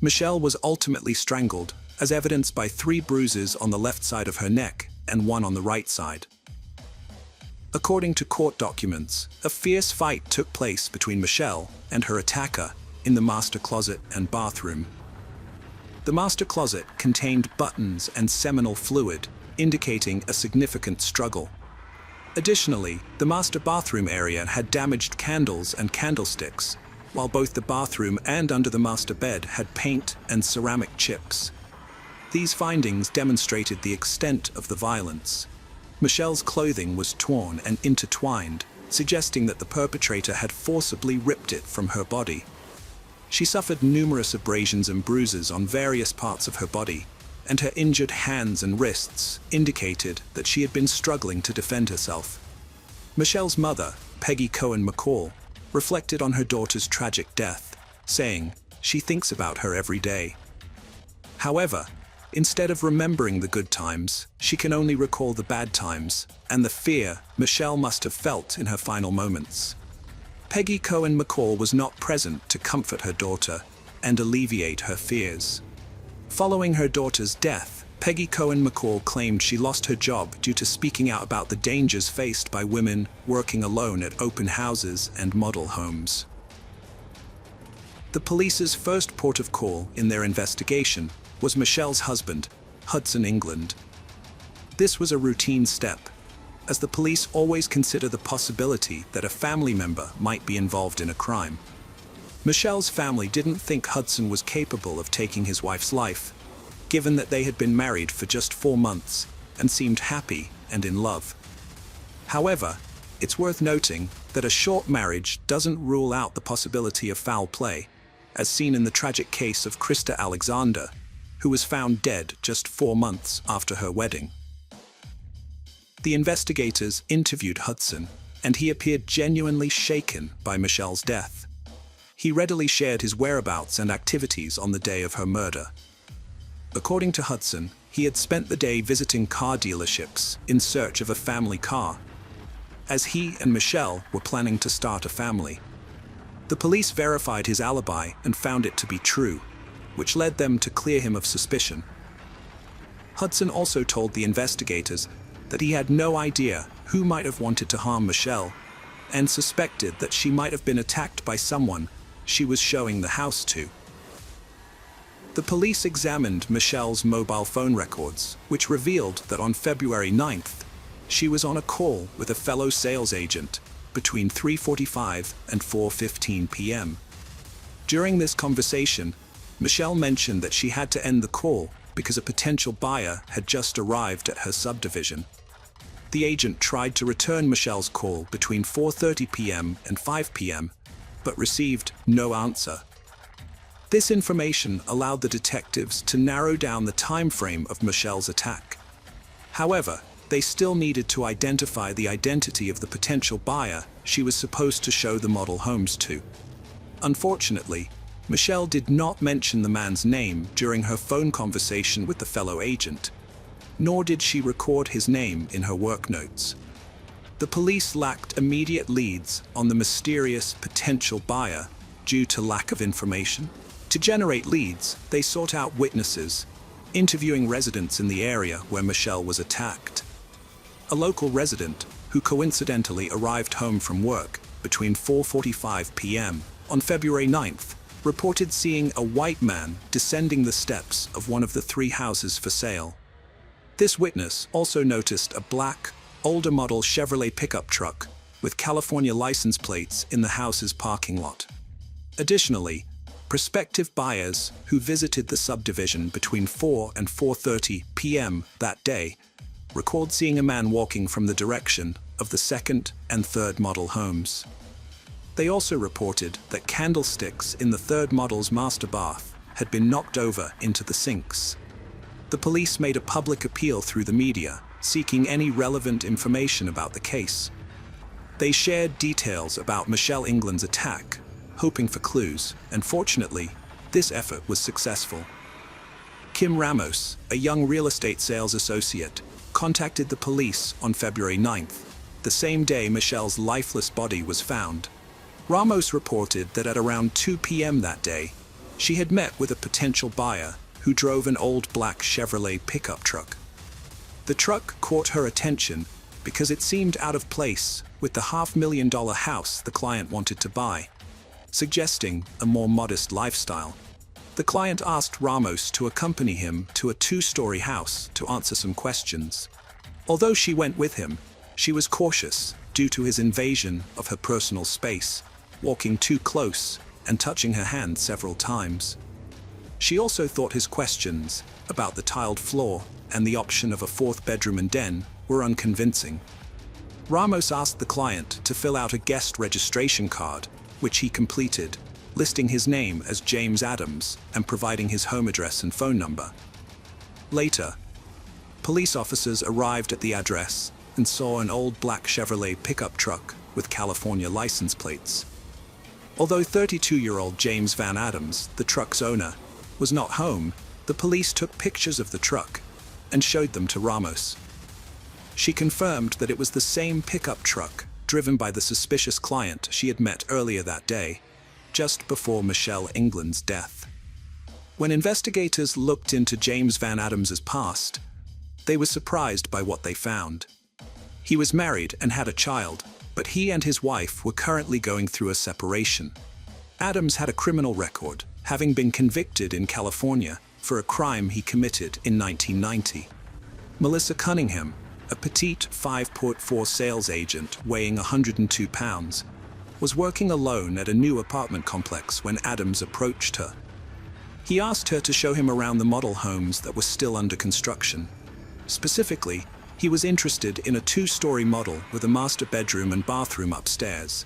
Speaker 1: Michelle was ultimately strangled, as evidenced by 3 bruises on the left side of her neck and 1 on the right side. According to court documents, a fierce fight took place between Michelle and her attacker in the master closet and bathroom. The master closet contained buttons and seminal fluid, indicating a significant struggle. Additionally, the master bathroom area had damaged candles and candlesticks, while both the bathroom and under the master bed had paint and ceramic chips. These findings demonstrated the extent of the violence. Michelle's clothing was torn and intertwined, suggesting that the perpetrator had forcibly ripped it from her body. She suffered numerous abrasions and bruises on various parts of her body, and her injured hands and wrists indicated that she had been struggling to defend herself. Michelle's mother, Peggy Cohen McCall, reflected on her daughter's tragic death, saying, "She thinks about her every day." However, instead of remembering the good times, she can only recall the bad times and the fear Michelle must have felt in her final moments. Peggy Cohen McCall was not present to comfort her daughter and alleviate her fears. Following her daughter's death, Peggy Cohen McCall claimed she lost her job due to speaking out about the dangers faced by women working alone at open houses and model homes. The police's first port of call in their investigation was Michelle's husband, Hudson England. This was a routine step, as the police always consider the possibility that a family member might be involved in a crime. Michelle's family didn't think Hudson was capable of taking his wife's life, given that they had been married for just 4 months and seemed happy and in love. However, it's worth noting that a short marriage doesn't rule out the possibility of foul play, as seen in the tragic case of Krista Alexander, who was found dead just 4 months after her wedding. The investigators interviewed Hudson, and he appeared genuinely shaken by Michelle's death. He readily shared his whereabouts and activities on the day of her murder. According to Hudson, he had spent the day visiting car dealerships in search of a family car, as he and Michelle were planning to start a family. The police verified his alibi and found it to be true, which led them to clear him of suspicion. Hudson also told the investigators that he had no idea who might have wanted to harm Michelle, and suspected that she might have been attacked by someone she was showing the house to. The police examined Michelle's mobile phone records, which revealed that on February 9th, she was on a call with a fellow sales agent between 3:45 and 4:15 p.m. During this conversation, Michelle mentioned that she had to end the call because a potential buyer had just arrived at her subdivision. The agent tried to return Michelle's call between 4:30 p.m. and 5 p.m., but received no answer. This information allowed the detectives to narrow down the time frame of Michelle's attack. However, they still needed to identify the identity of the potential buyer she was supposed to show the model homes to. Unfortunately, Michelle did not mention the man's name during her phone conversation with the fellow agent, nor did she record his name in her work notes. The police lacked immediate leads on the mysterious potential buyer due to lack of information. To generate leads, they sought out witnesses, interviewing residents in the area where Michelle was attacked. A local resident, who coincidentally arrived home from work between 4:45 p.m. on February 9th, reported seeing a white man descending the steps of one of the 3 houses for sale. This witness also noticed a black, older model Chevrolet pickup truck with California license plates in the house's parking lot. Additionally, prospective buyers who visited the subdivision between 4 and 4:30 p.m. that day recalled seeing a man walking from the direction of the 2nd and 3rd model homes. They also reported that candlesticks in the 3rd model's master bath had been knocked over into the sinks. The police made a public appeal through the media, seeking any relevant information about the case. They shared details about Michelle England's attack, hoping for clues, and fortunately, this effort was successful. Kim Ramos, a young real estate sales associate, contacted the police on February 9th, the same day Michelle's lifeless body was found. Ramos reported that at around 2 p.m. that day, she had met with a potential buyer who drove an old black Chevrolet pickup truck. The truck caught her attention because it seemed out of place with the $500,000 house the client wanted to buy, suggesting a more modest lifestyle. The client asked Ramos to accompany him to a 2-story house to answer some questions. Although she went with him, she was cautious due to his invasion of her personal space, walking too close and touching her hand several times. She also thought his questions about the tiled floor and the option of a 4th bedroom and den were unconvincing. Ramos asked the client to fill out a guest registration card, which he completed, listing his name as James Adams and providing his home address and phone number. Later, police officers arrived at the address and saw an old black Chevrolet pickup truck with California license plates. Although 32-year-old James Van Adams, the truck's owner, was not home, the police took pictures of the truck and showed them to Ramos. She confirmed that it was the same pickup truck driven by the suspicious client she had met earlier that day, just before Michelle England's death. When investigators looked into James Van Adams's past, they were surprised by what they found. He was married and had a child, but he and his wife were currently going through a separation. Adams had a criminal record, having been convicted in California for a crime he committed in 1990. Melissa Cunningham, a petite 5'4" sales agent weighing 102 pounds, was working alone at a new apartment complex when Adams approached her. He asked her to show him around the model homes that were still under construction. Specifically, he was interested in a 2-story model with a master bedroom and bathroom upstairs.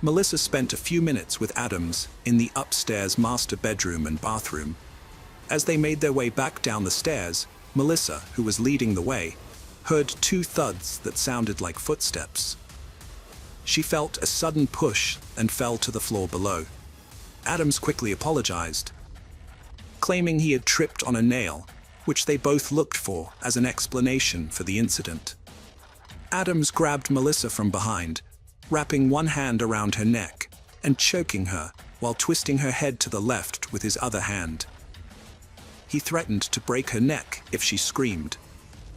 Speaker 1: Melissa spent a few minutes with Adams in the upstairs master bedroom and bathroom. As they made their way back down the stairs, Melissa, who was leading the way, heard 2 thuds that sounded like footsteps. She felt a sudden push and fell to the floor below. Adams quickly apologized, claiming he had tripped on a nail, which they both looked for as an explanation for the incident. Adams grabbed Melissa from behind, wrapping one hand around her neck and choking her while twisting her head to the left with his other hand. He threatened to break her neck if she screamed.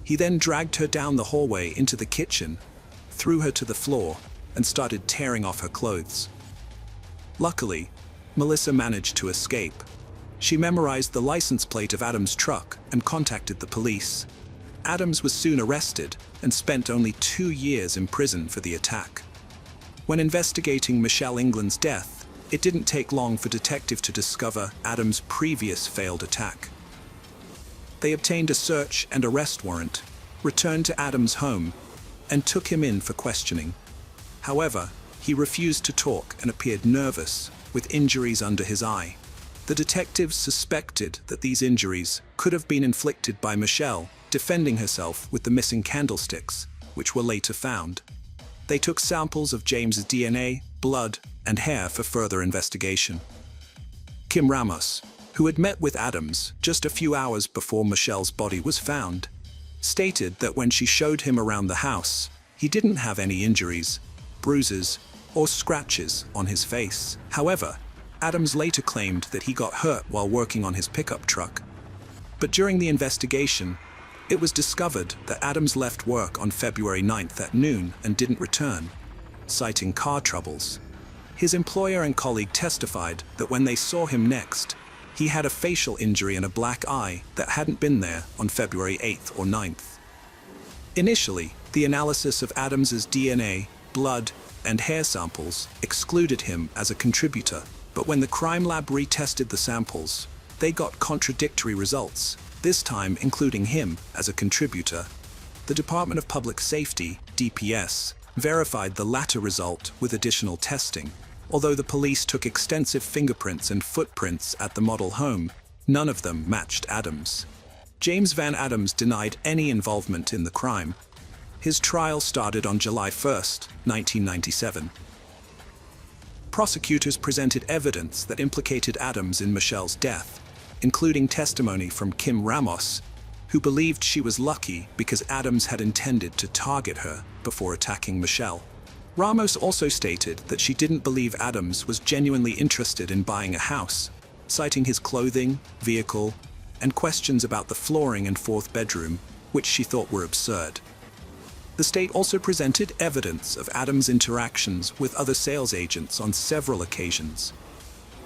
Speaker 1: He then dragged her down the hallway into the kitchen, threw her to the floor, and started tearing off her clothes. Luckily, Melissa managed to escape. She memorized the license plate of Adams' truck and contacted the police. Adams was soon arrested and spent only 2 years in prison for the attack. When investigating Michelle England's death, it didn't take long for detectives to discover Adams' previous failed attack. They obtained a search and arrest warrant, returned to Adams' home, and took him in for questioning. However, he refused to talk and appeared nervous, with injuries under his eye. The detectives suspected that these injuries could have been inflicted by Michelle defending herself with the missing candlesticks, which were later found. They took samples of James's DNA, blood, and hair for further investigation. Kim Ramos, who had met with Adams just a few hours before Michelle's body was found, stated that when she showed him around the house, he didn't have any injuries, bruises, or scratches on his face. However, Adams later claimed that he got hurt while working on his pickup truck. But during the investigation, it was discovered that Adams left work on February 9th at noon and didn't return, citing car troubles. His employer and colleague testified that when they saw him next, he had a facial injury and a black eye that hadn't been there on February 8th or 9th. Initially, the analysis of Adams's DNA, blood, and hair samples excluded him as a contributor, but when the crime lab retested the samples, they got contradictory results, this time including him as a contributor. The Department of Public Safety, DPS, verified the latter result with additional testing. Although the police took extensive fingerprints and footprints at the model home, none of them matched Adams. James Van Adams denied any involvement in the crime. His trial started on July 1st, 1997. Prosecutors presented evidence that implicated Adams in Michelle's death, including testimony from Kim Ramos, who believed she was lucky because Adams had intended to target her before attacking Michelle. Ramos also stated that she didn't believe Adams was genuinely interested in buying a house, citing his clothing, vehicle, and questions about the flooring and 4th bedroom, which she thought were absurd. The state also presented evidence of Adams' interactions with other sales agents on several occasions.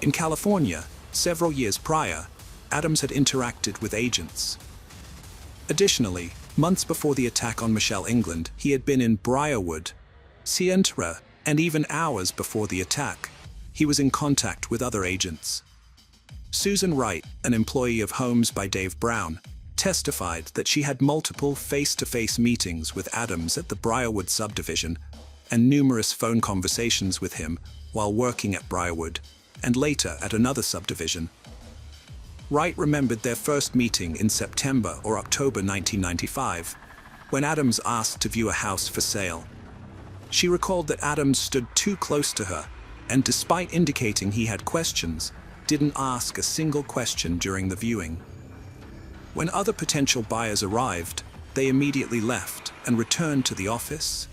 Speaker 1: In California, several years prior, Adams had interacted with agents. Additionally, months before the attack on Michelle England, he had been in Briarwood, Sientra, and even hours before the attack, he was in contact with other agents. Susan Wright, an employee of Homes by Dave Brown, testified that she had multiple face-to-face meetings with Adams at the Briarwood subdivision and numerous phone conversations with him while working at Briarwood and later at another subdivision. Wright remembered their first meeting in September or October 1995, when Adams asked to view a house for sale. She recalled that Adams stood too close to her and, despite indicating he had questions, didn't ask a single question during the viewing. When other potential buyers arrived, they immediately left and returned to the office.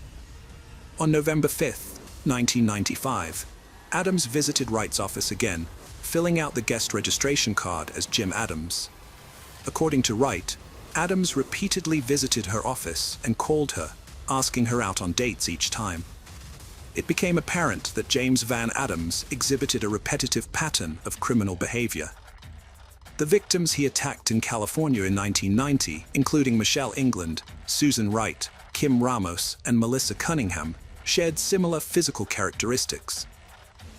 Speaker 1: On November 5th, 1995, Adams visited Wright's office again, filling out the guest registration card as Jim Adams. According to Wright, Adams repeatedly visited her office and called her, asking her out on dates each time. It became apparent that James Van Adams exhibited a repetitive pattern of criminal behavior. The victims he attacked in California in 1990, including Michelle England, Susan Wright, Kim Ramos, and Melissa Cunningham, shared similar physical characteristics.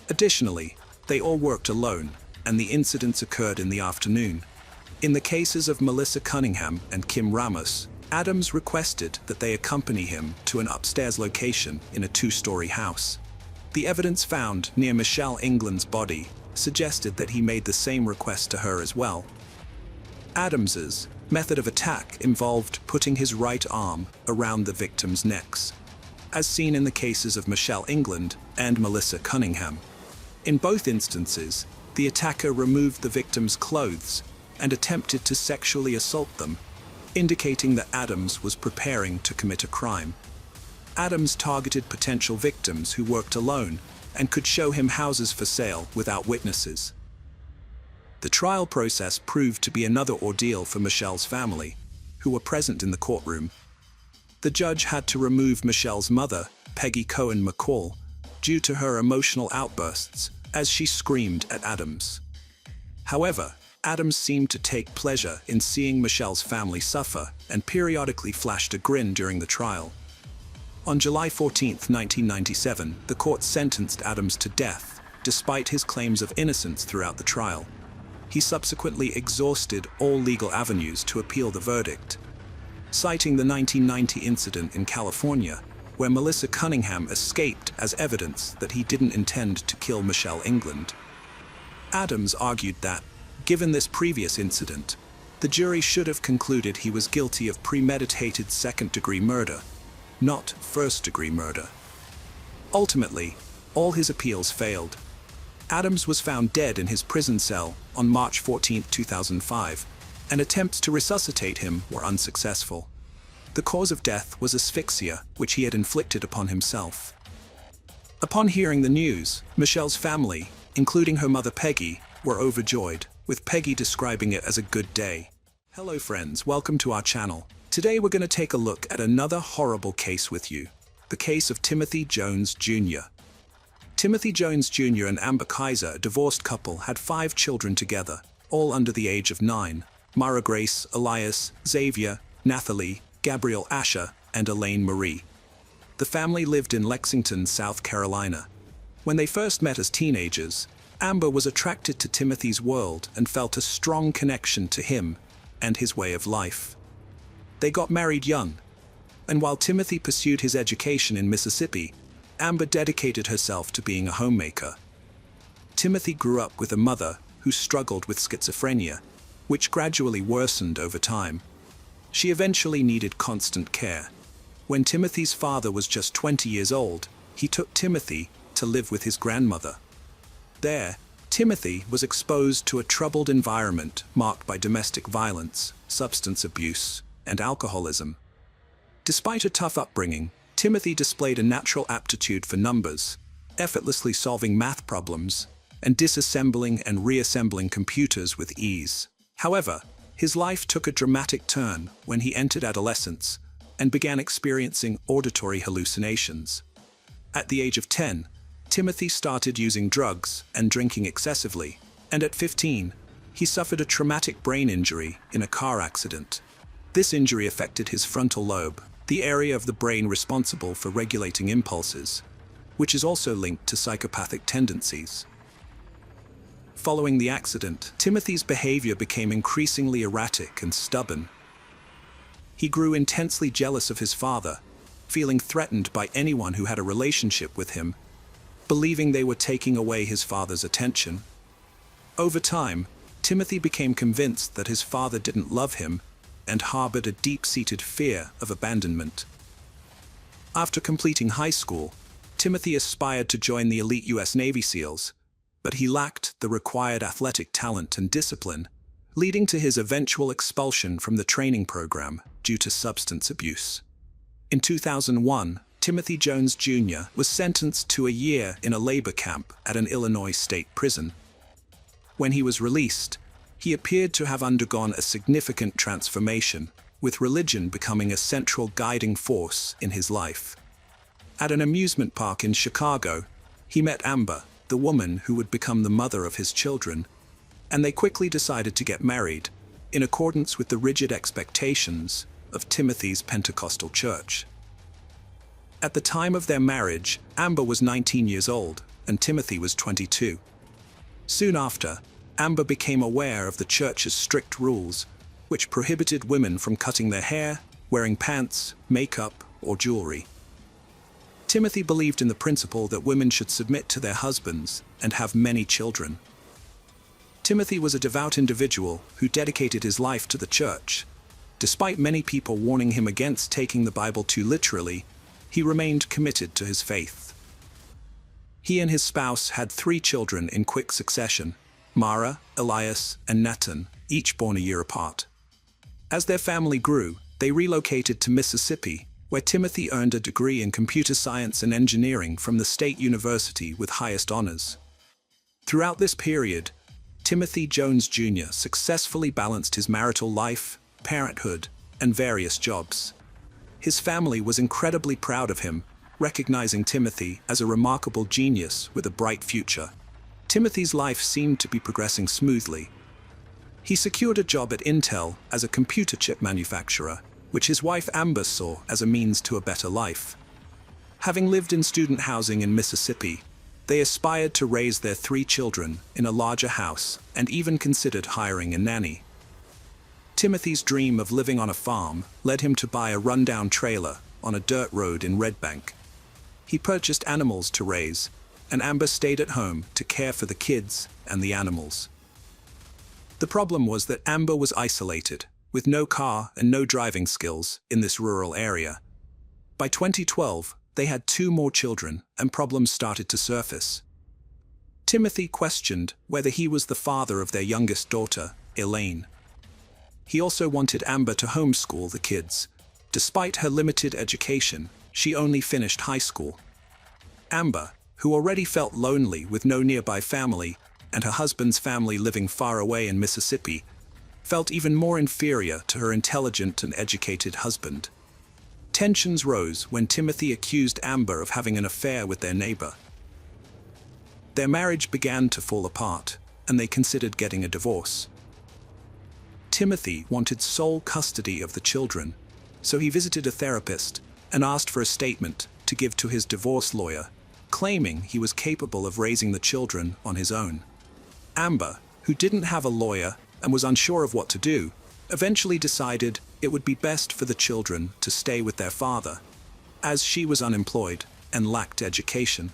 Speaker 1: Additionally, they all worked alone, and the incidents occurred in the afternoon. In the cases of Melissa Cunningham and Kim Ramos, Adams requested that they accompany him to an upstairs location in a two-story house. The evidence found near Michelle England's body suggested that he made the same request to her as well. Adams's method of attack involved putting his right arm around the victims' necks, as seen in the cases of Michelle England and Melissa Cunningham. In both instances, the attacker removed the victims' clothes and attempted to sexually assault them, indicating that Adams was preparing to commit a crime. Adams targeted potential victims who worked alone and could show him houses for sale without witnesses. The trial process proved to be another ordeal for Michelle's family, who were present in the courtroom. The judge had to remove Michelle's mother, Peggy Cohen McCall, due to her emotional outbursts as she screamed at Adams. However, Adams seemed to take pleasure in seeing Michelle's family suffer and periodically flashed a grin during the trial. On July 14, 1997, the court sentenced Adams to death, despite his claims of innocence throughout the trial. He subsequently exhausted all legal avenues to appeal the verdict, citing the 1990 incident in California, where Melissa Cunningham escaped as evidence that he didn't intend to kill Michelle England. Adams argued that, given this previous incident, the jury should have concluded he was guilty of premeditated second-degree murder, not first-degree murder. Ultimately, all his appeals failed. Adams was found dead in his prison cell on March 14, 2005, and attempts to resuscitate him were unsuccessful. The cause of death was asphyxia, which he had inflicted upon himself. Upon hearing the news, Michelle's family, including her mother Peggy, were overjoyed, with Peggy describing it as a good day. Hello friends, welcome to our channel. Today we're going to take a look at another horrible case with you, the case of Timothy Jones Jr. Timothy Jones Jr. and Amber Kaiser, a divorced couple, had 5 children together, all under the age of 9: Mara Grace, Elias, Xavier, Nathalie, Gabrielle Asher, and Elaine Marie. The family lived in Lexington, South Carolina. When they first met as teenagers, Amber was attracted to Timothy's world and felt a strong connection to him and his way of life. They got married young, and while Timothy pursued his education in Mississippi, Amber dedicated herself to being a homemaker. Timothy grew up with a mother who struggled with schizophrenia, which gradually worsened over time. She eventually needed constant care. When Timothy's father was just 20 years old, he took Timothy to live with his grandmother. There, Timothy was exposed to a troubled environment marked by domestic violence, substance abuse, and alcoholism. Despite a tough upbringing, Timothy displayed a natural aptitude for numbers, effortlessly solving math problems, and disassembling and reassembling computers with ease. However, his life took a dramatic turn when he entered adolescence and began experiencing auditory hallucinations. At the age of 10, Timothy started using drugs and drinking excessively, and at 15, he suffered a traumatic brain injury in a car accident. This injury affected his frontal lobe, the area of the brain responsible for regulating impulses, which is also linked to psychopathic tendencies. Following the accident, Timothy's behavior became increasingly erratic and stubborn. He grew intensely jealous of his father, feeling threatened by anyone who had a relationship with him, believing they were taking away his father's attention. Over time, Timothy became convinced that his father didn't love him and harbored a deep-seated fear of abandonment. After completing high school, Timothy aspired to join the elite U.S. Navy SEALs, but he lacked the required athletic talent and discipline, leading to his eventual expulsion from the training program due to substance abuse. In 2001, Timothy Jones Jr. was sentenced to a year in a labor camp at an Illinois state prison. When he was released, he appeared to have undergone a significant transformation, with religion becoming a central guiding force in his life. At an amusement park in Chicago, he met Amber, the woman who would become the mother of his children. and they quickly decided to get married, in accordance with the rigid expectations of Timothy's Pentecostal church. At the time of their marriage, Amber was 19 years old, and Timothy was 22. Soon after, Amber became aware of the church's strict rules, which prohibited women from cutting their hair, wearing pants, makeup, or jewelry. Timothy believed in the principle that women should submit to their husbands and have many children. Timothy was a devout individual who dedicated his life to the church. Despite many people warning him against taking the Bible too literally, he remained committed to his faith. He and his spouse had 3 children in quick succession: Mara, Elias, and Nathan, each born a year apart. As their family grew, they relocated to Mississippi, where Timothy earned a degree in computer science and engineering from the state university with highest honors. Throughout this period, Timothy Jones Jr. successfully balanced his marital life, parenthood, and various jobs. His family was incredibly proud of him, recognizing Timothy as a remarkable genius with a bright future. Timothy's life seemed to be progressing smoothly. He secured a job at Intel as a computer chip manufacturer, which his wife Amber saw as a means to a better life. Having lived in student housing in Mississippi, they aspired to raise their 3 children in a larger house and even considered hiring a nanny. Timothy's dream of living on a farm led him to buy a rundown trailer on a dirt road in Red Bank. He purchased animals to raise, and Amber stayed at home to care for the kids and the animals. The problem was that Amber was isolated, with no car and no driving skills in this rural area. By 2012, they had 2 more children, and problems started to surface. Timothy questioned whether he was the father of their youngest daughter, Elaine. He also wanted Amber to homeschool the kids. Despite her limited education, she only finished high school. Amber, who already felt lonely with no nearby family, and her husband's family living far away in Mississippi, felt even more inferior to her intelligent and educated husband. Tensions rose when Timothy accused Amber of having an affair with their neighbor. Their marriage began to fall apart, and they considered getting a divorce. Timothy wanted sole custody of the children, so he visited a therapist and asked for a statement to give to his divorce lawyer, claiming he was capable of raising the children on his own. Amber, who didn't have a lawyer and was unsure of what to do, eventually decided it would be best for the children to stay with their father, as she was unemployed and lacked education.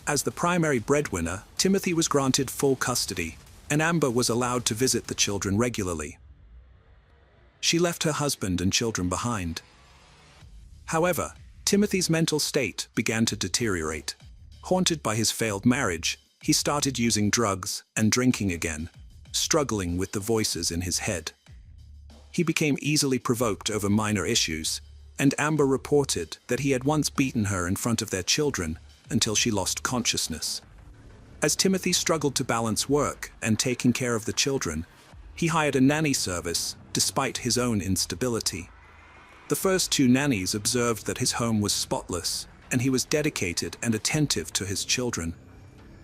Speaker 1: As the primary breadwinner, Timothy was granted full custody, and Amber was allowed to visit the children regularly. She left her husband and children behind. However, Timothy's mental state began to deteriorate. Haunted by his failed marriage, he started using drugs and drinking again, struggling with the voices in his head. He became easily provoked over minor issues, and Amber reported that he had once beaten her in front of their children until she lost consciousness. As Timothy struggled to balance work and taking care of the children, he hired a nanny service despite his own instability. The first 2 nannies observed that his home was spotless, and he was dedicated and attentive to his children.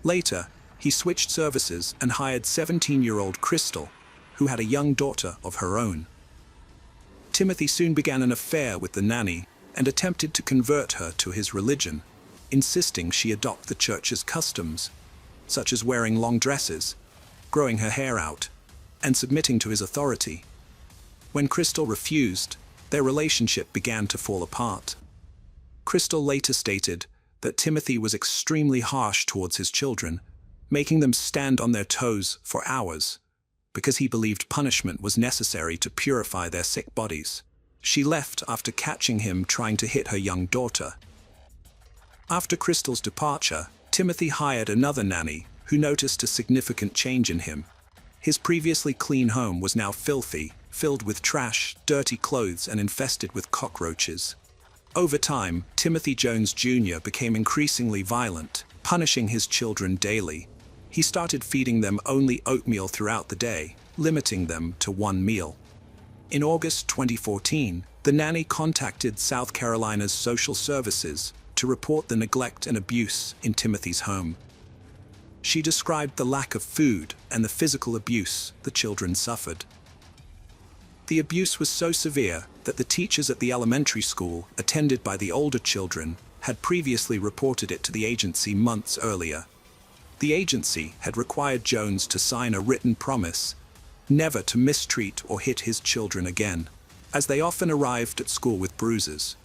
Speaker 1: Later, he switched services and hired 17-year-old Kostial, who had a young daughter of her own. Timothy soon began an affair with the nanny and attempted to convert her to his religion, insisting she adopt the church's customs, such as wearing long dresses, growing her hair out, and submitting to his authority. When Kostial refused, their relationship began to fall apart. Kostial later stated that Timothy was extremely harsh towards his children, making them stand on their toes for hours, because he believed punishment was necessary to purify their sick bodies. She left after catching him trying to hit her young daughter. After Kostial's departure, Timothy hired another nanny who noticed a significant change in him. His previously clean home was now filthy, filled with trash, dirty clothes, and infested with cockroaches. Over time, Timothy Jones Jr. became increasingly violent, punishing his children daily. He started feeding them only oatmeal throughout the day, limiting them to 1 meal. In August 2014, the nanny contacted South Carolina's social services to report the neglect and abuse in Timothy's home. She described the lack of food and the physical abuse the children suffered. The abuse was so severe that the teachers at the elementary school attended by the older children had previously reported it to the agency months earlier. The agency had required Jones to sign a written promise never to mistreat or hit his children again, as they often arrived at school with bruises.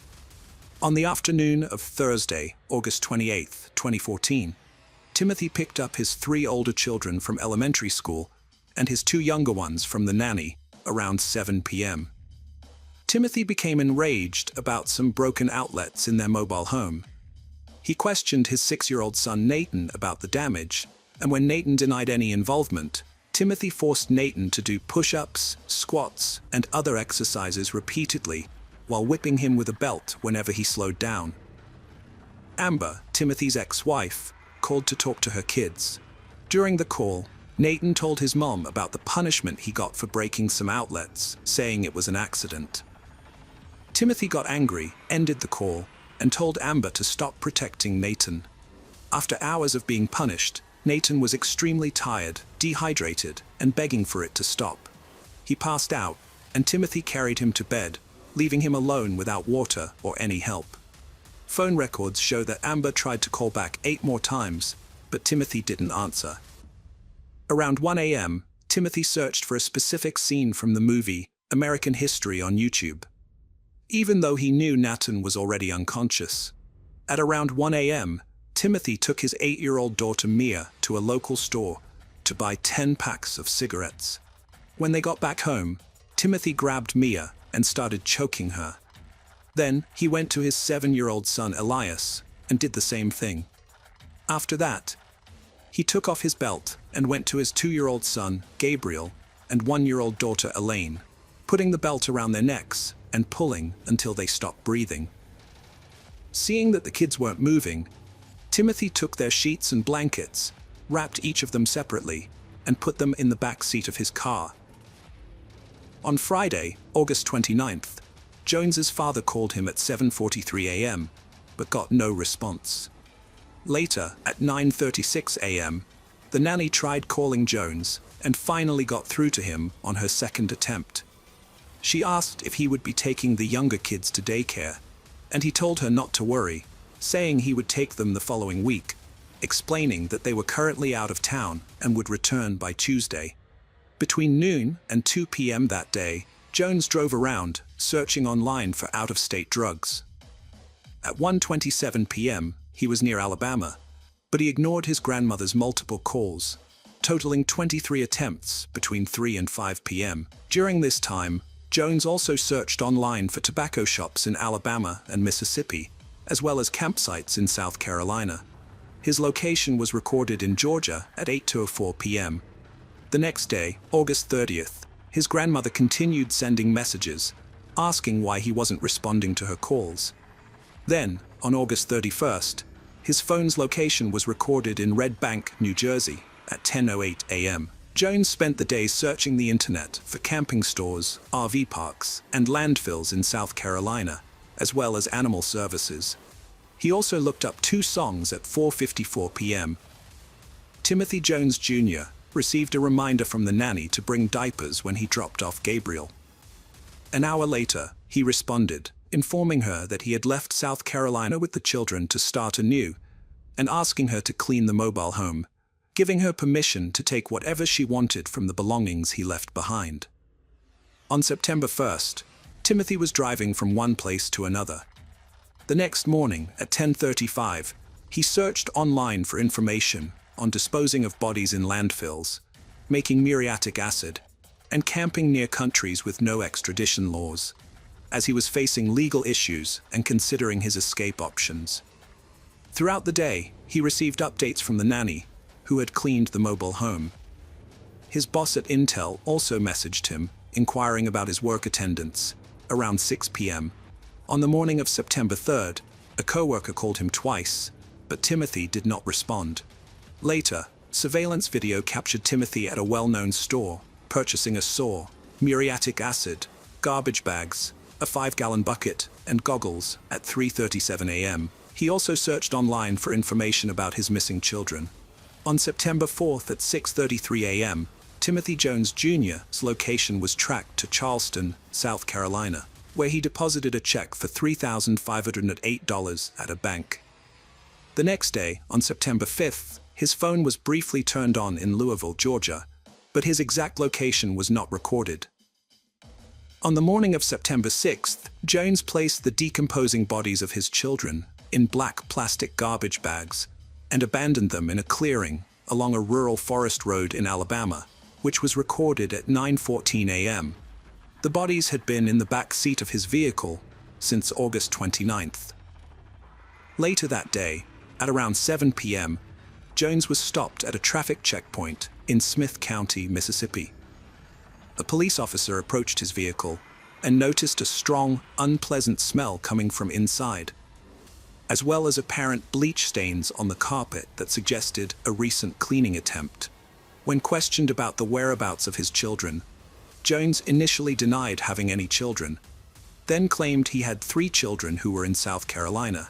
Speaker 1: On the afternoon of Thursday, August 28, 2014, Timothy picked up his 3 older children from elementary school and his 2 younger ones from the nanny around 7 p.m. Timothy became enraged about some broken outlets in their mobile home. He questioned his 6-year-old son Nathan about the damage, and when Nathan denied any involvement, Timothy forced Nathan to do push-ups, squats, and other exercises repeatedly, while whipping him with a belt whenever he slowed down. Amber, Timothy's ex-wife, called to talk to her kids. During the call, Nathan told his mom about the punishment he got for breaking some outlets, saying it was an accident. Timothy got angry, ended the call, and told Amber to stop protecting Nathan. After hours of being punished, Nathan was extremely tired, dehydrated, and begging for it to stop. He passed out, and Timothy carried him to bed, leaving him alone without water or any help. Phone records show that Amber tried to call back 8 more times, but Timothy didn't answer. Around 1 a.m., Timothy searched for a specific scene from the movie American History on YouTube. Even though he knew Nathan was already unconscious. At around 1 a.m., Timothy took his 8-year-old daughter Mia to a local store to buy 10 packs of cigarettes. When they got back home, Timothy grabbed Mia and started choking her. Then he went to his 7-year-old son Elias and did the same thing. After that, he took off his belt and went to his 2-year-old son Gabriel and 1-year-old daughter Elaine, putting the belt around their necks and pulling until they stopped breathing. Seeing that the kids weren't moving, Timothy took their sheets and blankets, wrapped each of them separately, and put them in the back seat of his car. On Friday, August 29th, Jones's father called him at 7:43 a.m., but got no response. Later, at 9:36 a.m., the nanny tried calling Jones and finally got through to him on her second attempt. She asked if he would be taking the younger kids to daycare, and he told her not to worry, saying he would take them the following week, explaining that they were currently out of town and would return by Tuesday. Between noon and 2 p.m. that day, Jones drove around, searching online for out-of-state drugs. At 1:27 p.m., he was near Alabama, but he ignored his grandmother's multiple calls, totaling 23 attempts between 3 and 5 p.m. During this time, Jones also searched online for tobacco shops in Alabama and Mississippi, as well as campsites in South Carolina. His location was recorded in Georgia at 8:04 p.m. The next day, August 30th, his grandmother continued sending messages, asking why he wasn't responding to her calls. Then, on August 31st, his phone's location was recorded in Red Bank, New Jersey, at 10:08 a.m. Jones spent the day searching the internet for camping stores, RV parks, and landfills in South Carolina, as well as animal services. He also looked up 2 songs at 4:54 p.m. Timothy Jones Jr. received a reminder from the nanny to bring diapers when he dropped off Gabriel. An hour later, he responded, informing her that he had left South Carolina with the children to start anew, and asking her to clean the mobile home, giving her permission to take whatever she wanted from the belongings he left behind. On September 1st, Timothy was driving from one place to another. The next morning, at 10:35, he searched online for information on disposing of bodies in landfills, making muriatic acid, and camping near countries with no extradition laws, as he was facing legal issues and considering his escape options. Throughout the day, he received updates from the nanny, who had cleaned the mobile home. His boss at Intel also messaged him, inquiring about his work attendance, around 6 p.m. On the morning of September 3rd, a coworker called him twice, but Timothy did not respond. Later, surveillance video captured Timothy at a well-known store, purchasing a saw, muriatic acid, garbage bags, a 5-gallon bucket, and goggles at 3:37 a.m. He also searched online for information about his missing children. On September 4th at 6:33 a.m., Timothy Jones Jr.'s location was tracked to Charleston, South Carolina, where he deposited a check for $3,508 at a bank. The next day, on September 5th, his phone was briefly turned on in Louisville, Georgia, but his exact location was not recorded. On the morning of September 6th, Jones placed the decomposing bodies of his children in black plastic garbage bags and abandoned them in a clearing along a rural forest road in Alabama, which was recorded at 9:14 a.m. The bodies had been in the back seat of his vehicle since August 29th. Later that day, at around 7 p.m., Jones was stopped at a traffic checkpoint in Smith County, Mississippi. A police officer approached his vehicle and noticed a strong, unpleasant smell coming from inside, as well as apparent bleach stains on the carpet that suggested a recent cleaning attempt. When questioned about the whereabouts of his children, Jones initially denied having any children, then claimed he had 3 children who were in South Carolina.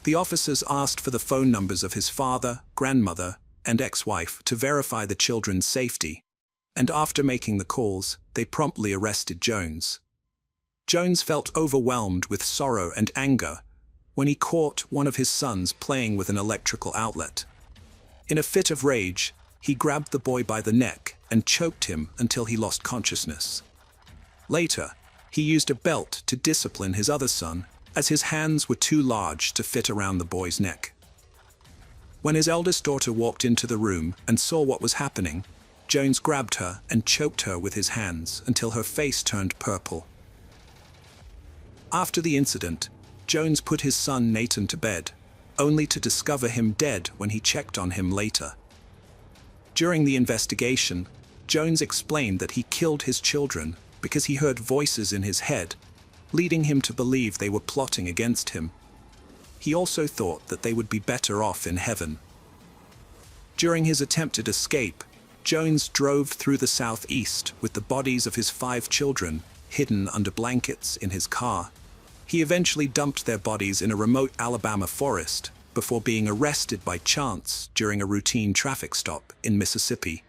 Speaker 1: The officers asked for the phone numbers of his father, grandmother, and ex-wife to verify the children's safety, and after making the calls, they promptly arrested Jones. Jones felt overwhelmed with sorrow and anger when he caught one of his sons playing with an electrical outlet. In a fit of rage, he grabbed the boy by the neck and choked him until he lost consciousness. Later, he used a belt to discipline his other son, as his hands were too large to fit around the boy's neck. When his eldest daughter walked into the room and saw what was happening, Jones grabbed her and choked her with his hands until her face turned purple. After the incident, Jones put his son Nathan to bed, only to discover him dead when he checked on him later. During the investigation, Jones explained that he killed his children because he heard voices in his head, leading him to believe they were plotting against him. He also thought that they would be better off in heaven. During his attempted escape, Jones drove through the southeast with the bodies of his 5 children hidden under blankets in his car. He eventually dumped their bodies in a remote Alabama forest before being arrested by chance during a routine traffic stop in Mississippi.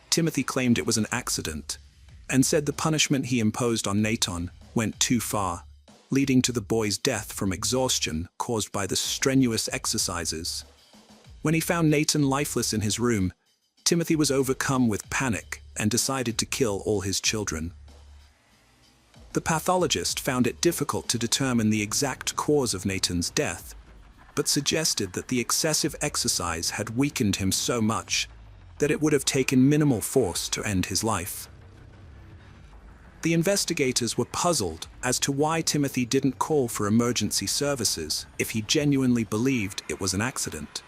Speaker 1: Timothy claimed it was an accident and said the punishment he imposed on Nathan went too far, leading to the boy's death from exhaustion caused by the strenuous exercises. When he found Nathan lifeless in his room, Timothy was overcome with panic and decided to kill all his children. The pathologist found it difficult to determine the exact cause of Nathan's death, but suggested that the excessive exercise had weakened him so much that it would have taken minimal force to end his life. The investigators were puzzled as to why Timothy didn't call for emergency services if he genuinely believed it was an accident.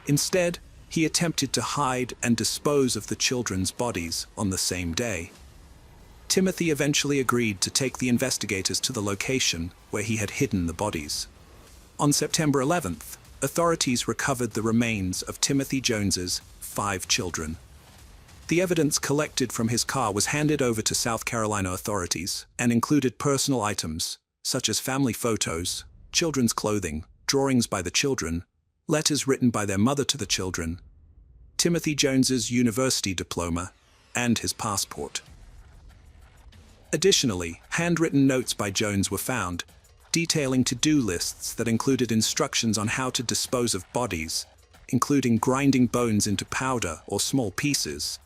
Speaker 1: Instead, he attempted to hide and dispose of the children's bodies on the same day. Timothy eventually agreed to take the investigators to the location where he had hidden the bodies. On September 11th, authorities recovered the remains of Timothy Jones's 5 children. The evidence collected from his car was handed over to South Carolina authorities and included personal items such as family photos, children's clothing, drawings by the children, letters written by their mother to the children, Timothy Jones's university diploma, and his passport. Additionally, handwritten notes by Jones were found, detailing to-do lists that included instructions on how to dispose of bodies, including grinding bones into powder or small pieces,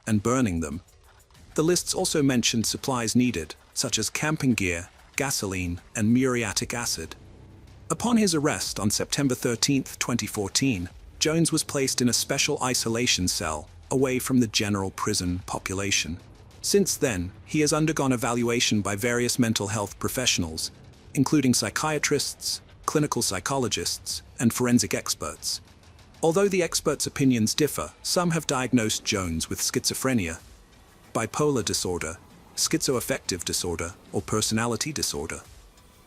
Speaker 1: and burning them. The lists also mentioned supplies needed, such as camping gear, gasoline, and muriatic acid. Upon his arrest on September 13, 2014, Jones was placed in a special isolation cell away from the general prison population. Since then, he has undergone evaluation by various mental health professionals, including psychiatrists, clinical psychologists, and forensic experts. Although the experts' opinions differ, some have diagnosed Jones with schizophrenia, bipolar disorder, schizoaffective disorder, or personality disorder.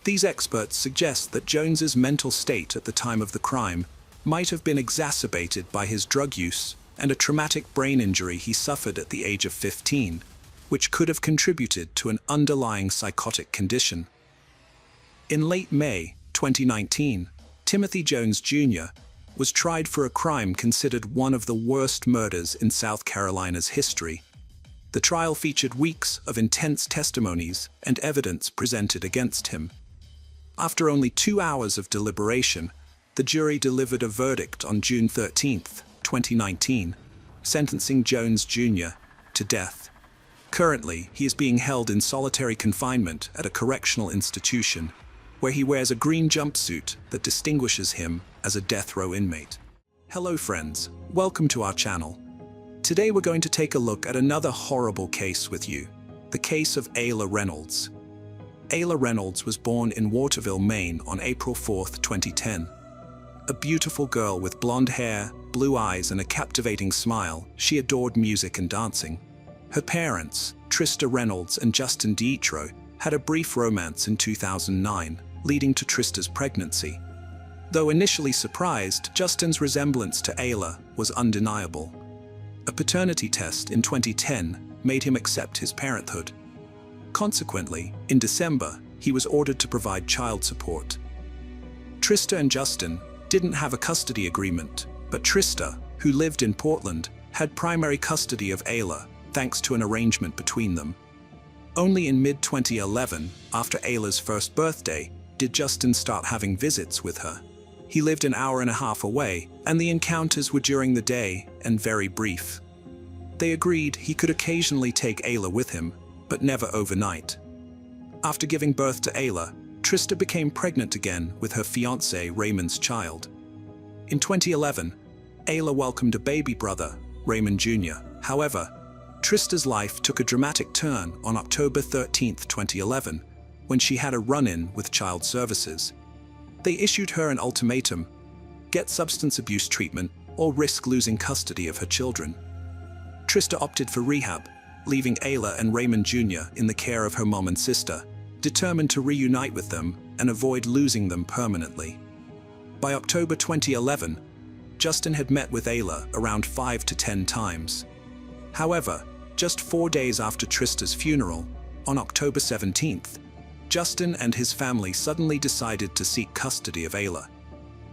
Speaker 1: These experts suggest that Jones's mental state at the time of the crime might have been exacerbated by his drug use and a traumatic brain injury he suffered at the age of 15, which could have contributed to an underlying psychotic condition. In late May 2019, Timothy Jones Jr. was tried for a crime considered one of the worst murders in South Carolina's history. The trial featured weeks of intense testimonies and evidence presented against him. After only 2 hours of deliberation, the jury delivered a verdict on June 13, 2019, sentencing Jones Jr. to death. Currently, he is being held in solitary confinement at a correctional institution, where he wears a green jumpsuit that distinguishes him as a death row inmate. Hello friends, welcome to our channel. Today we're going to take a look at another horrible case with you, the case of Ayla Reynolds. Ayla Reynolds was born in Waterville, Maine on April 4, 2010. A beautiful girl with blonde hair, blue eyes, and a captivating smile, she adored music and dancing. Her parents, Trista Reynolds and Justin Dietro, had a brief romance in 2009, leading to Trista's pregnancy. Though initially surprised, Justin's resemblance to Ayla was undeniable. A paternity test in 2010 made him accept his parenthood. Consequently, in December, he was ordered to provide child support. Trista and Justin didn't have a custody agreement, but Trista, who lived in Portland, had primary custody of Ayla, thanks to an arrangement between them. Only in mid-2011, after Ayla's first birthday, did Justin start having visits with her. He lived an hour and a half away, and the encounters were during the day and very brief. They agreed he could occasionally take Ayla with him, but never overnight. After giving birth to Ayla, Trista became pregnant again with her fiancé Raymond's child. In 2011, Ayla welcomed a baby brother, Raymond Jr. However, Trista's life took a dramatic turn on October 13, 2011, when she had a run-in with Child Services. They issued her an ultimatum: get substance abuse treatment or risk losing custody of her children. Trista opted for rehab, leaving Ayla and Raymond Jr. in the care of her mom and sister, determined to reunite with them and avoid losing them permanently. By October 2011, Justin had met with Ayla around 5 to 10 times. However, just 4 days after Trista's funeral, on October 17th, Justin and his family suddenly decided to seek custody of Ayla.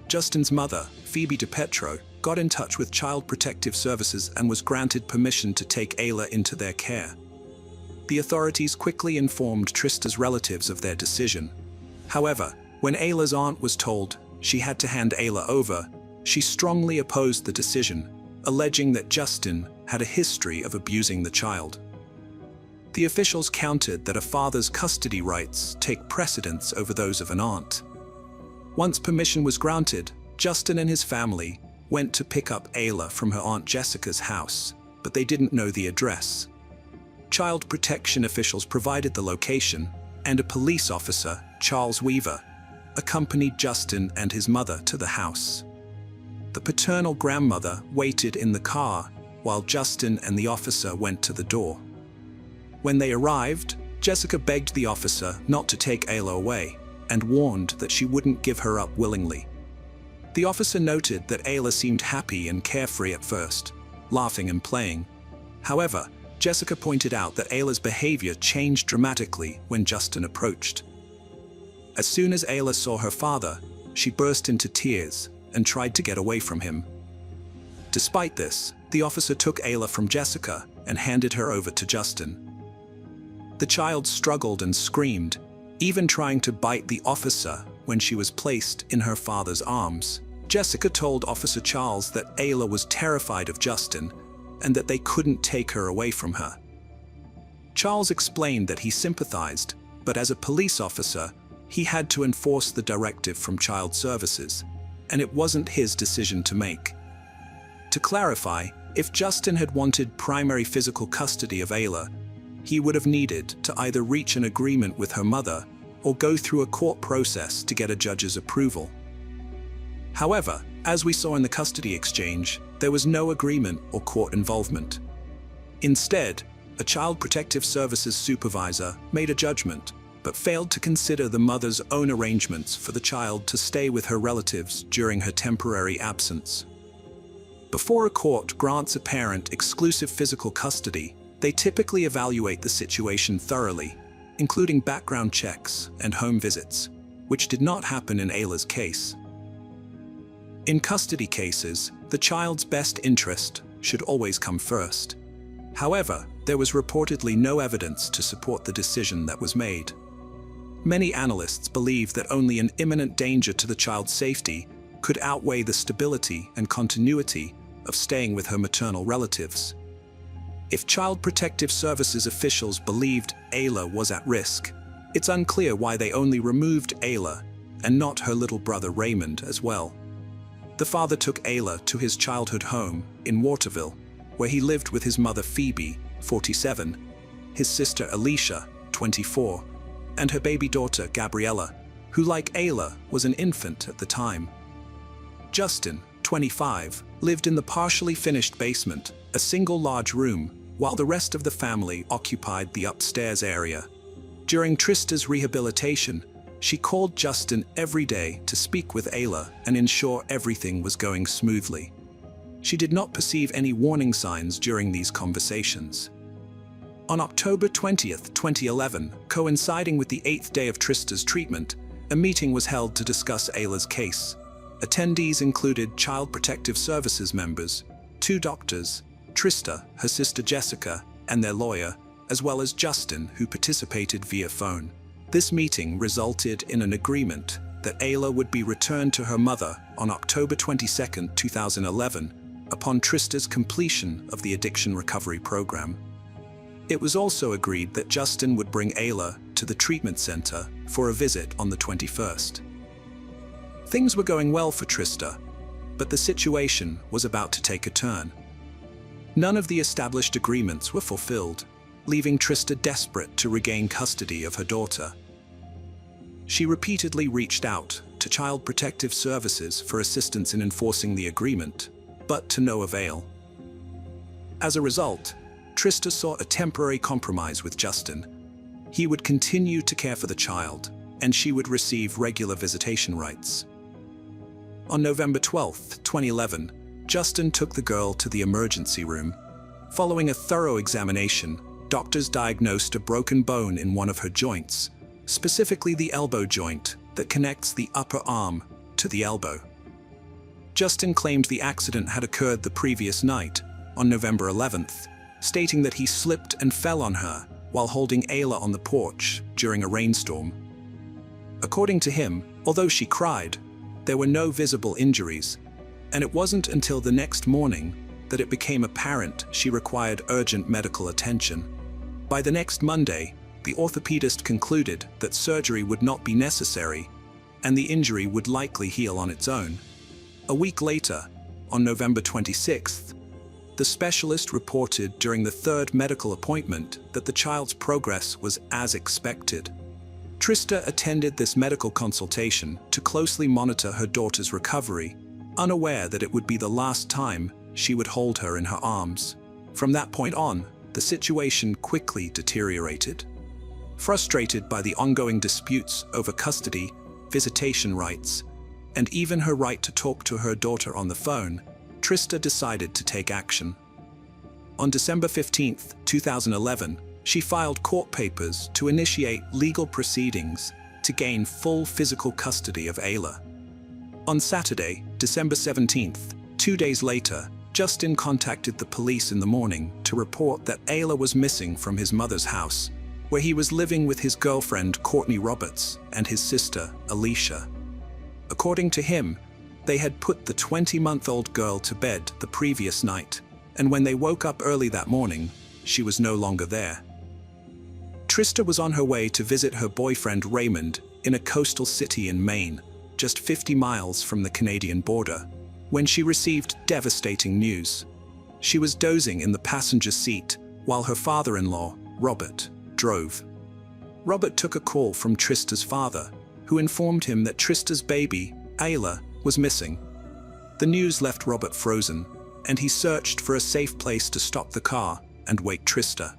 Speaker 1: Justin's mother, Phoebe DePetro, got in touch with Child Protective Services and was granted permission to take Ayla into their care. The authorities quickly informed Trista's relatives of their decision. However, when Ayla's aunt was told she had to hand Ayla over, she strongly opposed the decision, alleging that Justin had a history of abusing the child. The officials countered that a father's custody rights take precedence over those of an aunt. Once permission was granted, Justin and his family went to pick up Ayla from her Aunt Jessica's house, but they didn't know the address. Child protection officials provided the location, and a police officer, Charles Weaver, accompanied Justin and his mother to the house. The paternal grandmother waited in the car while Justin and the officer went to the door. When they arrived, Jessica begged the officer not to take Ayla away and warned that she wouldn't give her up willingly. The officer noted that Ayla seemed happy and carefree at first, laughing and playing. However, Jessica pointed out that Ayla's behavior changed dramatically when Justin approached. As soon as Ayla saw her father, she burst into tears and tried to get away from him. Despite this, the officer took Ayla from Jessica and handed her over to Justin. The child struggled and screamed, even trying to bite the officer when she was placed in her father's arms. Jessica told Officer Charles that Ayla was terrified of Justin and that they couldn't take her away from her. Charles explained that he sympathized, but as a police officer, he had to enforce the directive from Child Services, and it wasn't his decision to make. To clarify, if Justin had wanted primary physical custody of Ayla, he would have needed to either reach an agreement with her mother or go through a court process to get a judge's approval. However, as we saw in the custody exchange, there was no agreement or court involvement. Instead, a Child Protective Services supervisor made a judgment, but failed to consider the mother's own arrangements for the child to stay with her relatives during her temporary absence. Before a court grants a parent exclusive physical custody, they typically evaluate the situation thoroughly, including background checks and home visits, which did not happen in Ayla's case. In custody cases, the child's best interest should always come first. However, there was reportedly no evidence to support the decision that was made. Many analysts believe that only an imminent danger to the child's safety could outweigh the stability and continuity of staying with her maternal relatives. If Child Protective Services officials believed Ayla was at risk, it's unclear why they only removed Ayla and not her little brother Raymond as well. The father took Ayla to his childhood home in Waterville, where he lived with his mother Phoebe, 47, his sister Alicia, 24, and her baby daughter Gabriella, who like Ayla was an infant at the time. Justin, 25, lived in the partially finished basement, a single large room, while the rest of the family occupied the upstairs area. During Trista's rehabilitation, she called Justin every day to speak with Ayla and ensure everything was going smoothly. She did not perceive any warning signs during these conversations. On October 20th, 2011, coinciding with the 8th day of Trista's treatment, a meeting was held to discuss Ayla's case. Attendees included Child Protective Services members, 2 doctors, Trista, her sister Jessica, and their lawyer, as well as Justin, who participated via phone. This meeting resulted in an agreement that Ayla would be returned to her mother on October 22, 2011, upon Trista's completion of the addiction recovery program. It was also agreed that Justin would bring Ayla to the treatment center for a visit on the 21st. Things were going well for Trista, but the situation was about to take a turn. None of the established agreements were fulfilled, leaving Trista desperate to regain custody of her daughter. She repeatedly reached out to Child Protective Services for assistance in enforcing the agreement, but to no avail. As a result, Trista sought a temporary compromise with Justin. He would continue to care for the child, and she would receive regular visitation rights. On November 12, 2011, Justin took the girl to the emergency room. Following a thorough examination, doctors diagnosed a broken bone in one of her joints, specifically the elbow joint that connects the upper arm to the elbow. Justin claimed the accident had occurred the previous night, on November 11th, stating that he slipped and fell on her while holding Ayla on the porch during a rainstorm. According to him, although she cried, there were no visible injuries, and it wasn't until the next morning that it became apparent she required urgent medical attention. By the next Monday, the orthopedist concluded that surgery would not be necessary, and the injury would likely heal on its own. A week later, on November 26th, the specialist reported during the 3rd medical appointment that the child's progress was as expected. Trista attended this medical consultation to closely monitor her daughter's recovery, unaware that it would be the last time she would hold her in her arms. From that point on, the situation quickly deteriorated. Frustrated by the ongoing disputes over custody, visitation rights, and even her right to talk to her daughter on the phone, Trista decided to take action. On December 15, 2011, she filed court papers to initiate legal proceedings to gain full physical custody of Ayla. On Saturday, December 17th, 2 days later, Justin contacted the police in the morning to report that Ayla was missing from his mother's house, where he was living with his girlfriend Courtney Roberts and his sister Alicia. According to him, they had put the 20-month-old girl to bed the previous night, and when they woke up early that morning, she was no longer there. Trista was on her way to visit her boyfriend Raymond in a coastal city in Maine, just 50 miles from the Canadian border, when she received devastating news. She was dozing in the passenger seat while her father-in-law, Robert, drove. Robert took a call from Trista's father, who informed him that Trista's baby, Ayla, was missing. The news left Robert frozen, and he searched for a safe place to stop the car and wake Trista.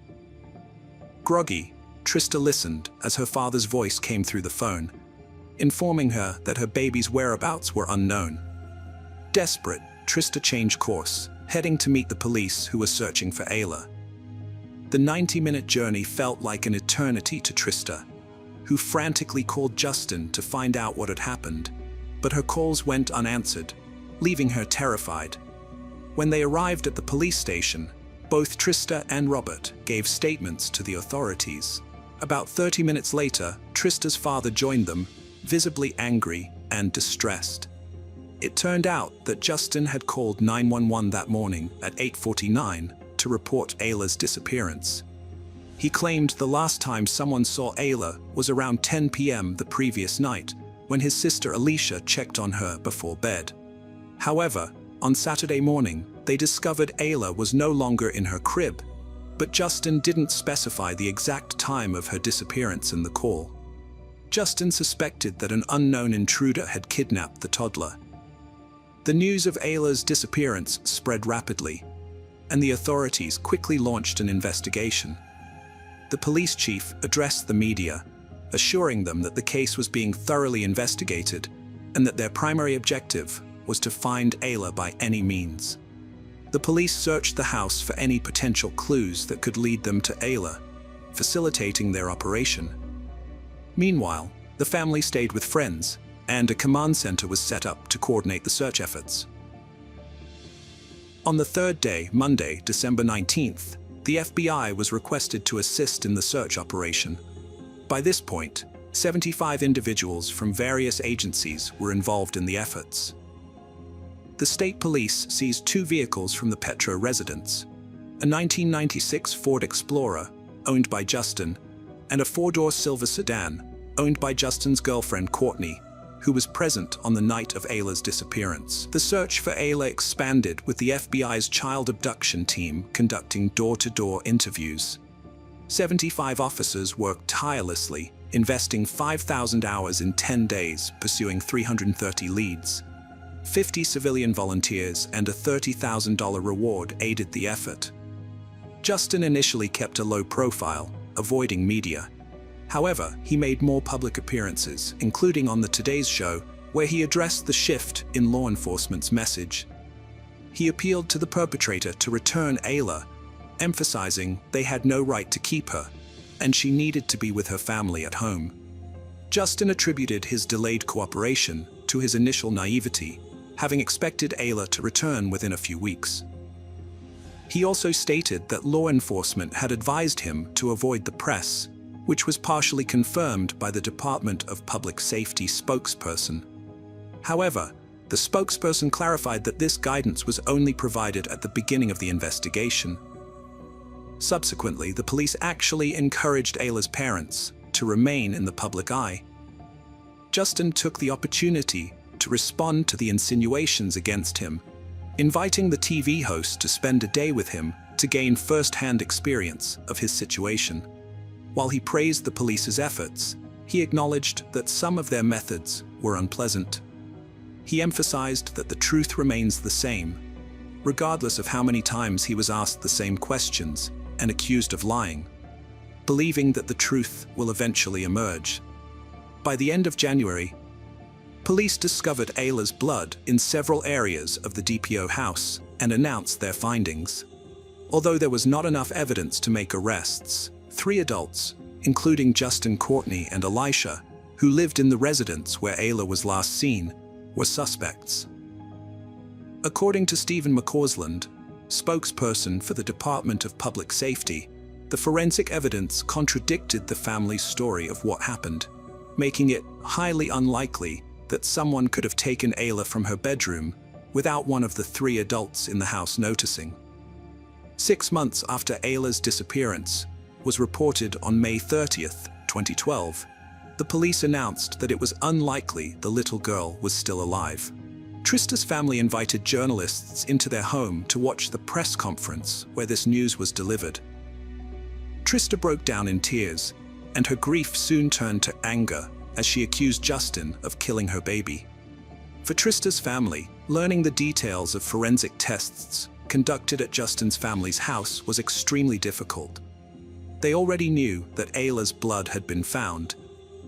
Speaker 1: Groggy, Trista listened as her father's voice came through the phone, informing her that her baby's whereabouts were unknown. Desperate, Trista changed course, heading to meet the police who were searching for Ayla. The 90-minute journey felt like an eternity to Trista, who frantically called Justin to find out what had happened, but her calls went unanswered. leaving her terrified. When they arrived at the police station, both Trista and Robert gave statements to the authorities. About 30 minutes later, Trista's father joined them, visibly angry and distressed. It turned out that Justin had called 911 that morning at 8:49 to report Ayla's disappearance. He claimed the last time someone saw Ayla was around 10 p.m. the previous night, when his sister Alicia checked on her before bed. However, on Saturday morning, they discovered Ayla was no longer in her crib, but Justin didn't specify the exact time of her disappearance in the call. Justin suspected that an unknown intruder had kidnapped the toddler. The news of Ayla's disappearance spread rapidly, and the authorities quickly launched an investigation. The police chief addressed the media, assuring them that the case was being thoroughly investigated and that their primary objective was to find Ayla by any means. The police searched the house for any potential clues that could lead them to Ayla, facilitating their operation. Meanwhile, the family stayed with friends, and a command center was set up to coordinate the search efforts. On the third day, Monday, December 19th, the FBI was requested to assist in the search operation. By this point, 75 individuals from various agencies were involved in the efforts. The state police seized 2 vehicles from the Petro residence, a 1996 Ford Explorer, owned by Justin, and a 4-door silver sedan, owned by Justin's girlfriend Courtney, who was present on the night of Ayla's disappearance. The search for Ayla expanded with the FBI's child abduction team conducting door-to-door interviews. 75 officers worked tirelessly, investing 5,000 hours in 10 days, pursuing 330 leads. 50 civilian volunteers and a $30,000 reward aided the effort. Justin initially kept a low profile, avoiding media. However, he made more public appearances, including on the Today's Show, where he addressed the shift in law enforcement's message. He appealed to the perpetrator to return Ayla, emphasizing they had no right to keep her, and she needed to be with her family at home. Justin attributed his delayed cooperation to his initial naivety, having expected Ayla to return within a few weeks. He also stated that law enforcement had advised him to avoid the press, which was partially confirmed by the Department of Public Safety spokesperson. However, the spokesperson clarified that this guidance was only provided at the beginning of the investigation. Subsequently, the police actually encouraged Ayla's parents to remain in the public eye. Justin took the opportunity to respond to the insinuations against him, inviting the TV host to spend a day with him to gain first-hand experience of his situation. While he praised the police's efforts, he acknowledged that some of their methods were unpleasant. He emphasized that the truth remains the same, regardless of how many times he was asked the same questions and accused of lying, believing that the truth will eventually emerge. By the end of January, police discovered Ayla's blood in several areas of the DPO house and announced their findings. Although there was not enough evidence to make arrests, 3 adults, including Justin, Courtney, and Alicia, who lived in the residence where Ayla was last seen, were suspects. According to Stephen McCausland, spokesperson for the Department of Public Safety, the forensic evidence contradicted the family's story of what happened, making it highly unlikely that someone could have taken Ayla from her bedroom without one of the 3 adults in the house noticing. 6 months after Ayla's disappearance was reported on May 30th, 2012, the police announced that it was unlikely the little girl was still alive. Trista's family invited journalists into their home to watch the press conference where this news was delivered. Trista broke down in tears, and her grief soon turned to anger as she accused Justin of killing her baby. For Trista's family, learning the details of forensic tests conducted at Justin's family's house was extremely difficult. They already knew that Ayla's blood had been found,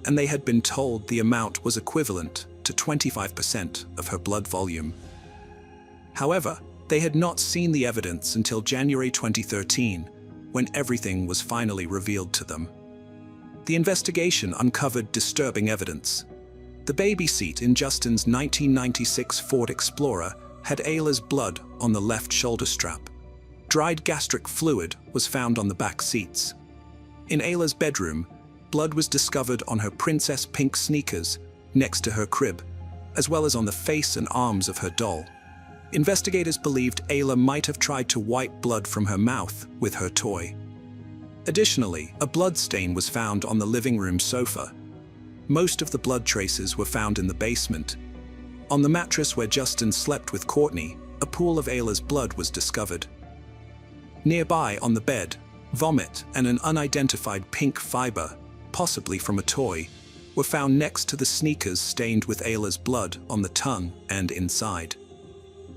Speaker 1: and they had been told the amount was equivalent to 25% of her blood volume. However, they had not seen the evidence until January 2013, when everything was finally revealed to them. The investigation uncovered disturbing evidence. The baby seat in Justin's 1996 Ford Explorer had Ayla's blood on the left shoulder strap. Dried gastric fluid was found on the back seats. In Ayla's bedroom, blood was discovered on her princess pink sneakers next to her crib, as well as on the face and arms of her doll. Investigators believed Ayla might have tried to wipe blood from her mouth with her toy. Additionally, a blood stain was found on the living room sofa. Most of the blood traces were found in the basement. On the mattress where Justin slept with Courtney, a pool of Ayla's blood was discovered. Nearby on the bed, vomit and an unidentified pink fiber, possibly from a toy, were found next to the sneakers stained with Ayla's blood on the tongue and inside.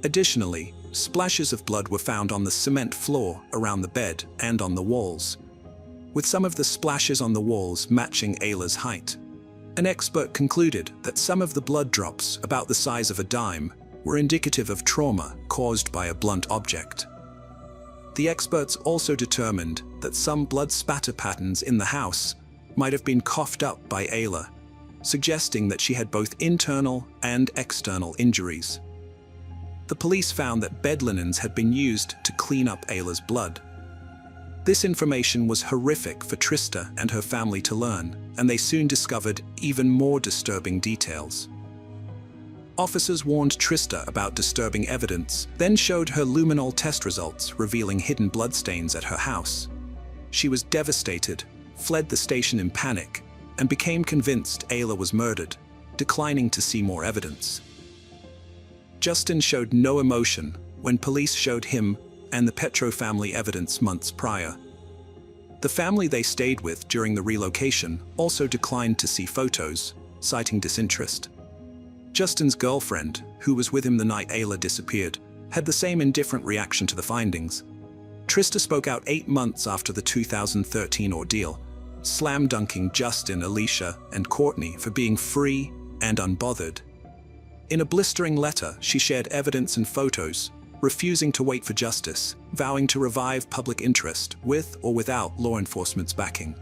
Speaker 1: Additionally, splashes of blood were found on the cement floor around the bed and on the walls, with some of the splashes on the walls matching Ayla's height. An expert concluded that some of the blood drops, about the size of a dime, were indicative of trauma caused by a blunt object. The experts also determined that some blood spatter patterns in the house might have been coughed up by Ayla, suggesting that she had both internal and external injuries. The police found that bed linens had been used to clean up Ayla's blood. This information was horrific for Trista and her family to learn, and they soon discovered even more disturbing details. Officers warned Trista about disturbing evidence, then showed her luminol test results revealing hidden bloodstains at her house. She was devastated, fled the station in panic, and became convinced Ayla was murdered, declining to see more evidence. Justin showed no emotion when police showed him and the Petro family evidence months prior. The family they stayed with during the relocation also declined to see photos, citing disinterest. Justin's girlfriend, who was with him the night Ayla disappeared, had the same indifferent reaction to the findings. Trista spoke out 8 months after the 2013 ordeal, slam-dunking Justin, Alicia, and Courtney for being free and unbothered. In a blistering letter, she shared evidence and photos, refusing to wait for justice, vowing to revive public interest with or without law enforcement's backing.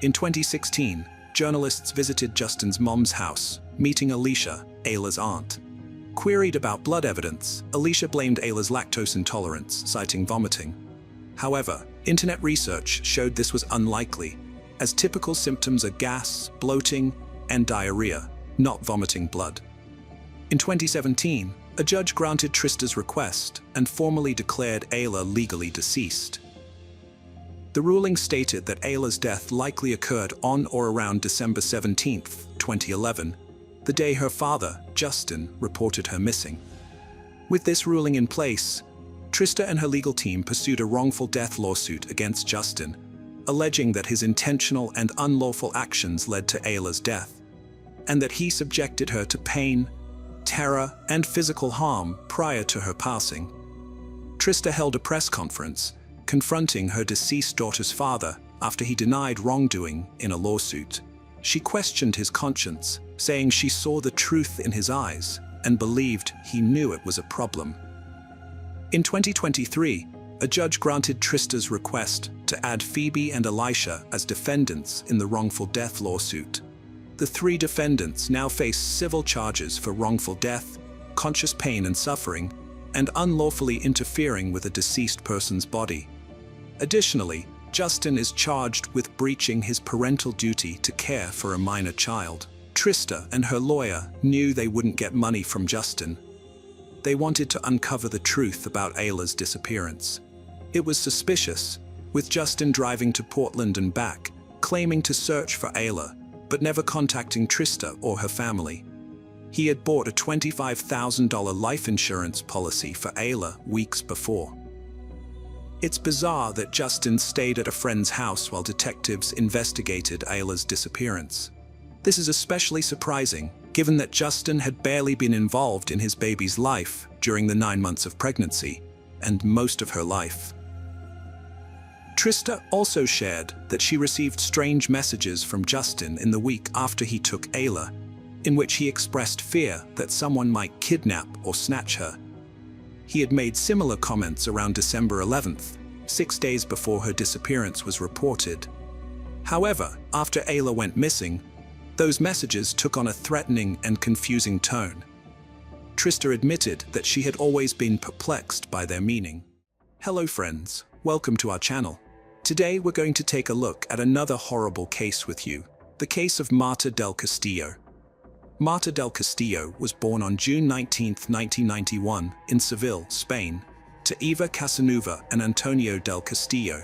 Speaker 1: In 2016, journalists visited Justin's mom's house, meeting Alicia, Ayla's aunt. Queried about blood evidence, Alicia blamed Ayla's lactose intolerance, citing vomiting. However, internet research showed this was unlikely, as typical symptoms are gas, bloating, and diarrhea, not vomiting blood. In 2017, a judge granted Trista's request and formally declared Ayla legally deceased. The ruling stated that Ayla's death likely occurred on or around December 17, 2011, the day her father, Justin, reported her missing. With this ruling in place, Trista and her legal team pursued a wrongful death lawsuit against Justin, alleging that his intentional and unlawful actions led to Ayla's death, and that he subjected her to pain, terror, and physical harm prior to her passing. Trista held a press conference, confronting her deceased daughter's father after he denied wrongdoing in a lawsuit. She questioned his conscience, saying she saw the truth in his eyes and believed he knew it was a problem. In 2023, a judge granted Trista's request to add Phoebe and Elisha as defendants in the wrongful death lawsuit. The 3 defendants now face civil charges for wrongful death, conscious pain and suffering, and unlawfully interfering with a deceased person's body. Additionally, Justin is charged with breaching his parental duty to care for a minor child. Trista and her lawyer knew they wouldn't get money from Justin. They wanted to uncover the truth about Ayla's disappearance. It was suspicious, with Justin driving to Portland and back, claiming to search for Ayla, but never contacting Trista or her family. He had bought a $25,000 life insurance policy for Ayla weeks before. It's bizarre that Justin stayed at a friend's house while detectives investigated Ayla's disappearance. This is especially surprising, given that Justin had barely been involved in his baby's life during the 9 months of pregnancy, and most of her life. Trista also shared that she received strange messages from Justin in the week after he took Ayla, in which he expressed fear that someone might kidnap or snatch her. He had made similar comments around December 11th, 6 days before her disappearance was reported. However, after Ayla went missing, Those messages took on a threatening and confusing tone. Trista admitted that she had always been perplexed by their meaning. Hello friends, welcome to our channel. Today we're going to take a look at another horrible case with you, the case of Marta del Castillo. Marta del Castillo was born on June 19, 1991, in Seville, Spain, to Eva Casanova and Antonio del Castillo.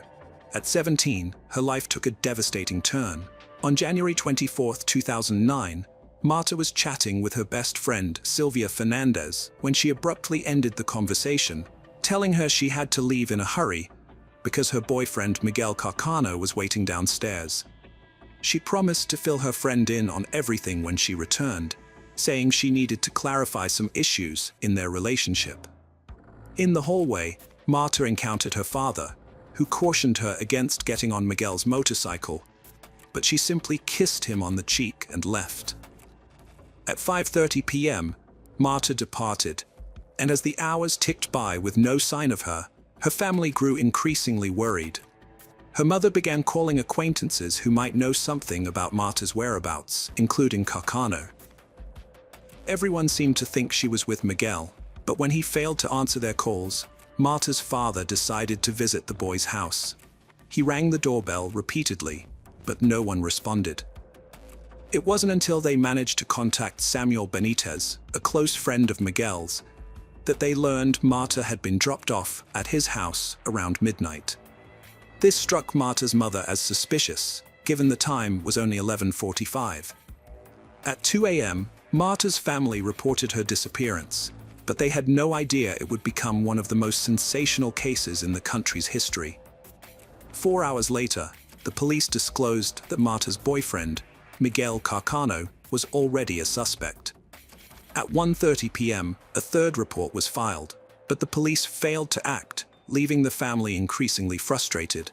Speaker 1: At 17, her life took a devastating turn. On January 24, 2009, Marta was chatting with her best friend, Silvia Fernandez, when she abruptly ended the conversation, telling her she had to leave in a hurry because her boyfriend Miguel Carcano was waiting downstairs. She promised to fill her friend in on everything when she returned, saying she needed to clarify some issues in their relationship. In the hallway, Marta encountered her father, who cautioned her against getting on Miguel's motorcycle, but she simply kissed him on the cheek and left. At 5:30 p.m., Marta departed, and as the hours ticked by with no sign of her, her family grew increasingly worried. Her mother began calling acquaintances who might know something about Marta's whereabouts, including Carcano. Everyone seemed to think she was with Miguel, but when he failed to answer their calls, Marta's father decided to visit the boy's house. He rang the doorbell repeatedly, but no one responded. It wasn't until they managed to contact Samuel Benitez, a close friend of Miguel's, that they learned Marta had been dropped off at his house around midnight. This struck Marta's mother as suspicious, given the time was only 11:45. At 2 a.m., Marta's family reported her disappearance, but they had no idea it would become one of the most sensational cases in the country's history. 4 hours later, the police disclosed that Marta's boyfriend, Miguel Carcano, was already a suspect. At 1:30 p.m., a third report was filed, but the police failed to act, leaving the family increasingly frustrated.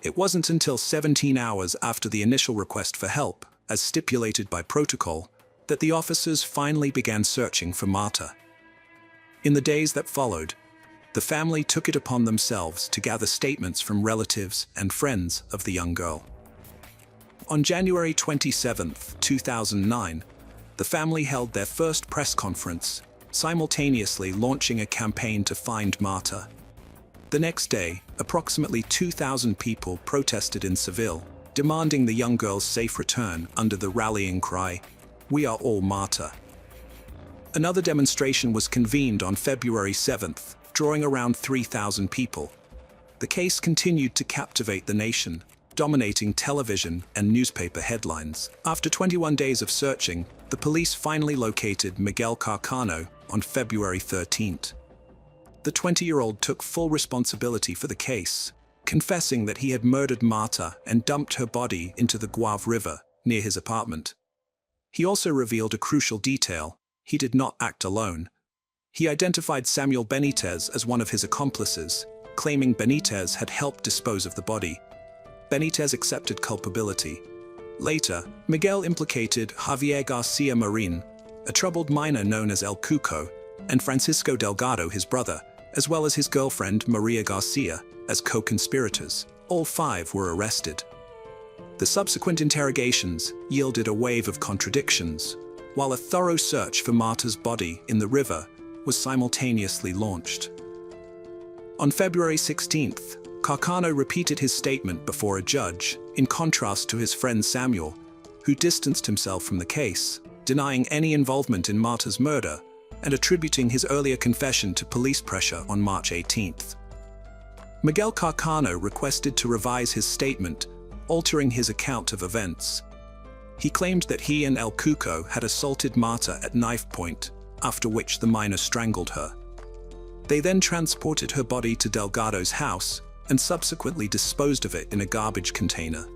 Speaker 1: It wasn't until 17 hours after the initial request for help, as stipulated by protocol, that the officers finally began searching for Marta. In the days that followed, the family took it upon themselves to gather statements from relatives and friends of the young girl. On January 27, 2009, the family held their first press conference, simultaneously launching a campaign to find Marta. The next day, approximately 2,000 people protested in Seville, demanding the young girl's safe return under the rallying cry, "We are all Marta." Another demonstration was convened on February 7th, drawing around 3,000 people. The case continued to captivate the nation, dominating television and newspaper headlines. After 21 days of searching, the police finally located Miguel Carcano on February 13th. The 20-year-old took full responsibility for the case, confessing that he had murdered Marta and dumped her body into the Guave River near his apartment. He also revealed a crucial detail: he did not act alone. He identified Samuel Benitez as one of his accomplices, claiming Benitez had helped dispose of the body. Benitez accepted culpability. Later, Miguel implicated Javier Garcia Marin, a troubled miner known as El Cuco, and Francisco Delgado, his brother, as well as his girlfriend Maria Garcia, as co-conspirators. All 5 were arrested. The subsequent interrogations yielded a wave of contradictions, while a thorough search for Marta's body in the river was simultaneously launched. On February 16th, Carcano repeated his statement before a judge, in contrast to his friend Samuel, who distanced himself from the case, denying any involvement in Marta's murder and attributing his earlier confession to police pressure on March 18th. Miguel Carcano requested to revise his statement, altering his account of events. He claimed that he and El Cuco had assaulted Marta at knife point, after which the miner strangled her. They then transported her body to Delgado's house and subsequently disposed of it in a garbage container.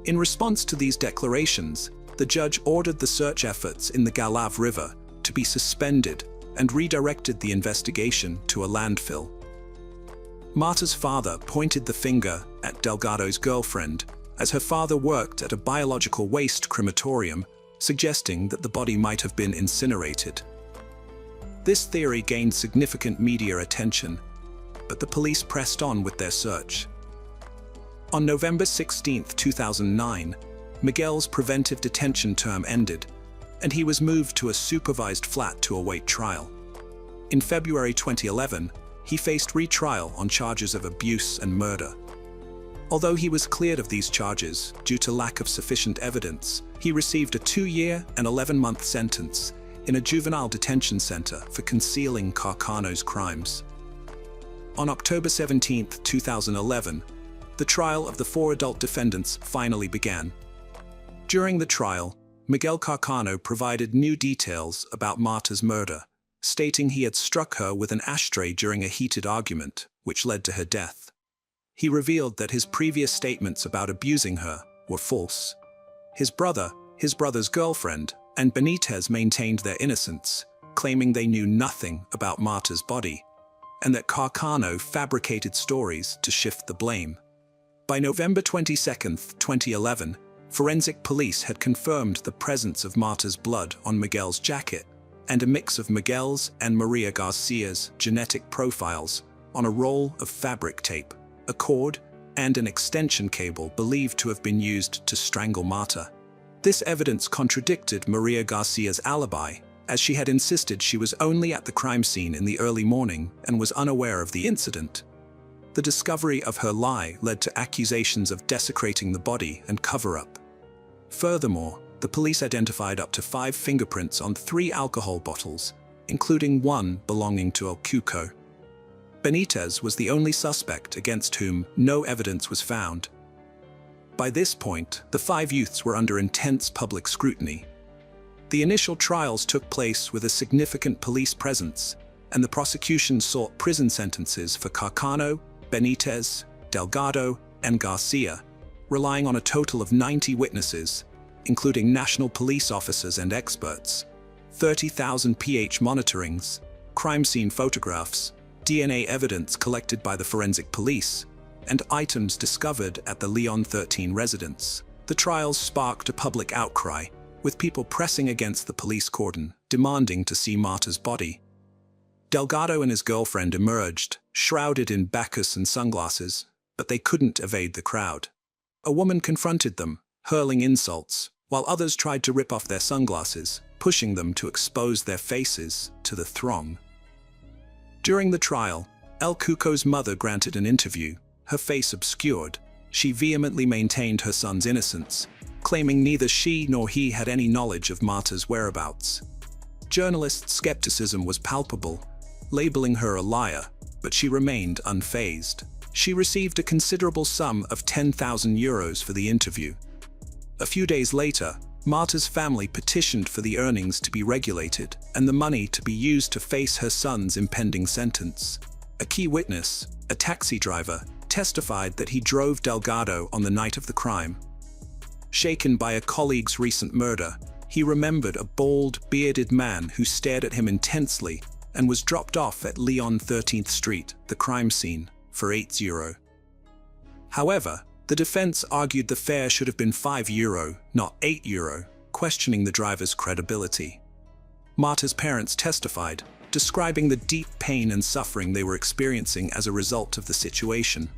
Speaker 1: In response to these declarations, the judge ordered the search efforts in the Guave River to be suspended and redirected the investigation to a landfill. Marta's father pointed the finger at Delgado's girlfriend, as her father worked at a biological waste crematorium, suggesting that the body might have been incinerated. This theory gained significant media attention, but the police pressed on with their search. On November 16, 2009, Miguel's preventive detention term ended, and he was moved to a supervised flat to await trial. In February 2011, he faced retrial on charges of abuse and murder. Although he was cleared of these charges due to lack of sufficient evidence, he received a 2-year and 11-month sentence in a juvenile detention center for concealing Carcano's crimes. On October 17, 2011, the trial of the 4 adult defendants finally began. During the trial, Miguel Carcano provided new details about Marta's murder, stating he had struck her with an ashtray during a heated argument, which led to her death. He revealed that his previous statements about abusing her were false. His brother, his brother's girlfriend, and Benitez maintained their innocence, claiming they knew nothing about Marta's body, and that Carcano fabricated stories to shift the blame. By November 22, 2011, forensic police had confirmed the presence of Marta's blood on Miguel's jacket and a mix of Miguel's and Maria Garcia's genetic profiles on a roll of fabric tape, a cord, and an extension cable believed to have been used to strangle Marta. This evidence contradicted Maria Garcia's alibi, as she had insisted she was only at the crime scene in the early morning and was unaware of the incident. The discovery of her lie led to accusations of desecrating the body and cover-up. Furthermore, the police identified up to 5 fingerprints on 3 alcohol bottles, including one belonging to El Cuco. Benitez was the only suspect against whom no evidence was found. By this point, the 5 youths were under intense public scrutiny. The initial trials took place with a significant police presence, and the prosecution sought prison sentences for Carcano, Benitez, Delgado, and Garcia, relying on a total of 90 witnesses, including national police officers and experts, 30,000 pH monitorings, crime scene photographs, DNA evidence collected by the forensic police, and items discovered at the Leon 13 residence. The trials sparked a public outcry, with people pressing against the police cordon, demanding to see Marta's body. Delgado and his girlfriend emerged, shrouded in Bacchus and sunglasses, but they couldn't evade the crowd. A woman confronted them, hurling insults, while others tried to rip off their sunglasses, pushing them to expose their faces to the throng. During the trial, El Cuco's mother granted an interview, her face obscured. She vehemently maintained her son's innocence, claiming neither she nor he had any knowledge of Marta's whereabouts. Journalists' skepticism was palpable, labeling her a liar, but she remained unfazed. She received a considerable sum of €10,000 for the interview. A few days later, Marta's family petitioned for the earnings to be regulated and the money to be used to face her son's impending sentence. A key witness, a taxi driver, testified that he drove Delgado on the night of the crime. Shaken by a colleague's recent murder, he remembered a bald, bearded man who stared at him intensely and was dropped off at Leon 13th Street, the crime scene, for €8. However, the defense argued the fare should have been €5, not €8, questioning the driver's credibility. Marta's parents testified, describing the deep pain and suffering they were experiencing as a result of the situation.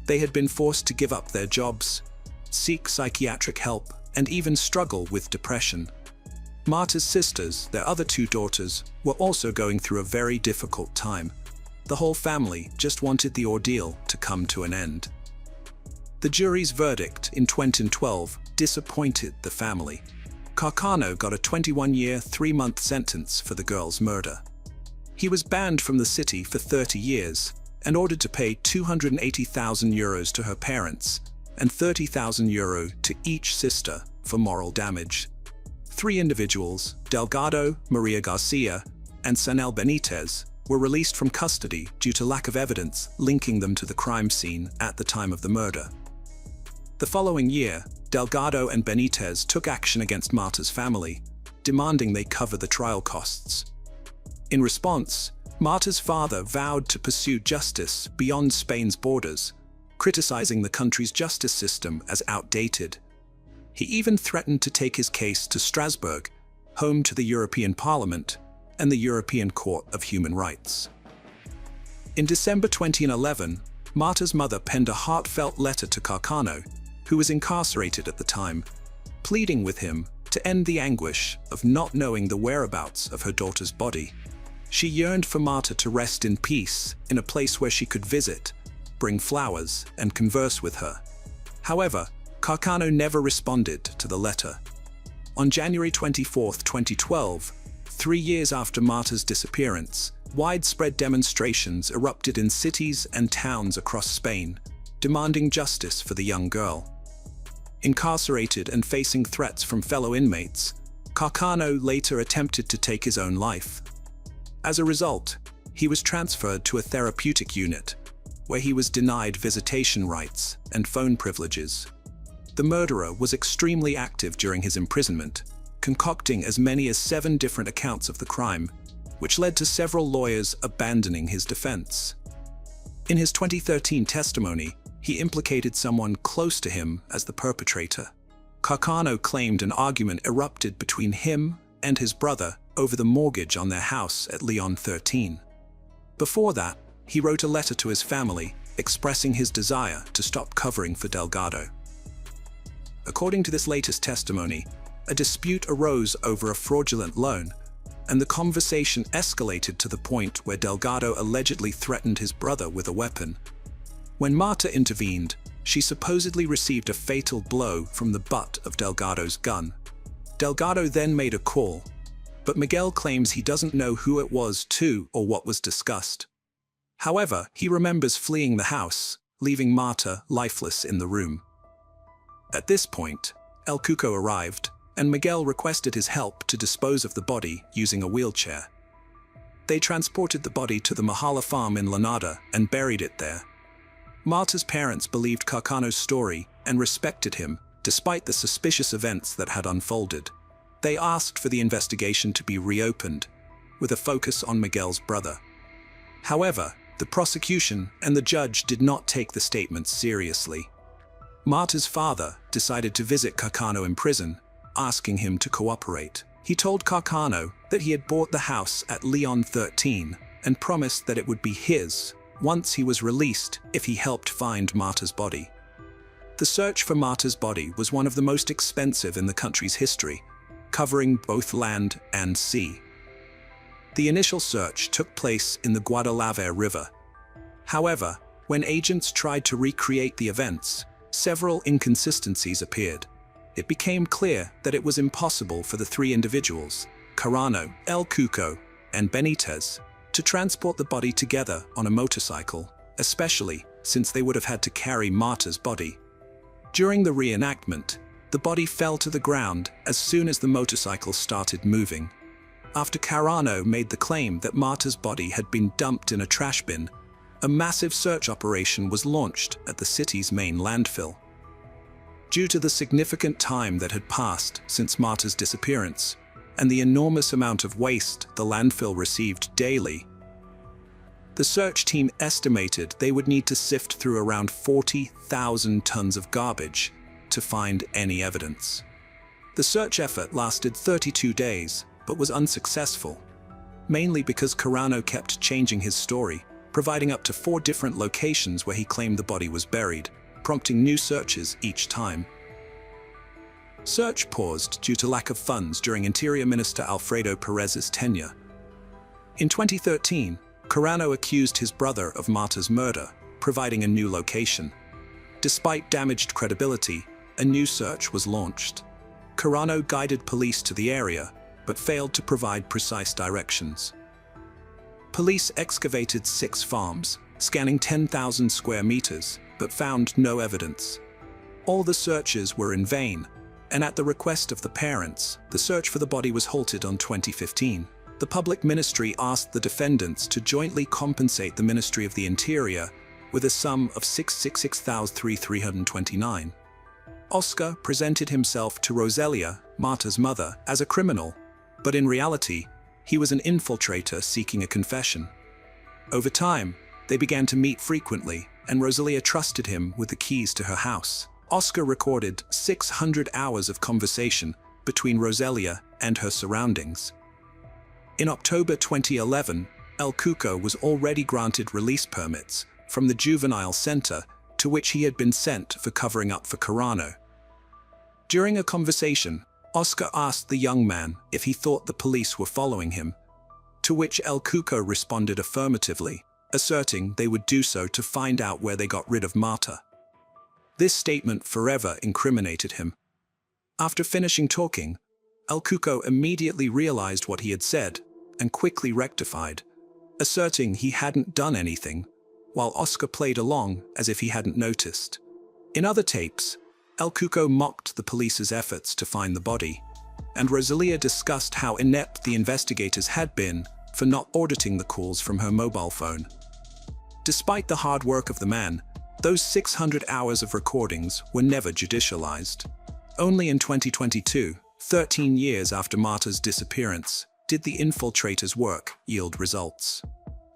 Speaker 1: They had been forced to give up their jobs, seek psychiatric help, and even struggle with depression. Marta's sisters, their other 2 daughters, were also going through a very difficult time. The whole family just wanted the ordeal to come to an end. The jury's verdict in 2012 disappointed the family. Carcano got a 21-year, 3-month sentence for the girl's murder. He was banned from the city for 30 years and ordered to pay €280,000 to her parents and €30,000 to each sister for moral damage. 3 individuals, Delgado, Maria Garcia, and Sanel Benitez, were released from custody due to lack of evidence linking them to the crime scene at the time of the murder. The following year, Delgado and Benitez took action against Marta's family, demanding they cover the trial costs. In response, Marta's father vowed to pursue justice beyond Spain's borders, criticizing the country's justice system as outdated. He even threatened to take his case to Strasbourg, home to the European Parliament and the European Court of Human Rights. In December 2011, Marta's mother penned a heartfelt letter to Carcano, who was incarcerated at the time, pleading with him to end the anguish of not knowing the whereabouts of her daughter's body. She yearned for Marta to rest in peace in a place where she could visit, bring flowers, and converse with her. However, Carcano never responded to the letter. On January 24, 2012, 3 years after Marta's disappearance, widespread demonstrations erupted in cities and towns across Spain, demanding justice for the young girl. Incarcerated and facing threats from fellow inmates, Carcano later attempted to take his own life. As a result, he was transferred to a therapeutic unit, where he was denied visitation rights and phone privileges. The murderer was extremely active during his imprisonment, concocting as many as 7 different accounts of the crime, which led to several lawyers abandoning his defense. In his 2013 testimony, he implicated someone close to him as the perpetrator. Carcano claimed an argument erupted between him and his brother over the mortgage on their house at Leon 13. Before that, he wrote a letter to his family expressing his desire to stop covering for Delgado. According to this latest testimony, a dispute arose over a fraudulent loan, and the conversation escalated to the point where Delgado allegedly threatened his brother with a weapon. When Marta intervened, she supposedly received a fatal blow from the butt of Delgado's gun. Delgado then made a call, but Miguel claims he doesn't know who it was to or what was discussed. However, he remembers fleeing the house, leaving Marta lifeless in the room. At this point, El Cuco arrived, and Miguel requested his help to dispose of the body using a wheelchair. They transported the body to the Mahala farm in Lanada and buried it there. Marta's parents believed Carcano's story and respected him, despite the suspicious events that had unfolded. They asked for the investigation to be reopened, with a focus on Miguel's brother. However, the prosecution and the judge did not take the statements seriously. Marta's father decided to visit Carcano in prison, asking him to cooperate. He told Carcano that he had bought the house at Leon 13 and promised that it would be his once he was released if he helped find Marta's body. The search for Marta's body was one of the most expensive in the country's history, covering both land and sea. The initial search took place in the Guadalave River. However, when agents tried to recreate the events, several inconsistencies appeared. It became clear that it was impossible for the 3 individuals, Carano, El Cuco, and Benitez, to transport the body together on a motorcycle, especially since they would have had to carry Marta's body. During the reenactment, the body fell to the ground as soon as the motorcycle started moving. After Carano made the claim that Marta's body had been dumped in a trash bin, a massive search operation was launched at the city's main landfill. Due to the significant time that had passed since Marta's disappearance, and the enormous amount of waste the landfill received daily, the search team estimated they would need to sift through around 40,000 tons of garbage to find any evidence. The search effort lasted 32 days, but was unsuccessful, mainly because Carano kept changing his story, providing up to 4 different locations where he claimed the body was buried, prompting new searches each time. Search paused due to lack of funds during Interior Minister Alfredo Perez's tenure. In 2013, Carano accused his brother of Marta's murder, providing a new location. Despite damaged credibility, a new search was launched. Carano guided police to the area, but failed to provide precise directions. Police excavated 6 farms, scanning 10,000 square meters, but found no evidence. All the searches were in vain, and at the request of the parents, the search for the body was halted on 2015. The public ministry asked the defendants to jointly compensate the Ministry of the Interior with a sum of $666,329. Oscar presented himself to Roselia, Marta's mother, as a criminal, but in reality, he was an infiltrator seeking a confession. Over time, they began to meet frequently, and Roselia trusted him with the keys to her house. Oscar recorded 600 hours of conversation between Roselia and her surroundings. In October 2011, El Cuco was already granted release permits from the juvenile center to which he had been sent for covering up for Carano. During a conversation, Oscar asked the young man if he thought the police were following him, to which El Cuco responded affirmatively, asserting they would do so to find out where they got rid of Marta. This statement forever incriminated him. After finishing talking, El Cuco immediately realized what he had said and quickly rectified, asserting he hadn't done anything, while Oscar played along as if he hadn't noticed. In other tapes, El Cuco mocked the police's efforts to find the body, and Rosalia discussed how inept the investigators had been for not auditing the calls from her mobile phone. Despite the hard work of the man, those 600 hours of recordings were never judicialized. Only in 2022, 13 years after Marta's disappearance, did the infiltrators' work yield results.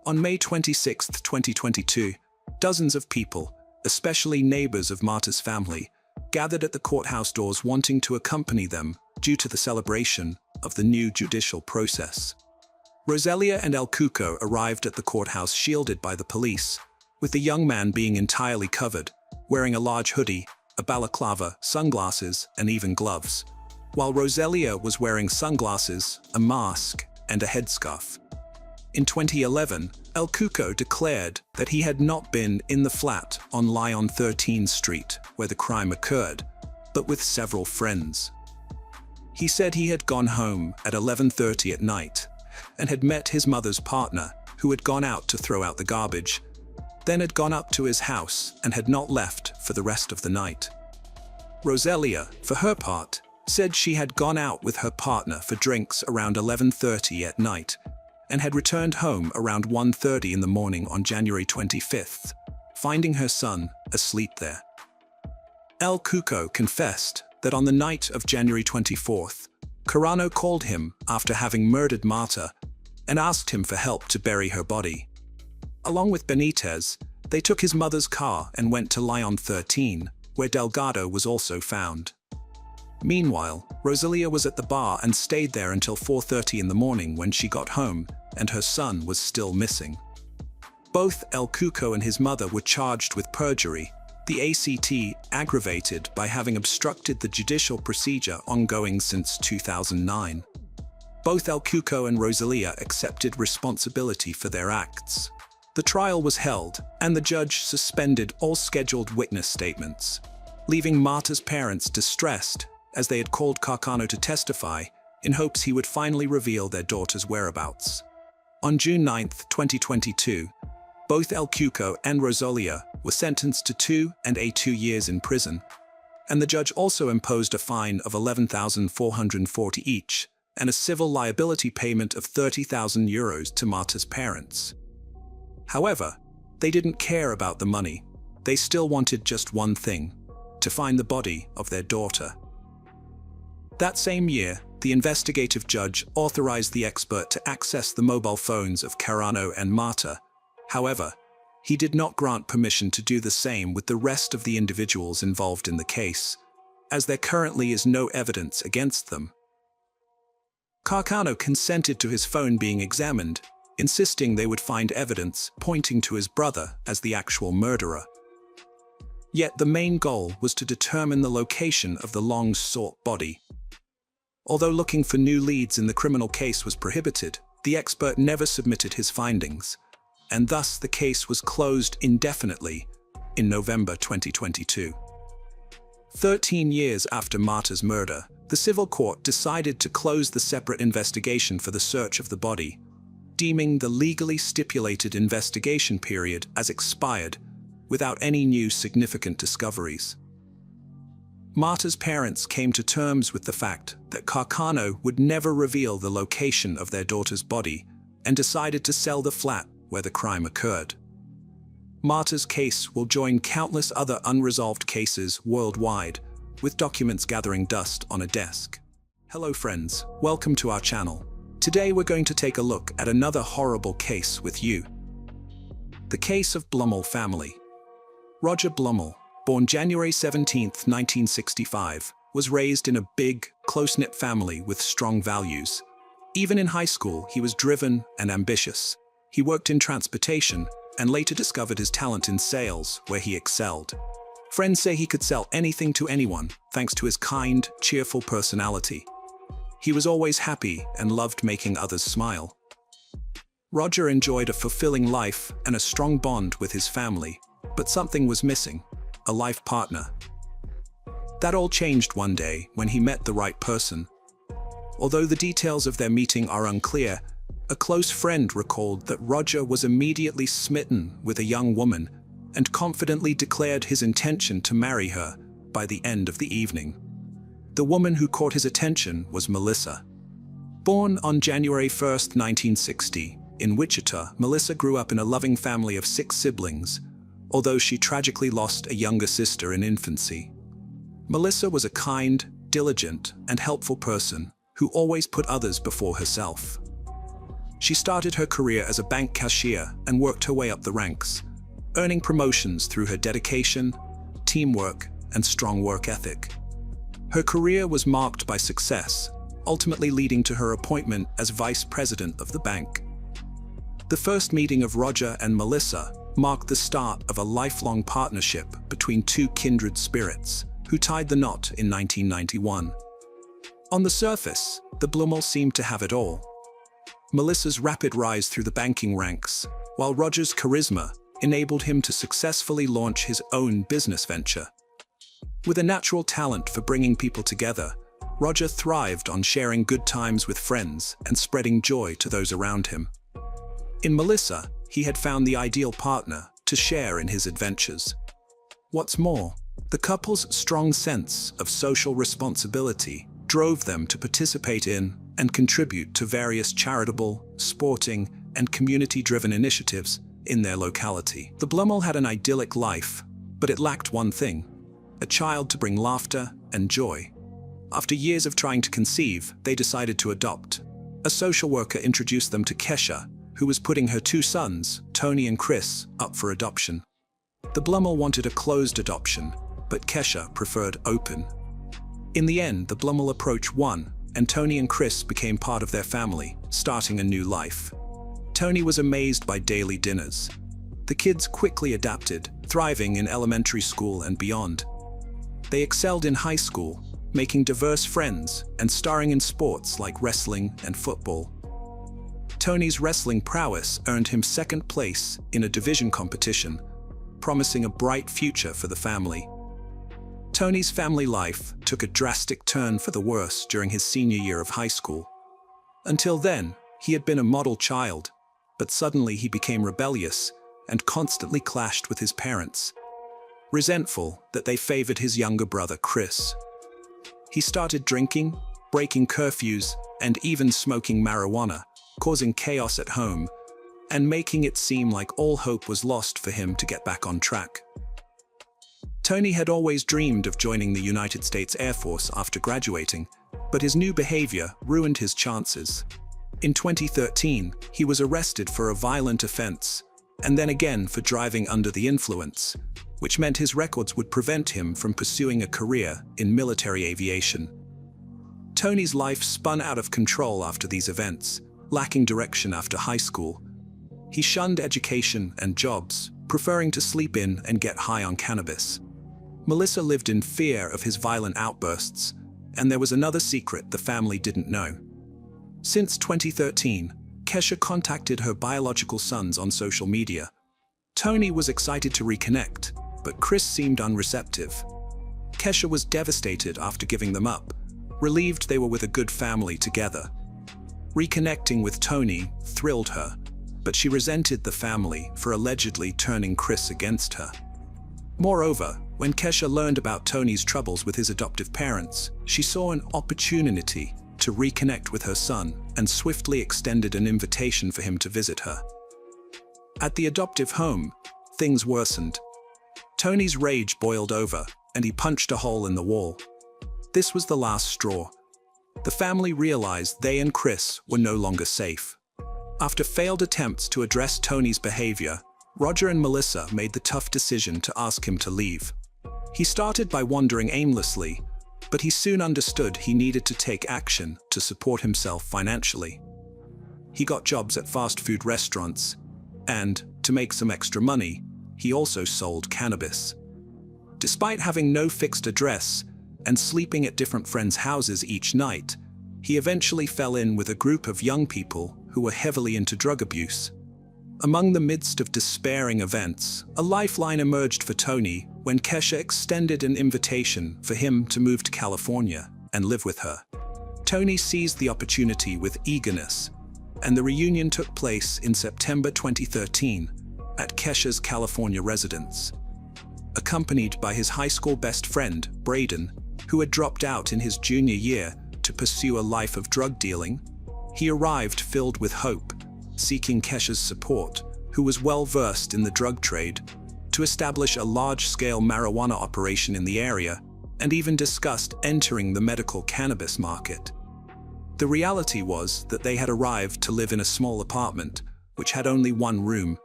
Speaker 1: On May 26, 2022, dozens of people, especially neighbors of Marta's family, gathered at the courthouse doors wanting to accompany them due to the celebration of the new judicial process. Rosalia and El Cuco arrived at the courthouse shielded by the police, with the young man being entirely covered, wearing a large hoodie, a balaclava, sunglasses, and even gloves, while Rosalia was wearing sunglasses, a mask, and a headscarf. In 2011, El Cuco declared that he had not been in the flat on Lyon 13th Street where the crime occurred, but with several friends. He said he had gone home at 11:30 at night and had met his mother's partner, who had gone out to throw out the garbage, then had gone up to his house and had not left for the rest of the night. Rosalia, for her part, said she had gone out with her partner for drinks around 11:30 at night and had returned home around 1:30 in the morning on January 25th, finding her son asleep there. El Cuco confessed that on the night of January 24th, Carano called him after having murdered Marta and asked him for help to bury her body. Along with Benitez, they took his mother's car and went to Lyon 13, where Delgado was also found. Meanwhile, Rosalia was at the bar and stayed there until 4:30 in the morning when she got home, and her son was still missing. Both El Cuco and his mother were charged with perjury, the ACT aggravated by having obstructed the judicial procedure ongoing since 2009. Both El Cuco and Rosalia accepted responsibility for their acts. The trial was held, and the judge suspended all scheduled witness statements, leaving Marta's parents distressed as they had called Carcano to testify in hopes he would finally reveal their daughter's whereabouts. On June 9, 2022, both El Cuco and Rosalia were sentenced to 2 and 2 years in prison, and the judge also imposed a fine of €11,440 each and a civil liability payment of €30,000 to Marta's parents. However, they didn't care about the money. They still wanted just one thing: to find the body of their daughter. That same year, the investigative judge authorized the expert to access the mobile phones of Carano and Marta. However, he did not grant permission to do the same with the rest of the individuals involved in the case, as there currently is no evidence against them. Carcano consented to his phone being examined, insisting they would find evidence pointing to his brother as the actual murderer. Yet the main goal was to determine the location of the long-sought body. Although looking for new leads in the criminal case was prohibited, the expert never submitted his findings, and thus the case was closed indefinitely in November 2022. 13 years after Marta's murder, the civil court decided to close the separate investigation for the search of the body, deeming the legally stipulated investigation period as expired without any new significant discoveries. Marta's parents came to terms with the fact that Carcano would never reveal the location of their daughter's body and decided to sell the flat where the crime occurred. Marta's case will join countless other unresolved cases worldwide, with documents gathering dust on a desk. Hello friends, welcome to our channel. Today we're going to take a look at another horrible case with you. The case of Blumel family. Roger Blumel, born January 17, 1965, was raised in a big, close-knit family with strong values. Even in high school, he was driven and ambitious. He worked in transportation and later discovered his talent in sales, where he excelled. Friends say he could sell anything to anyone, thanks to his kind, cheerful personality. He was always happy and loved making others smile. Roger enjoyed a fulfilling life and a strong bond with his family, but something was missing: a life partner. That all changed one day when he met the right person. Although the details of their meeting are unclear, a close friend recalled that Roger was immediately smitten with a young woman and confidently declared his intention to marry her by the end of the evening. The woman who caught his attention was Melissa. Born on January 1st, 1960, in Wichita, Melissa grew up in a loving family of 6 siblings, although she tragically lost a younger sister in infancy. Melissa was a kind, diligent, and helpful person who always put others before herself. She started her career as a bank cashier and worked her way up the ranks, earning promotions through her dedication, teamwork, and strong work ethic. Her career was marked by success, ultimately leading to her appointment as vice president of the bank. The first meeting of Roger and Melissa marked the start of a lifelong partnership between 2 kindred spirits, who tied the knot in 1991. On the surface, the Blumels seemed to have it all. Melissa's rapid rise through the banking ranks, while Roger's charisma enabled him to successfully launch his own business venture. With a natural talent for bringing people together, Roger thrived on sharing good times with friends and spreading joy to those around him. In Melissa, he had found the ideal partner to share in his adventures. What's more, the couple's strong sense of social responsibility drove them to participate in and contribute to various charitable, sporting, and community-driven initiatives in their locality. The Blumel had an idyllic life, but it lacked one thing: a child to bring laughter and joy. After years of trying to conceive, they decided to adopt. A social worker introduced them to Kesha, who was putting her 2 sons, Tony and Chris, up for adoption. The Blumel wanted a closed adoption, but Kesha preferred open. In the end, the Blumel approach won, and Tony and Chris became part of their family, starting a new life. Tony was amazed by daily dinners. The kids quickly adapted, thriving in elementary school and beyond. They excelled in high school, making diverse friends and starring in sports like wrestling and football. Tony's wrestling prowess earned him 2nd place in a division competition, promising a bright future for the family. Tony's family life took a drastic turn for the worse during his senior year of high school. Until then, he had been a model child, but suddenly he became rebellious and constantly clashed with his parents, resentful that they favored his younger brother, Chris. He started drinking, breaking curfews, and even smoking marijuana, causing chaos at home and making it seem like all hope was lost for him to get back on track. Tony had always dreamed of joining the United States Air Force after graduating, but his new behavior ruined his chances. In 2013, he was arrested for a violent offense, and then again for driving under the influence, which meant his records would prevent him from pursuing a career in military aviation. Tony's life spun out of control after these events, lacking direction after high school. He shunned education and jobs, preferring to sleep in and get high on cannabis. Melissa lived in fear of his violent outbursts, and there was another secret the family didn't know. Since 2013, Kesha contacted her biological sons on social media. Tony was excited to reconnect, but Chris seemed unreceptive. Kesha was devastated after giving them up, relieved they were with a good family together. Reconnecting with Tony thrilled her, but she resented the family for allegedly turning Chris against her. Moreover, when Kesha learned about Tony's troubles with his adoptive parents, she saw an opportunity to reconnect with her son and swiftly extended an invitation for him to visit her. At the adoptive home, things worsened. Tony's rage boiled over, and he punched a hole in the wall. This was the last straw. The family realized they and Chris were no longer safe. After failed attempts to address Tony's behavior, Roger and Melissa made the tough decision to ask him to leave. He started by wandering aimlessly, but he soon understood he needed to take action to support himself financially. He got jobs at fast food restaurants, and, to make some extra money, he also sold cannabis. Despite having no fixed address and sleeping at different friends' houses each night, he eventually fell in with a group of young people who were heavily into drug abuse. Among the midst of despairing events, a lifeline emerged for Tony when Kesha extended an invitation for him to move to California and live with her. Tony seized the opportunity with eagerness, and the reunion took place in September 2013 at Kesha's California residence. Accompanied by his high school best friend, Braden, who had dropped out in his junior year to pursue a life of drug dealing, he arrived filled with hope, seeking Kesha's support, who was well versed in the drug trade, to establish a large-scale marijuana operation in the area, and even discussed entering the medical cannabis market. The reality was that they had arrived to live in a small apartment, which had only one room.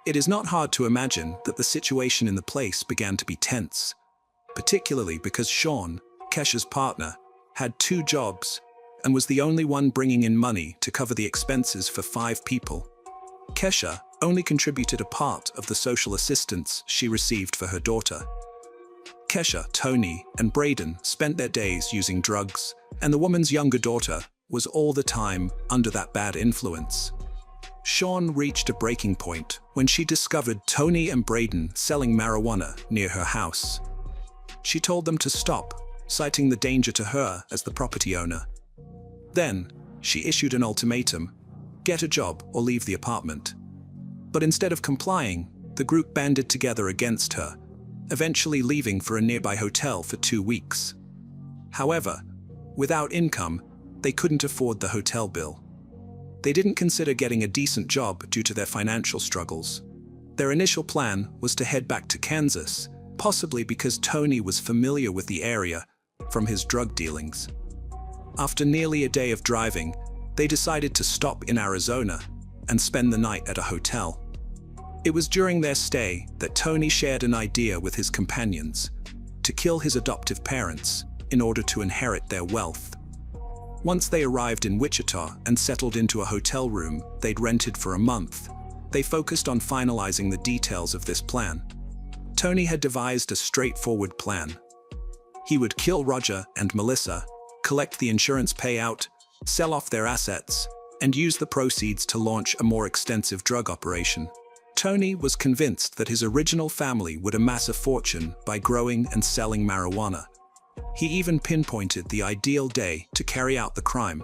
Speaker 1: It is not hard to imagine that the situation in the place began to be tense, particularly because Sean, Kesha's partner, had 2 jobs and was the only one bringing in money to cover the expenses for 5 people. Kesha only contributed a part of the social assistance she received for her daughter. Kesha, Tony, and Braden spent their days using drugs, and the woman's younger daughter was all the time under that bad influence. Sean reached a breaking point when she discovered Tony and Braden selling marijuana near her house. She told them to stop, citing the danger to her as the property owner. Then, she issued an ultimatum: get a job or leave the apartment. But instead of complying, the group banded together against her, eventually leaving for a nearby hotel for 2 weeks. However, without income, they couldn't afford the hotel bill. They didn't consider getting a decent job due to their financial struggles. Their initial plan was to head back to Kansas, possibly because Tony was familiar with the area from his drug dealings. After nearly a day of driving, they decided to stop in Arizona and spend the night at a hotel. It was during their stay that Tony shared an idea with his companions to kill his adoptive parents in order to inherit their wealth. Once they arrived in Wichita and settled into a hotel room they'd rented for a month, they focused on finalizing the details of this plan. Tony had devised a straightforward plan. He would kill Roger and Melissa, collect the insurance payout, sell off their assets, and use the proceeds to launch a more extensive drug operation. Tony was convinced that his original family would amass a fortune by growing and selling marijuana. He even pinpointed the ideal day to carry out the crime: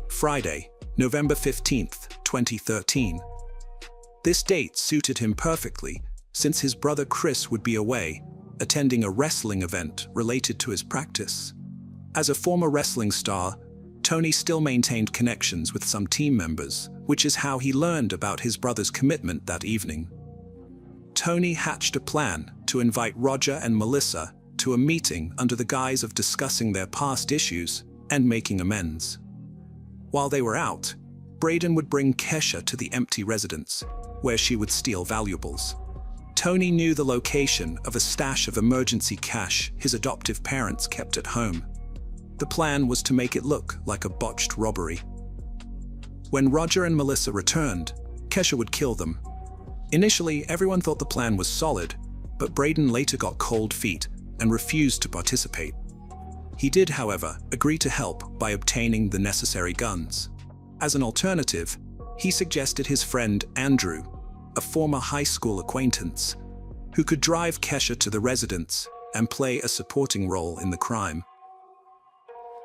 Speaker 1: Friday, November 15th, 2013. This date suited him perfectly, since his brother Chris would be away, attending a wrestling event related to his practice. As a former wrestling star, Tony still maintained connections with some team members, which is how he learned about his brother's commitment that evening. Tony hatched a plan to invite Roger and Melissa to a meeting under the guise of discussing their past issues and making amends. While they were out, Braden would bring Kesha to the empty residence, where she would steal valuables. Tony knew the location of a stash of emergency cash his adoptive parents kept at home. The plan was to make it look like a botched robbery. When Roger and Melissa returned, Kesha would kill them. Initially, everyone thought the plan was solid, but Braden later got cold feet and refused to participate. He did, however, agree to help by obtaining the necessary guns. As an alternative, he suggested his friend Andrew, a former high school acquaintance, who could drive Kesha to the residence and play a supporting role in the crime.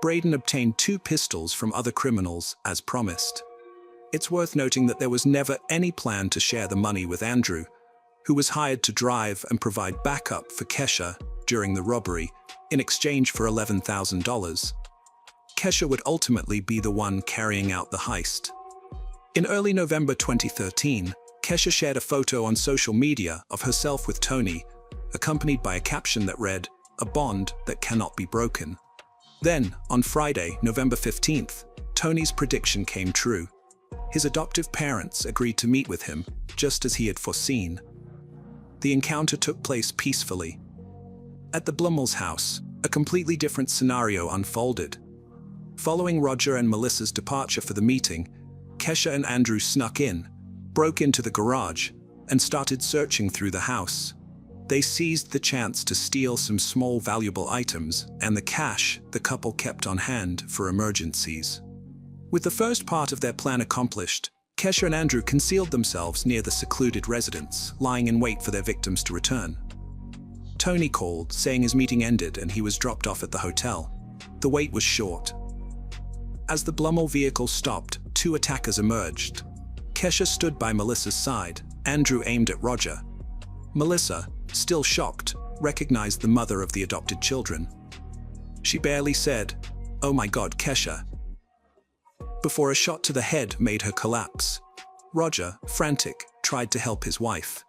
Speaker 1: Braden obtained 2 pistols from other criminals as promised. It's worth noting that there was never any plan to share the money with Andrew, who was hired to drive and provide backup for Kesha during the robbery in exchange for $11,000. Kesha would ultimately be the one carrying out the heist. In early November 2013, Kesha shared a photo on social media of herself with Tony, accompanied by a caption that read, "A bond that cannot be broken." Then, on Friday, November 15th, Tony's prediction came true. His adoptive parents agreed to meet with him, just as he had foreseen. The encounter took place peacefully. At the Blumels' house, a completely different scenario unfolded. Following Roger and Melissa's departure for the meeting, Kesha and Andrew snuck in, broke into the garage, and started searching through the house. They seized the chance to steal some small valuable items and the cash the couple kept on hand for emergencies. With the first part of their plan accomplished, Kesha and Andrew concealed themselves near the secluded residence, lying in wait for their victims to return. Tony called, saying his meeting ended and he was dropped off at the hotel. The wait was short. As the Blummel vehicle stopped, two attackers emerged. Kesha stood by Melissa's side. Andrew aimed at Roger. Melissa, still shocked, recognized the mother of the adopted children. She barely said, "Oh my God, Kesha," before a shot to the head made her collapse. Roger, frantic, tried to help his wife.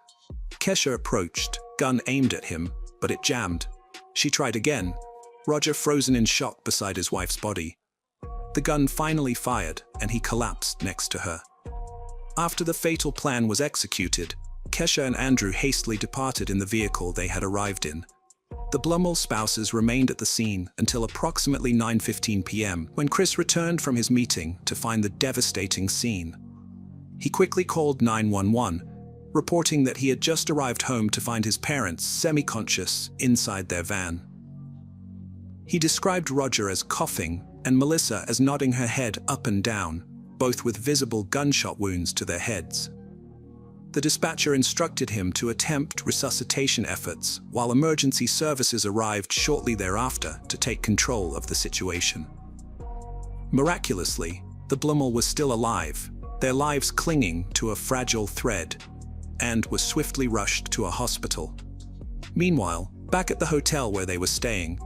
Speaker 1: Kesha approached, gun aimed at him, but it jammed. She tried again. Roger frozen in shock beside his wife's body. The gun finally fired, and he collapsed next to her. After the fatal plan was executed, Kesha and Andrew hastily departed in the vehicle they had arrived in. The Blummel spouses remained at the scene until approximately 9:15 p.m. when Chris returned from his meeting to find the devastating scene. He quickly called 911, reporting that he had just arrived home to find his parents semi-conscious inside their van. He described Roger as coughing and Melissa as nodding her head up and down, both with visible gunshot wounds to their heads. The dispatcher instructed him to attempt resuscitation efforts while emergency services arrived shortly thereafter to take control of the situation. Miraculously, the Blummel was still alive, their lives clinging to a fragile thread, and were swiftly rushed to a hospital. Meanwhile, back at the hotel where they were staying,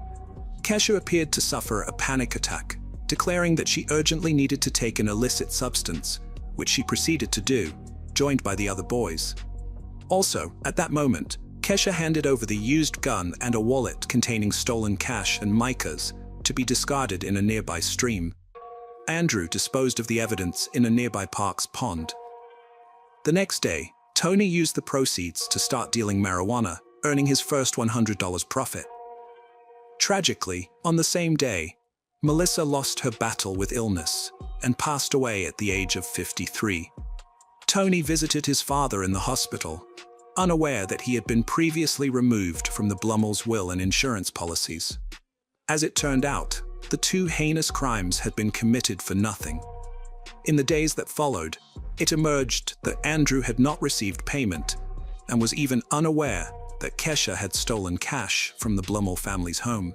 Speaker 1: Kesha appeared to suffer a panic attack, declaring that she urgently needed to take an illicit substance, which she proceeded to do, joined by the other boys. Also, at that moment, Kesha handed over the used gun and a wallet containing stolen cash and micas to be discarded in a nearby stream. Andrew disposed of the evidence in a nearby park's pond. The next day, Tony used the proceeds to start dealing marijuana, earning his first $100 profit. Tragically, on the same day, Melissa lost her battle with illness and passed away at the age of 53. Tony visited his father in the hospital, unaware that he had been previously removed from the Blummel's will and insurance policies. As it turned out, the two heinous crimes had been committed for nothing. In the days that followed, it emerged that Andrew had not received payment and was even unaware that Kesha had stolen cash from the Blummel family's home.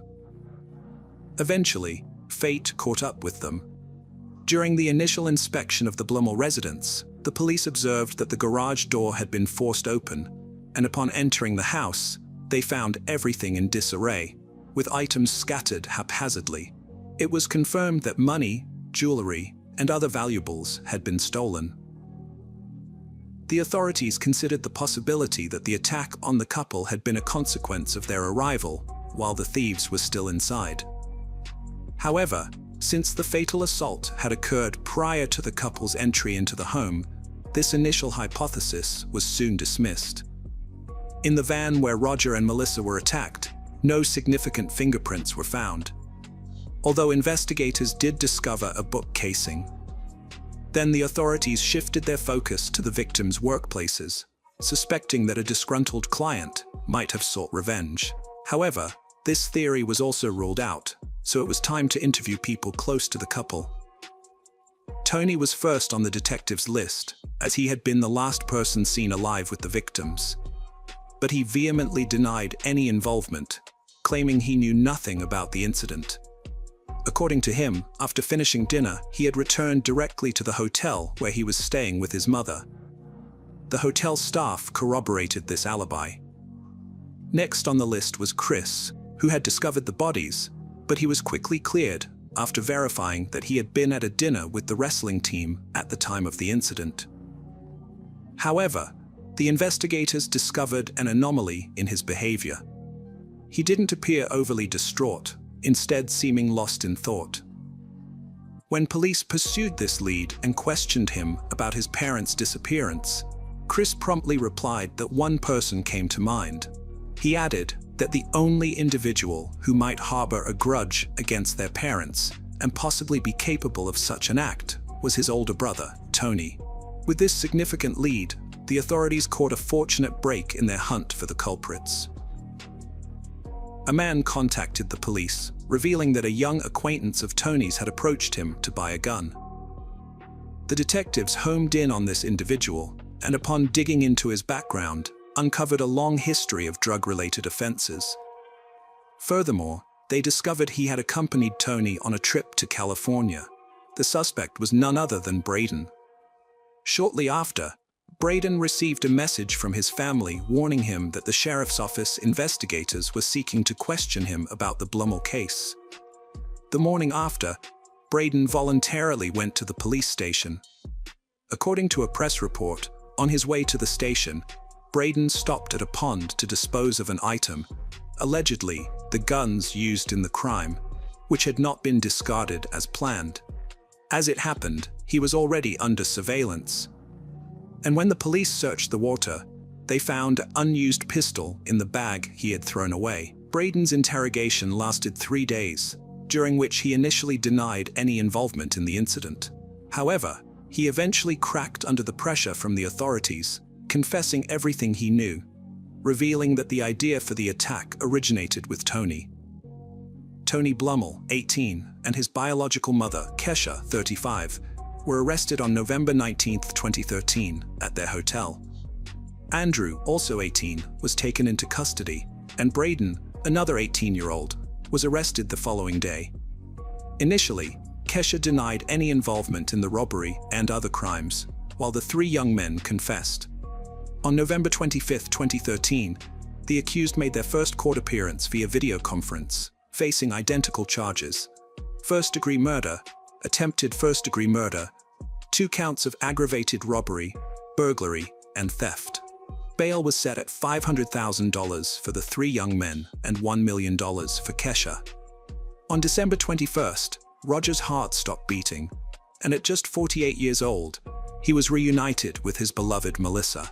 Speaker 1: Eventually, fate caught up with them. During the initial inspection of the Blummel residence, the police observed that the garage door had been forced open, and upon entering the house, they found everything in disarray, with items scattered haphazardly. It was confirmed that money, jewelry, and other valuables had been stolen. The authorities considered the possibility that the attack on the couple had been a consequence of their arrival, while the thieves were still inside. However, since the fatal assault had occurred prior to the couple's entry into the home, this initial hypothesis was soon dismissed. In the van where Roger and Melissa were attacked, no significant fingerprints were found, although investigators did discover a book casing. Then the authorities shifted their focus to the victims' workplaces, suspecting that a disgruntled client might have sought revenge. However, this theory was also ruled out, so it was time to interview people close to the couple. Tony was first on the detective's list, as he had been the last person seen alive with the victims. But he vehemently denied any involvement, claiming he knew nothing about the incident. According to him, after finishing dinner, he had returned directly to the hotel where he was staying with his mother. The hotel staff corroborated this alibi. Next on the list was Chris, who had discovered the bodies, but he was quickly cleared after verifying that he had been at a dinner with the wrestling team at the time of the incident. However, the investigators discovered an anomaly in his behavior. He didn't appear overly distraught, instead seeming lost in thought. When police pursued this lead and questioned him about his parents' disappearance, Chris promptly replied that one person came to mind. He added that the only individual who might harbor a grudge against their parents and possibly be capable of such an act was his older brother, Tony. With this significant lead, the authorities caught a fortunate break in their hunt for the culprits. A man contacted the police, revealing that a young acquaintance of Tony's had approached him to buy a gun. The detectives homed in on this individual, and upon digging into his background, uncovered a long history of drug-related offenses. Furthermore, they discovered he had accompanied Tony on a trip to California. The suspect was none other than Braden. Shortly after, Braden received a message from his family warning him that the sheriff's office investigators were seeking to question him about the Blummel case. The morning after, Braden voluntarily went to the police station. According to a press report, on his way to the station, Braden stopped at a pond to dispose of an item, allegedly the guns used in the crime, which had not been discarded as planned. As it happened, he was already under surveillance. And when the police searched the water, they found an unused pistol in the bag he had thrown away. Braden's interrogation lasted 3 days, during which he initially denied any involvement in the incident. However, he eventually cracked under the pressure from the authorities, confessing everything he knew, revealing that the idea for the attack originated with Tony. Tony Blummel, 18, and his biological mother, Kesha, 35, were arrested on November 19, 2013, at their hotel. Andrew, also 18, was taken into custody, and Braden, another 18-year-old, was arrested the following day. Initially, Kesha denied any involvement in the robbery and other crimes, while the 3 young men confessed. On November 25, 2013, the accused made their first court appearance via video conference, facing identical charges: first-degree murder, attempted first-degree murder, 2 counts of aggravated robbery, burglary, and theft. Bail was set at $500,000 for the 3 young men and $1 million for Kesha. On December 21st, Roger's heart stopped beating, and at just 48 years old, he was reunited with his beloved Melissa.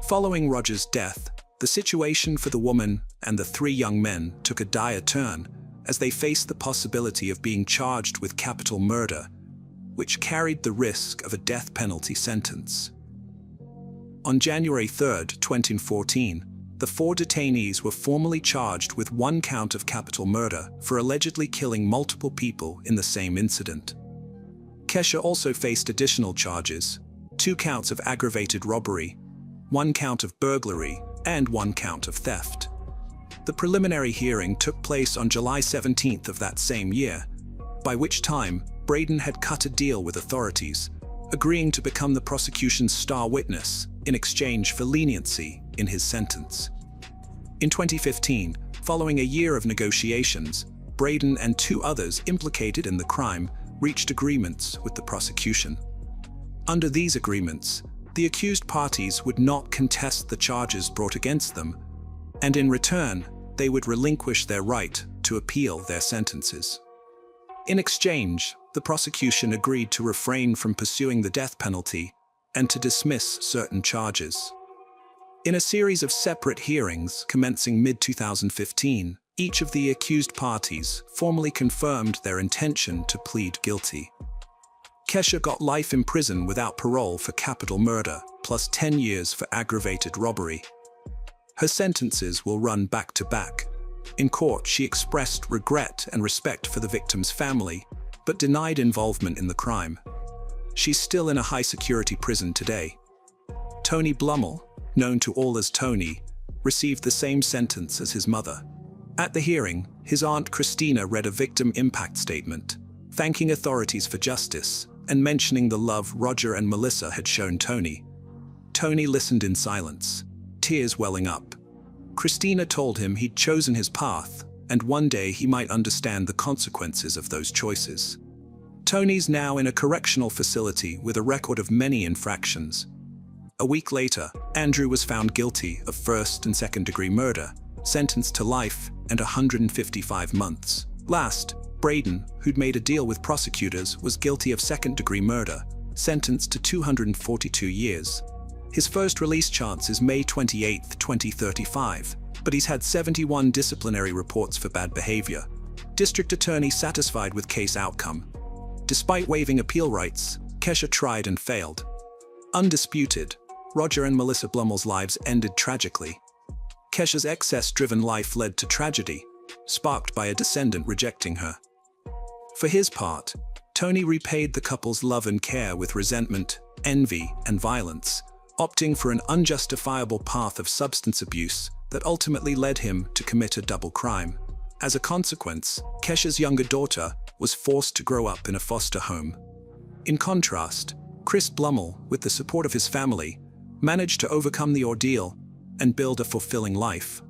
Speaker 1: Following Roger's death, the situation for the woman and the 3 young men took a dire turn as they faced the possibility of being charged with capital murder, which carried the risk of a death penalty sentence. On January 3, 2014, the 4 detainees were formally charged with 1 count of capital murder for allegedly killing multiple people in the same incident. Kesha also faced additional charges: 2 counts of aggravated robbery, 1 count of burglary, and 1 count of theft. The preliminary hearing took place on July 17th of that same year, by which time Braden had cut a deal with authorities, agreeing to become the prosecution's star witness in exchange for leniency in his sentence. In 2015, following a year of negotiations, Braden and 2 others implicated in the crime reached agreements with the prosecution. Under these agreements, the accused parties would not contest the charges brought against them, and in return, they would relinquish their right to appeal their sentences. In exchange, the prosecution agreed to refrain from pursuing the death penalty and to dismiss certain charges. In a series of separate hearings commencing mid-2015, each of the accused parties formally confirmed their intention to plead guilty. Kesha got life in prison without parole for capital murder, plus 10 years for aggravated robbery. Her sentences will run back to back. In court, she expressed regret and respect for the victim's family, but denied involvement in the crime. She's still in a high-security prison today. Tony Blummel, known to all as Tony, received the same sentence as his mother. At the hearing, his aunt Christina read a victim impact statement, thanking authorities for justice and mentioning the love Roger and Melissa had shown Tony. Tony listened in silence, tears welling up. Christina told him he'd chosen his path, and one day he might understand the consequences of those choices. Tony's now in a correctional facility with a record of many infractions. A week later, Andrew was found guilty of first and second-degree murder, sentenced to life and 155 months. Last, Braden, who'd made a deal with prosecutors, was guilty of second-degree murder, sentenced to 242 years. His first release chance is May 28, 2035, but he's had 71 disciplinary reports for bad behavior. District Attorney satisfied with case outcome. Despite waiving appeal rights, Kesha tried and failed. Undisputed, Roger and Melissa Blumell's lives ended tragically. Kesha's excess-driven life led to tragedy, sparked by a descendant rejecting her. For his part, Tony repaid the couple's love and care with resentment, envy, and violence, opting for an unjustifiable path of substance abuse that ultimately led him to commit a double crime. As a consequence, Kesha's younger daughter was forced to grow up in a foster home. In contrast, Chris Blumell, with the support of his family, managed to overcome the ordeal and build a fulfilling life.